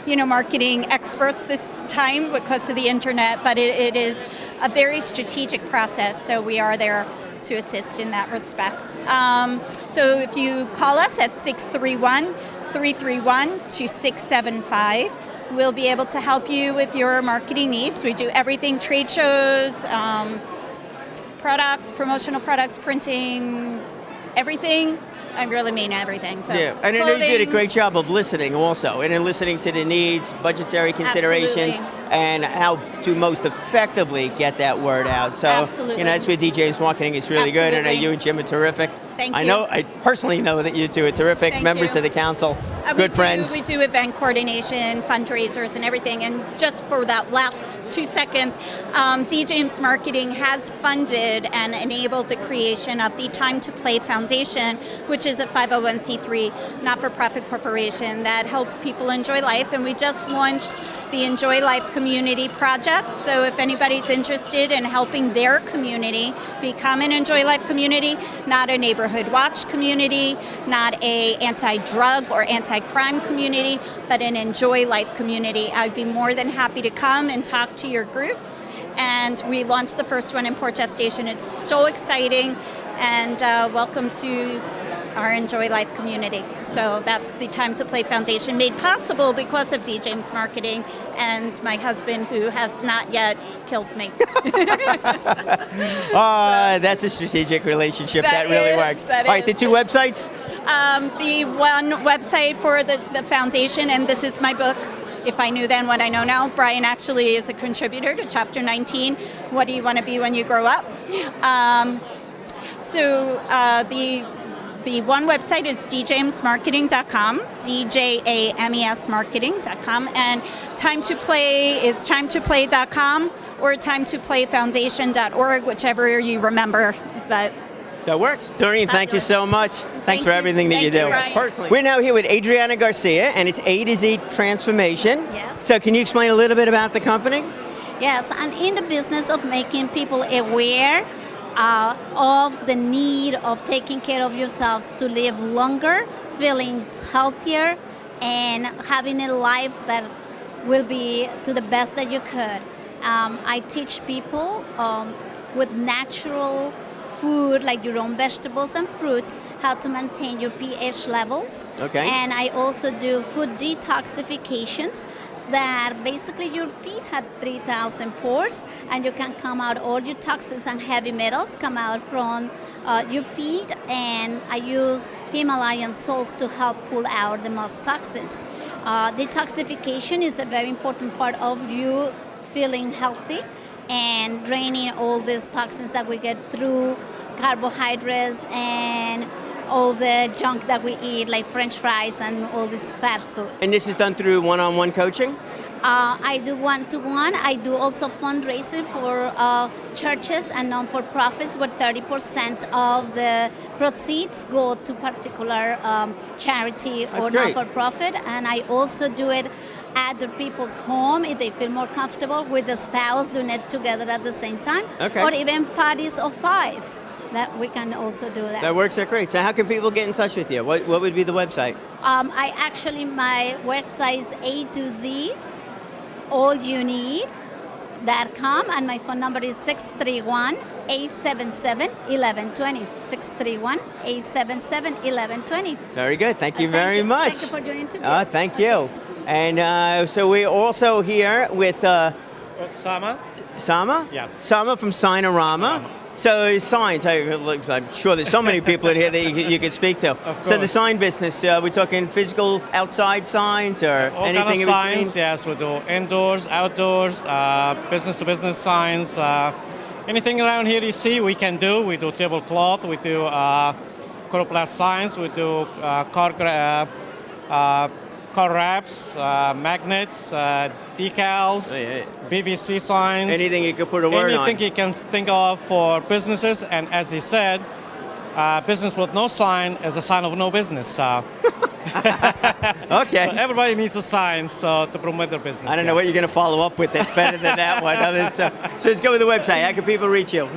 marketing experts this time because of the internet, but it is a very strategic process, so we are there to assist in that respect. So if you call us at 631-331-2675, we'll be able to help you with your marketing needs. We do everything: trade shows, products, promotional products, printing, everything. I really mean everything. So yeah, and I know you did a great job of listening also, and in listening to the needs, budgetary considerations, and how to most effectively get that word out. So, Absolutely. That's where D-James Marketing is really good, and you and Jim are terrific. Thank I you. know, I personally know that you two are terrific, Thank members you. of the council, We good friends. We do event coordination, fundraisers, and everything. And just for that last 2 seconds, D-James Marketing has funded and enabled the creation of the Time to Play Foundation, which is a 501c3 not-for-profit corporation that helps people enjoy life. And we just launched the Enjoy Life community project. So if anybody's interested in helping their community become an Enjoy Life community, not a neighborhood watch community, not a anti-drug or anti-crime community, but an Enjoy Life community, I'd be more than happy to come and talk to your group. And we launched the first one in Port Jeff Station. It's so exciting, and welcome to our Enjoy Life community. So that's the Time to Play Foundation, made possible because of D. James Marketing and my husband, who has not yet killed me. That's a strategic relationship. That really works. All right, the two websites? The one website for the foundation, and this is my book, If I Knew Then What I Know Now. Brian actually is a contributor to Chapter 19, What Do You Want to Be When You Grow Up? The one website is djamesmarketing.com, DJAMES marketing.com, and Time to Play is timetoplay.com or timetoplayfoundation.org, whichever you remember that. That works. Doreen, thank you so much. Thanks for everything that you do. Personally. We're now here with Adriana Garcia, and it's A to Z Transformation. Yes. So can you explain a little bit about the company? Yes, I'm in the business of making people aware of the need of taking care of yourselves to live longer, feeling healthier, and having a life that will be to the best that you could. I teach people with natural food, like your own vegetables and fruits, how to maintain your pH levels. Okay. And I also do food detoxifications, that basically your feet had 3,000 pores, and you can come out, all your toxins and heavy metals come out from your feet, and I use Himalayan salts to help pull out the most toxins. Detoxification is a very important part of you feeling healthy and draining all these toxins that we get through carbohydrates and all the junk that we eat, like French fries and all this fat food. And this is done through one-on-one coaching? I do one-to-one. I do also fundraising for churches and non-for-profits, where 30% of the proceeds go to particular charity That's or great. non-for-profit. And I also do it at the people's home if they feel more comfortable with the spouse doing it together at the same time. Okay. Or even parties of fives, that we can also do that. That works out great. So how can people get in touch with you? What would be the website? My website is A to Z, allyouneed.com, and my phone number is 631-877-1120. 631-877-1120. Very good. Thank you very much. Thank you for your interview. Thank you. And so we're also here with Sama. Sama? Yes. Sama from Signorama. So signs, I'm sure there's so many people in here that you could speak to. So the sign business, we're talking physical outside signs or All anything kind in of between? signs, yes, we do indoors, outdoors, business-to-business signs. Anything around here you see, we can do. We do tablecloth, we do coroplast signs, we do car wraps, magnets, decals, PVC signs. Anything you could put a word on. Anything you can think of for businesses, and as he said, business with no sign is a sign of no business. Okay. So everybody needs a sign to promote their business. I don't know what you're going to follow up with that's better than that one. So let's go with the website. How can people reach you?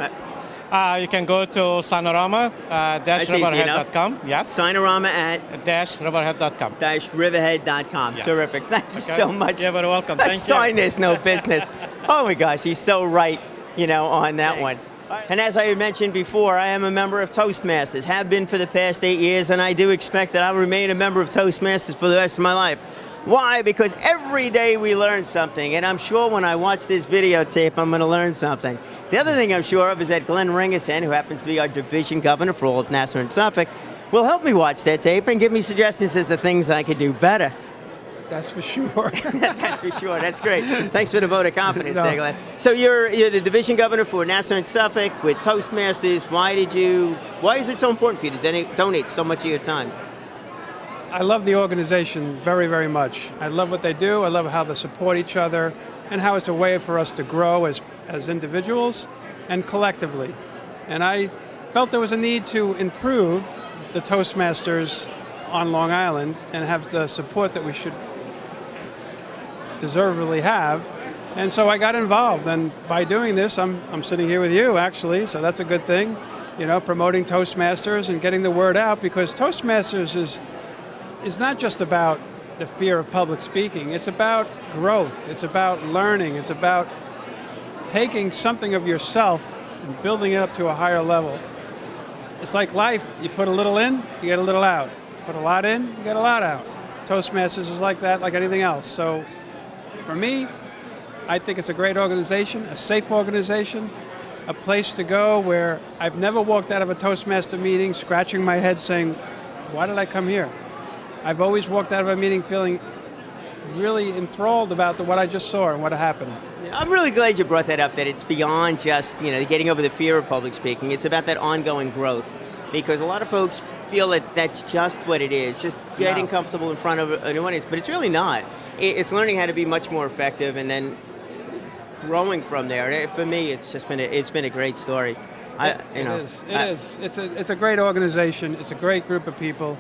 You can go to Signorama-riverhead.com. Yes. Signorama at -riverhead.com. -riverhead.com. Yes. Terrific. Thank you so much. You're very welcome. Thank you. Sign is no business. Oh my gosh, he's so right, on that one. And as I had mentioned before, I am a member of Toastmasters, have been for the past 8 years, and I do expect that I'll remain a member of Toastmasters for the rest of my life. Why? Because every day we learn something, and I'm sure when I watch this videotape, I'm going to learn something. The other thing I'm sure of is that Glenn Ringerson, who happens to be our division governor for all of Nassau and Suffolk, will help me watch that tape and give me suggestions as to things I could do better. That's for sure. That's for sure. That's great. Thanks for the vote of confidence, No. Glenn. So you're the division governor for Nassau and Suffolk with Toastmasters. Why is it so important for you to donate so much of your time? I love the organization very, very much. I love what they do. I love how they support each other and how it's a way for us to grow as individuals and collectively. And I felt there was a need to improve the Toastmasters on Long Island and have the support that we should deservedly have. And so I got involved, and by doing this, I'm sitting here with you, actually, so that's a good thing. You know, promoting Toastmasters and getting the word out, because Toastmasters is not just about the fear of public speaking. It's about growth. It's about learning. It's about taking something of yourself and building it up to a higher level. It's like life. You put a little in, you get a little out. Put a lot in, you get a lot out. Toastmasters is like that, like anything else. So for me, I think it's a great organization, a safe organization, a place to go where I've never walked out of a Toastmaster meeting scratching my head saying, why did I come here? I've always walked out of a meeting feeling really enthralled about what I just saw and what happened. I'm really glad you brought that up, that it's beyond just, getting over the fear of public speaking. It's about that ongoing growth, because a lot of folks feel that that's just what it is, just getting comfortable in front of an audience, but it's really not. It's learning how to be much more effective and then growing from there. For me, it's been a great story. It is. It's a great organization. It's a great group of people.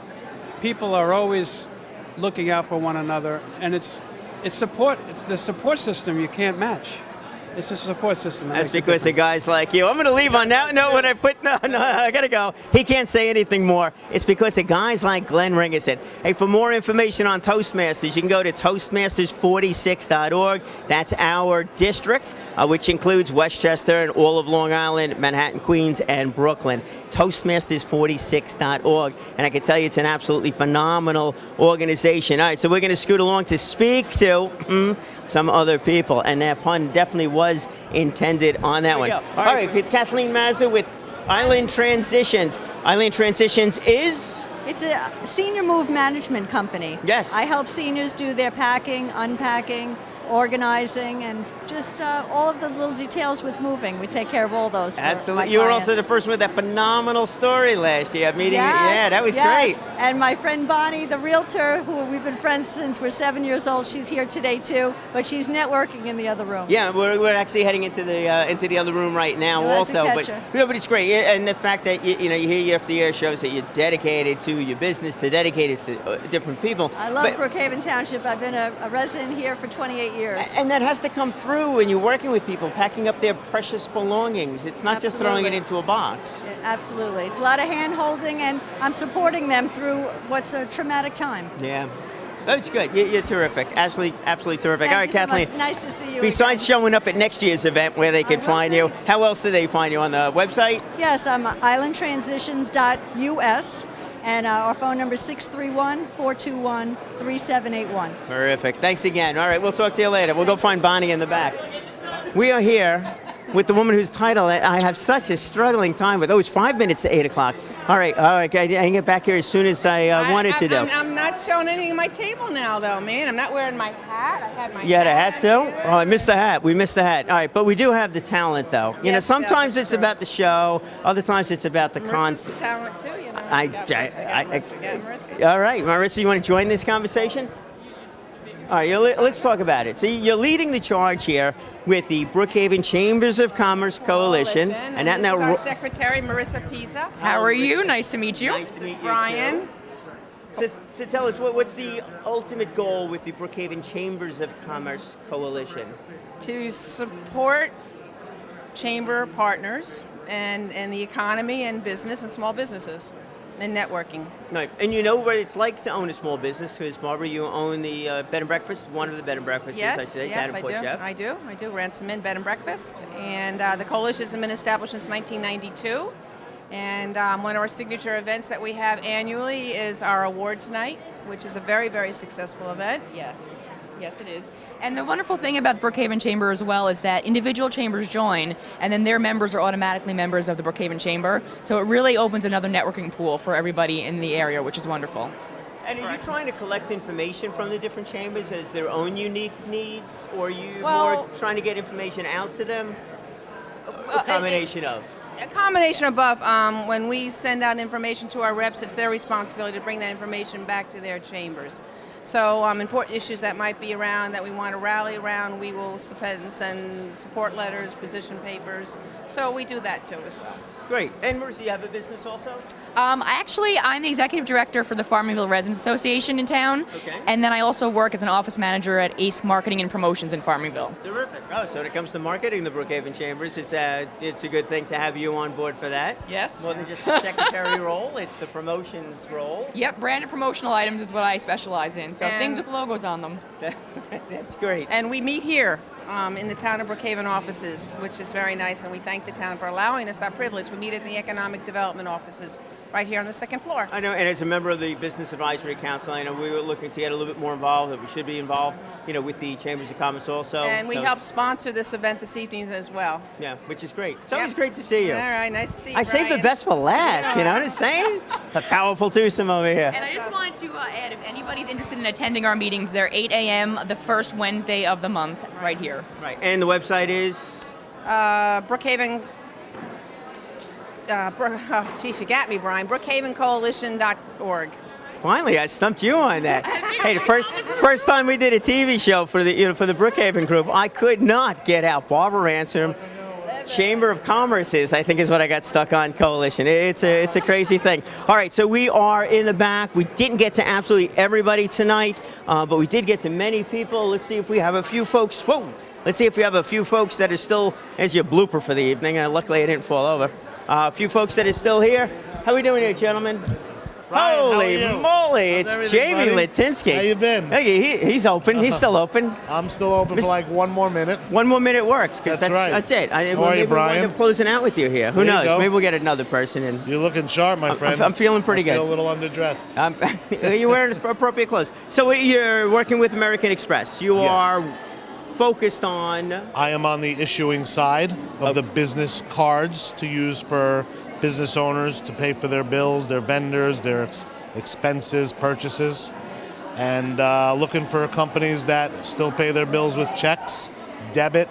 People are always looking out for one another, and it's support. It's the support system you can't match. It's a support system. That's because of guys like you. I'm going to leave on that note when I I got to go. He can't say anything more. It's because of guys like Glenn Ringerson. Hey, for more information on Toastmasters, you can go to Toastmasters46.org. That's our district, which includes Westchester and all of Long Island, Manhattan, Queens, and Brooklyn. Toastmasters46.org. And I can tell you it's an absolutely phenomenal organization. All right, so we're going to scoot along to speak to some other people. And that pun definitely was intended on that one. All right, it's Kathleen Mazza with Island Transitions. Island Transitions is? It's a senior move management company. Yes. I help seniors do their packing, unpacking, organizing, and just all of the little details with moving. We take care of all those. Absolutely. You were also the person with that phenomenal story last year. Meeting. Yes, yeah, that was yes. great. And my friend Bonnie, the realtor, who we've been friends since we're 7 years old, she's here today too, but she's networking in the other room. Yeah, we're actually heading into the other room right now. You'll have also, to but catch her. but it's great, and the fact that you hear year after year shows that you're dedicated to your business, dedicated to different people. I love Brookhaven Township. I've been a resident here for 28 years. And that has to come through when you're working with people, packing up their precious belongings. It's not just throwing it into a box. Yeah, absolutely. It's a lot of hand-holding, and I'm supporting them through what's a traumatic time. Yeah. That's good. You're terrific. Absolutely terrific. All right, Thank you Kathleen. so much. Nice to see you. Besides showing up at next year's event where they can find you, how else do they find you? On the website? Yes, I'm islandtransitions.us. And our phone number is 631-421-3781. Terrific. Thanks again. All right, we'll talk to you later. We'll go find Bonnie in the back. We are here with the woman whose title I have such a struggling time with. Oh, it's 5 minutes to 8 o'clock. All right. I can get back here as soon as I wanted to do. I'm not showing anything in my table now, though, man. I'm not wearing my hat. I had my You had a hat, too? Oh, I missed the hat. We missed the hat. All right, but we do have the talent, though. Yes, sometimes that's it's about the show. Other times it's about the concept. talent, too, you know. All right, Marissa, you want to join this conversation? All right, let's talk about it. So you're leading the charge here with the Brookhaven Chambers of Commerce Coalition. And that now our secretary, Marissa Pisa. How are you? Nice to meet you. Nice to meet you, Brian. So tell us, what's the ultimate goal with the Brookhaven Chambers of Commerce Coalition? To support chamber partners and the economy and business and small businesses and networking. Right. And you know what it's like to own a small business, because Barbara, you own the bed and breakfast, one of the bed and breakfasts. Yes, I do. Ransom Inn Bed and Breakfast. And the coalition has been established since 1992. And one of our signature events that we have annually is our awards night, which is a very, very successful event. Yes, it is. And the wonderful thing about the Brookhaven Chamber as well is that individual chambers join, and then their members are automatically members of the Brookhaven Chamber. So it really opens another networking pool for everybody in the area, which is wonderful. And are you trying to collect information from the different chambers as their own unique needs, or are you more trying to get information out to them? A combination of? A combination of both. When we send out information to our reps, it's their responsibility to bring that information back to their chambers. So important issues that might be around that we want to rally around, we will send support letters, position papers. So we do that too as well. Great. And Marissa, you have a business also? I'm the executive director for the Farmingville Residents Association in town. Okay. And then I also work as an office manager at ACE Marketing and Promotions in Farmingville. Terrific. Oh, so when it comes to marketing the Brookhaven Chambers, it's a good thing to have you on board for that. Yes. More than just the secretary role, it's the promotions role. Yep, branded promotional items is what I specialize in. So And- things with logos on them. That's great. And we meet here in the town of Brookhaven offices, which is very nice, and we thank the town for allowing us that privilege. We meet in the economic development offices right here on the second floor. I know, and as a member of the Business Advisory Council, I know we were looking to get a little bit more involved, that we should be involved, with the Chambers of Commerce also. And we So help sponsor this event this evening as well. Yeah, which is great. It's always great to see you. All right, nice to see you, I saved the Brian. best for last, you know what I'm saying? The powerful twosome over here. And I just wanted to add, if anybody's interested in attending our meetings, they're 8 a.m. the first Wednesday of the month, right here. Right, and the website is? Brookhaven. Geez, you got me, Brian. BrookhavenCoalition.org. Finally, I stumped you on that. Hey, the first time we did a TV show for the for the Brookhaven group, I could not get out Barbara Ransom. Chamber of Commerce I think is what I got stuck on. Coalition. It's a crazy thing. All right, so we are in the back. We didn't get to absolutely everybody tonight, but we did get to many people. Let's see if we have a few folks. Whoa. Let's see if we have a few folks that are still, as your blooper for the evening. Luckily, I didn't fall over. A few folks that are still here. How are we doing here, gentlemen? Brian, Holy how are you? moly, How's it's everything, Jamie buddy? Litinsky. How you been? Hey, he's open. He's still open. I'm still open for like one more minute. One more minute works, because That's right. that's it. How are you, Maybe we'll Brian? wind up closing out with you here. Who There you knows? go. Maybe we'll get another person in. You're looking sharp, my friend. I'm feeling pretty I feel good. a little underdressed. You're wearing appropriate clothes. So you're working with American Express. You Yes. are focused on... I am on the issuing side of the business cards to use for business owners to pay for their bills, their vendors, their expenses, purchases, and looking for companies that still pay their bills with checks, debit,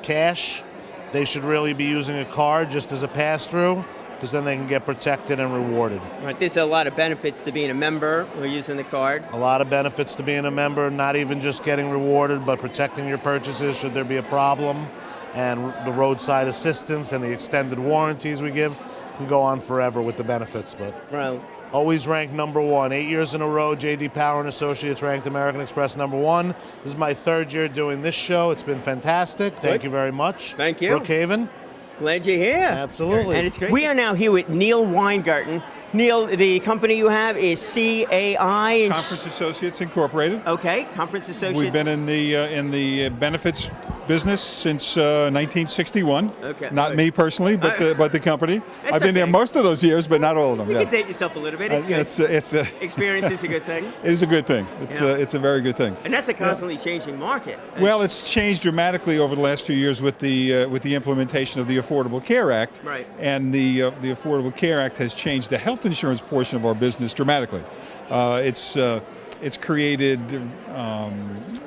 cash. They should really be using a card just as a pass-through, because then they can get protected and rewarded. Right, there's a lot of benefits to being a member or using the card. A lot of benefits to being a member, not even just getting rewarded, but protecting your purchases should there be a problem, and the roadside assistance and the extended warranties we give can go on forever with the benefits. But right. Always ranked number one. 8 years in a row, J.D. Power and Associates ranked American Express number one. This is my third year doing this show. It's been fantastic. Thank you very much. Thank you. Brookhaven. Glad you're here. Absolutely. And it's great. We are now here with Neil Weingarten. Neil, the company you have is CAI. Conference Associates Incorporated. Okay, Conference Associates. We've been in the benefits business since 1961. Okay. Not me personally, but the company. That's I've been there okay. most of those years, but not all of them. You yes. can date yourself a little bit. It's good. It's Experience is a good thing. It is a good thing. Yeah. It's a very good thing. And that's a constantly changing market. Well, it's changed dramatically over the last few years with the implementation of the Affordable Care Act. Right. And the Affordable Care Act has changed the health insurance portion of our business dramatically. It's created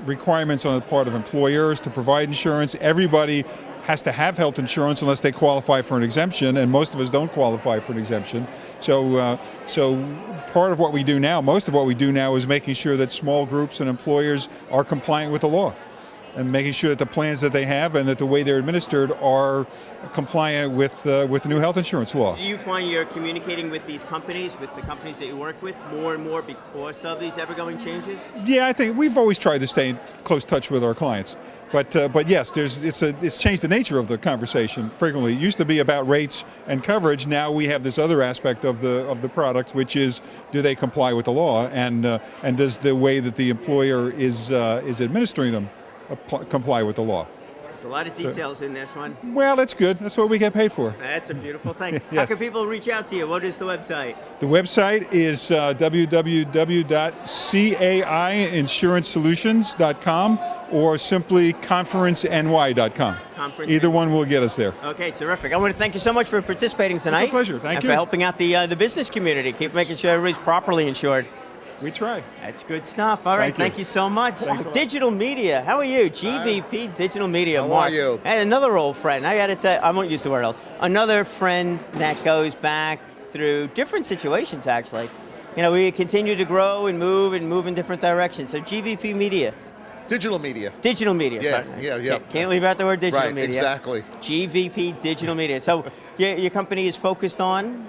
requirements on the part of employers to provide insurance. Everybody has to have health insurance unless they qualify for an exemption, and most of us don't qualify for an exemption. So part of what we do now, most of what we do now, is making sure that small groups and employers are compliant with the law, and making sure that the plans that they have and that the way they're administered are compliant with the new health insurance law. Do you find you're communicating with these companies, with the companies that you work with, more and more because of these ever-going changes? Yeah, I think we've always tried to stay in close touch with our clients. But yes, it's changed the nature of the conversation frequently. It used to be about rates and coverage. Now we have this other aspect of the product, which is, do they comply with the law, and does the way that the employer is administering them comply with the law? There's a lot of details in this one. Well, that's good. That's what we get paid for. That's a beautiful thing. How Yes. can people reach out to you? What is the website? The website is www.cainsurancesolutions.com or simply conferenceny.com. Either one will get us there. Okay, terrific. I want to thank you so much for participating tonight. It's a pleasure. Thank and you. for helping out the business community. Keep making sure everybody's properly insured. We try. That's good stuff. All right, thank you so much. Thanks a lot. Digital Media, how are you? GVP Digital Media, How Mark. are you? And another old friend. I got to tell you, I won't use the word old. Another friend that goes back through different situations, actually. we continue to grow and move in different directions. So GVP Media. Digital media. Digital media. Yeah, sorry. yeah. Can't leave out the word digital right, media. Exactly. GVP Digital Media. So your company is focused on?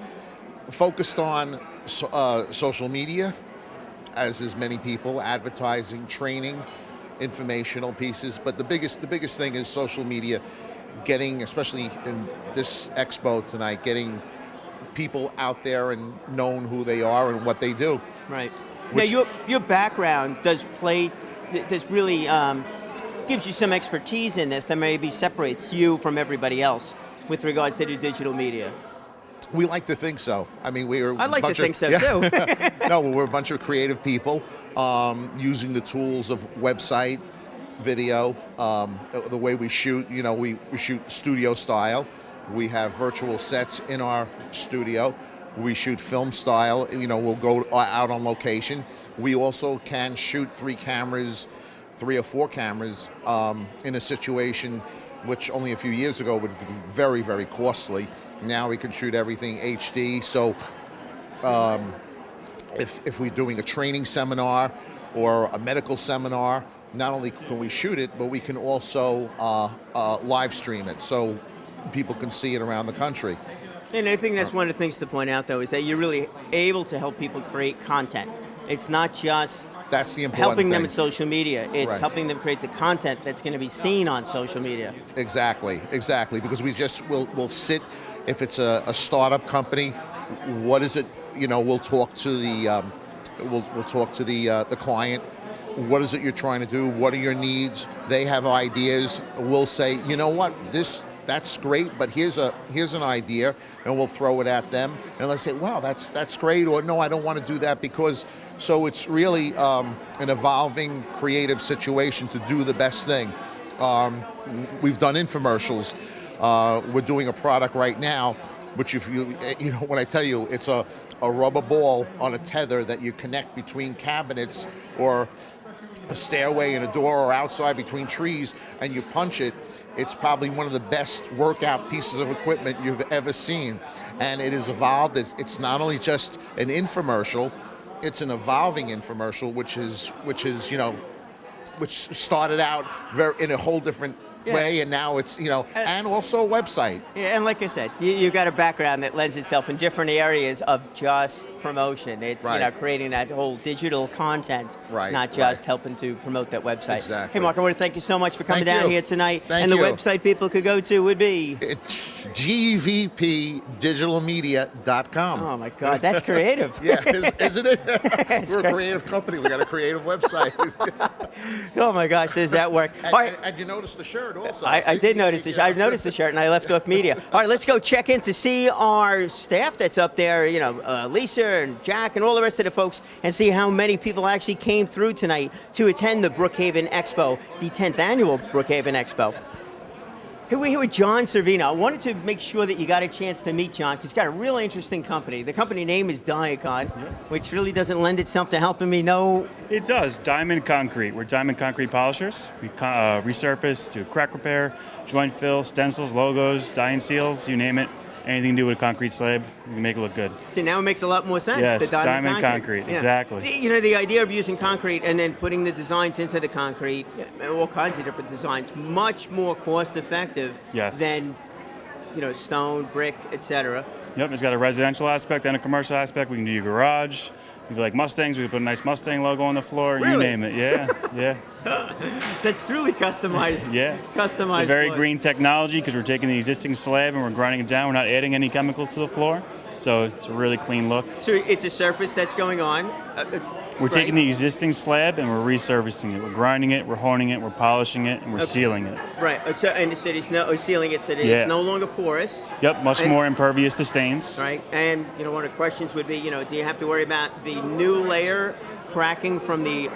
Focused on social media, as is many people, advertising, training, informational pieces. But the biggest thing is social media, getting, especially in this expo tonight, getting people out there and known who they are and what they do. Right. Now your background does really gives you some expertise in this that maybe separates you from everybody else with regards to the digital media. We like to think so. I mean, I like to think so too. No, we're a bunch of creative people using the tools of website, video, the way we shoot. We shoot studio style. We have virtual sets in our studio. We shoot film style. We'll go out on location. We also can shoot 3 or 4 cameras in a situation which only a few years ago would be very, very costly. Now we can shoot everything HD. So if we're doing a training seminar or a medical seminar, not only can we shoot it, but we can also live stream it so people can see it around the country. And I think that's one of the things to point out, though, is that you're really able to help people create content. It's not just that's the important helping them thing. with social media. It's Right. helping them create the content that's going to be seen on social media. Exactly. Because we'll sit, if it's a startup company, what is it? We'll talk to the the client. What is it you're trying to do? What are your needs? They have ideas. We'll say, you know what, that's great, but here's an idea, and we'll throw it at them, and they'll say, wow, that's great, or no, I don't want to do that because. So it's really an evolving creative situation to do the best thing. We've done infomercials. We're doing a product right now, which if when I tell you, it's a rubber ball on a tether that you connect between cabinets or a stairway and a door or outside between trees, and you punch it. It's probably one of the best workout pieces of equipment you've ever seen. And it has evolved. It's not only just an infomercial, it's an evolving infomercial, which started out in a whole different way, and now it's and also a website. Yeah, and like I said, you've got a background that lends itself in different areas of just promotion. It's Right. creating that whole digital content, Right, not just helping to promote that website. Exactly. Hey, Mark, I want to thank you so much for coming Thank down you. here tonight. Thank and the you. website people could go to would be gvpdigitalmedia.com. Oh my God, that's creative. Yeah, isn't it? It's We're a great. creative company. We got a creative website. Oh my gosh, does that work? All right. And you noticed the shirt also. I did notice this. I noticed the shirt, and I left off media. All right, let's go check in to see our staff that's up there. Lisa and Jack and all the rest of the folks, and see how many people actually came through tonight to attend the Brookhaven Expo, the 10th annual Brookhaven Expo. Here we're here with John Servino. I wanted to make sure that you got a chance to meet John because he's got a really interesting company. The company name is Diacon, which really doesn't lend itself to helping me know. It does. Diamond Concrete. We're diamond concrete polishers. We resurface, do crack repair, joint fill, stencils, logos, die and seals, you name it. Anything to do with a concrete slab, we can make it look good. See, now it makes a lot more sense. Yes, the diamond concrete, Yeah. exactly. See, the idea of using concrete and then putting the designs into the concrete, all kinds of different designs, much more cost effective Yes. than, stone, brick, etc. Yep, it's got a residential aspect and a commercial aspect. We can do your garage. If you like Mustangs, we can put a nice Mustang logo on the floor. You Really? name it. Yeah, yeah. That's truly customized. Yeah. Customized. It's a very floor. green technology because we're taking the existing slab and we're grinding it down. We're not adding any chemicals to the floor. So it's a really clean look. So it's a surface that's going on. We're taking the existing slab and we're resurfacing it. We're grinding it, we're honing it, we're polishing it, and we're Okay. sealing it. Right. So, and so it's sealing it so that Yeah. it's no longer porous. Yep, much And- more impervious to stains. Right. And one of the questions would be, do you have to worry about the new layer cracking from the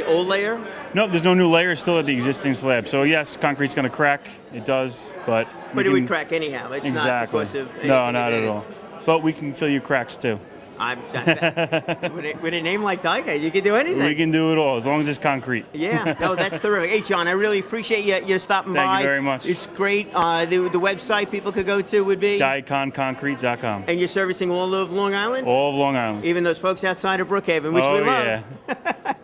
old layer? No, there's no new layer. It's still at the existing slab. So yes, concrete's going to crack. It does, but But it would crack anyhow. It's not exactly. because of No, anything not at related. all. But we can fill your cracks too. With a name like Dyke, you can do anything. We can do it all as long as it's concrete. Yeah, no, that's terrific. Hey, John, I really appreciate you stopping by. Thank you very much. It's great. The website people could go to would be? DyconConcrete.com. And you're servicing all of Long Island? All of Long Island. Even those folks outside of Brookhaven, which we love. Yeah.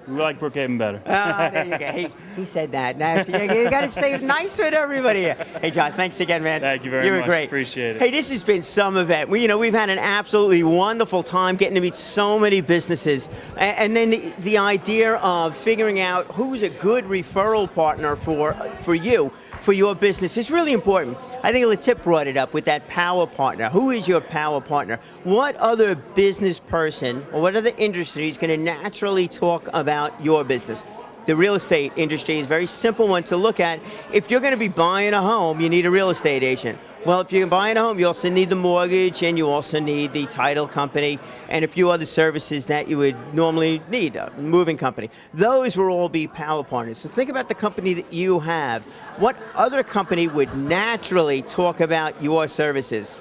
We like Brookhaven better. There you go. He said that. Now, you got to stay nice with everybody here. Hey, John, thanks again, man. Thank you very much. You much. were great. Appreciate it. Hey, this has been some event. We've had an absolutely wonderful time getting to meet so many businesses. And then the idea of figuring out who's a good referral partner for you, for your business, is really important. I think Letip brought it up with that power partner. Who is your power partner? What other business person or what other industry is going to naturally talk about your business? The real estate industry is a very simple one to look at. If you're going to be buying a home, you need a real estate agent. Well, if you're buying a home, you also need the mortgage, and you also need the title company, and a few other services that you would normally need, a moving company. Those will all be power partners. So think about the company that you have. What other company would naturally talk about your services?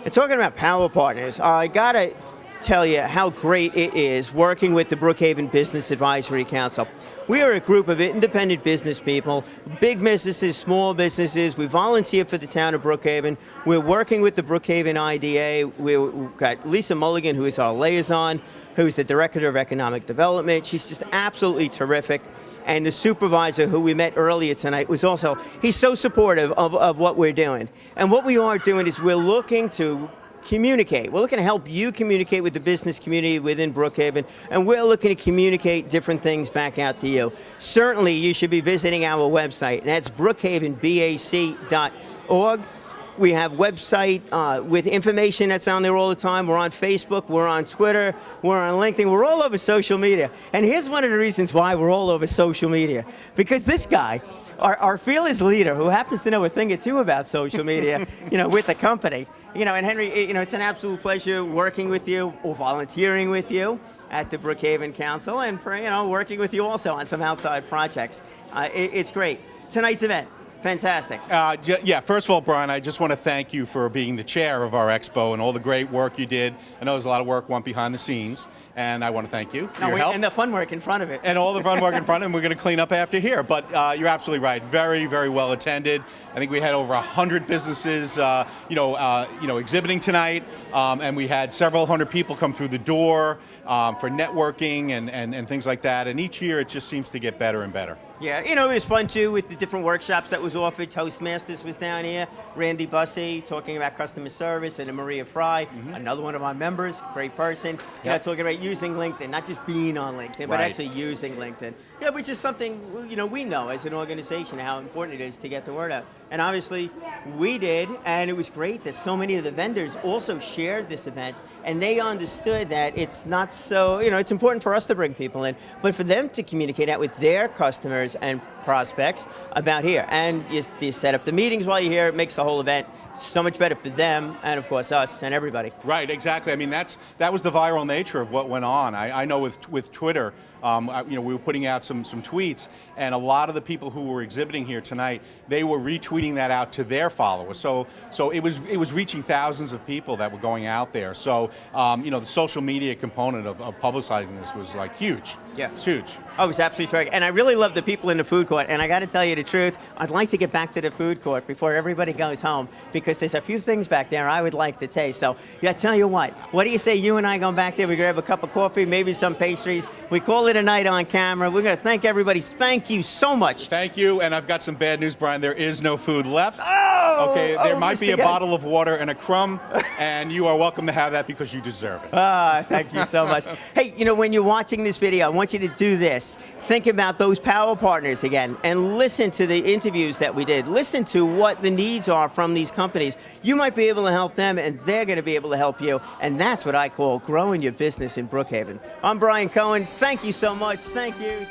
And talking about power partners, I got to tell you how great it is working with the Brookhaven Business Advisory Council. We are a group of independent business people, big businesses, small businesses. We volunteer for the town of Brookhaven. We're working with the Brookhaven IDA. We've got Lisa Mulligan, who is our liaison, who's the Director of Economic Development. She's just absolutely terrific. And the supervisor who we met earlier tonight was also, he's so supportive of what we're doing. And what we are doing is we're looking to communicate. We're looking to help you communicate with the business community within Brookhaven, and we're looking to communicate different things back out to you. Certainly, you should be visiting our website, and that's brookhavenbac.org. We have website with information that's on there all the time. We're on Facebook, we're on Twitter, we're on LinkedIn, we're all over social media. And here's one of the reasons why we're all over social media. Because this guy, our fearless leader, who happens to know a thing or two about social media, with the company, and Henry, it's an absolute pleasure working with you or volunteering with you at the Brookhaven Council, and working with you also on some outside projects. It's great. Tonight's event. Fantastic. Yeah, first of all, Brian, I just want to thank you for being the chair of our expo and all the great work you did. I know there's a lot of work went behind the scenes, and I want to thank you for your help. And the fun work in front of it. And all the fun work in front of it, and we're going to clean up after here. But you're absolutely right. Very, very well attended. I think we had over 100 businesses, exhibiting tonight, and we had several hundred people come through the door for networking and things like that. And each year, it just seems to get better and better. Yeah, it was fun too with the different workshops that was offered. Toastmasters was down here. Randy Bussey talking about customer service, and Maria Fry, another one of our members, great person. Talking about using LinkedIn, not just being on LinkedIn, but actually using LinkedIn. Yeah, which is something we know as an organization how important it is to get the word out. And obviously, we did, and it was great that so many of the vendors also shared this event, and they understood that it's not so, it's important for us to bring people in, but for them to communicate out with their customers and prospects about here. And you set up the meetings while you're here. It makes the whole event so much better for them and, of course, us and everybody. Right, exactly. I mean, that was the viral nature of what went on. I know with Twitter, we were putting out some tweets, and a lot of the people who were exhibiting here tonight, they were retweeting that out to their followers. So it was reaching thousands of people that were going out there. So the social media component of publicizing this was like huge. Yeah, it's huge. Oh, it's absolutely terrific. And I really love the people in the food court. And I got to tell you the truth, I'd like to get back to the food court before everybody goes home, because there's a few things back there I would like to taste. So, I tell you what do you say you and I go back there, we grab a cup of coffee, maybe some pastries, we call it a night on camera. We're going to thank everybody. Thank you so much. Thank you, and I've got some bad news, Brian. There is no food left. Oh! Okay, there might be a bottle of water and a crumb, and you are welcome to have that because you deserve it. Thank you so much. Hey, when you're watching this video, I want you to do this. Think about those power partners again, and listen to the interviews that we did. Listen to what the needs are from these companies. You might be able to help them, and they're going to be able to help you, and that's what I call growing your business in Brookhaven. I'm Brian Cohen. Thank you so much. Thank you.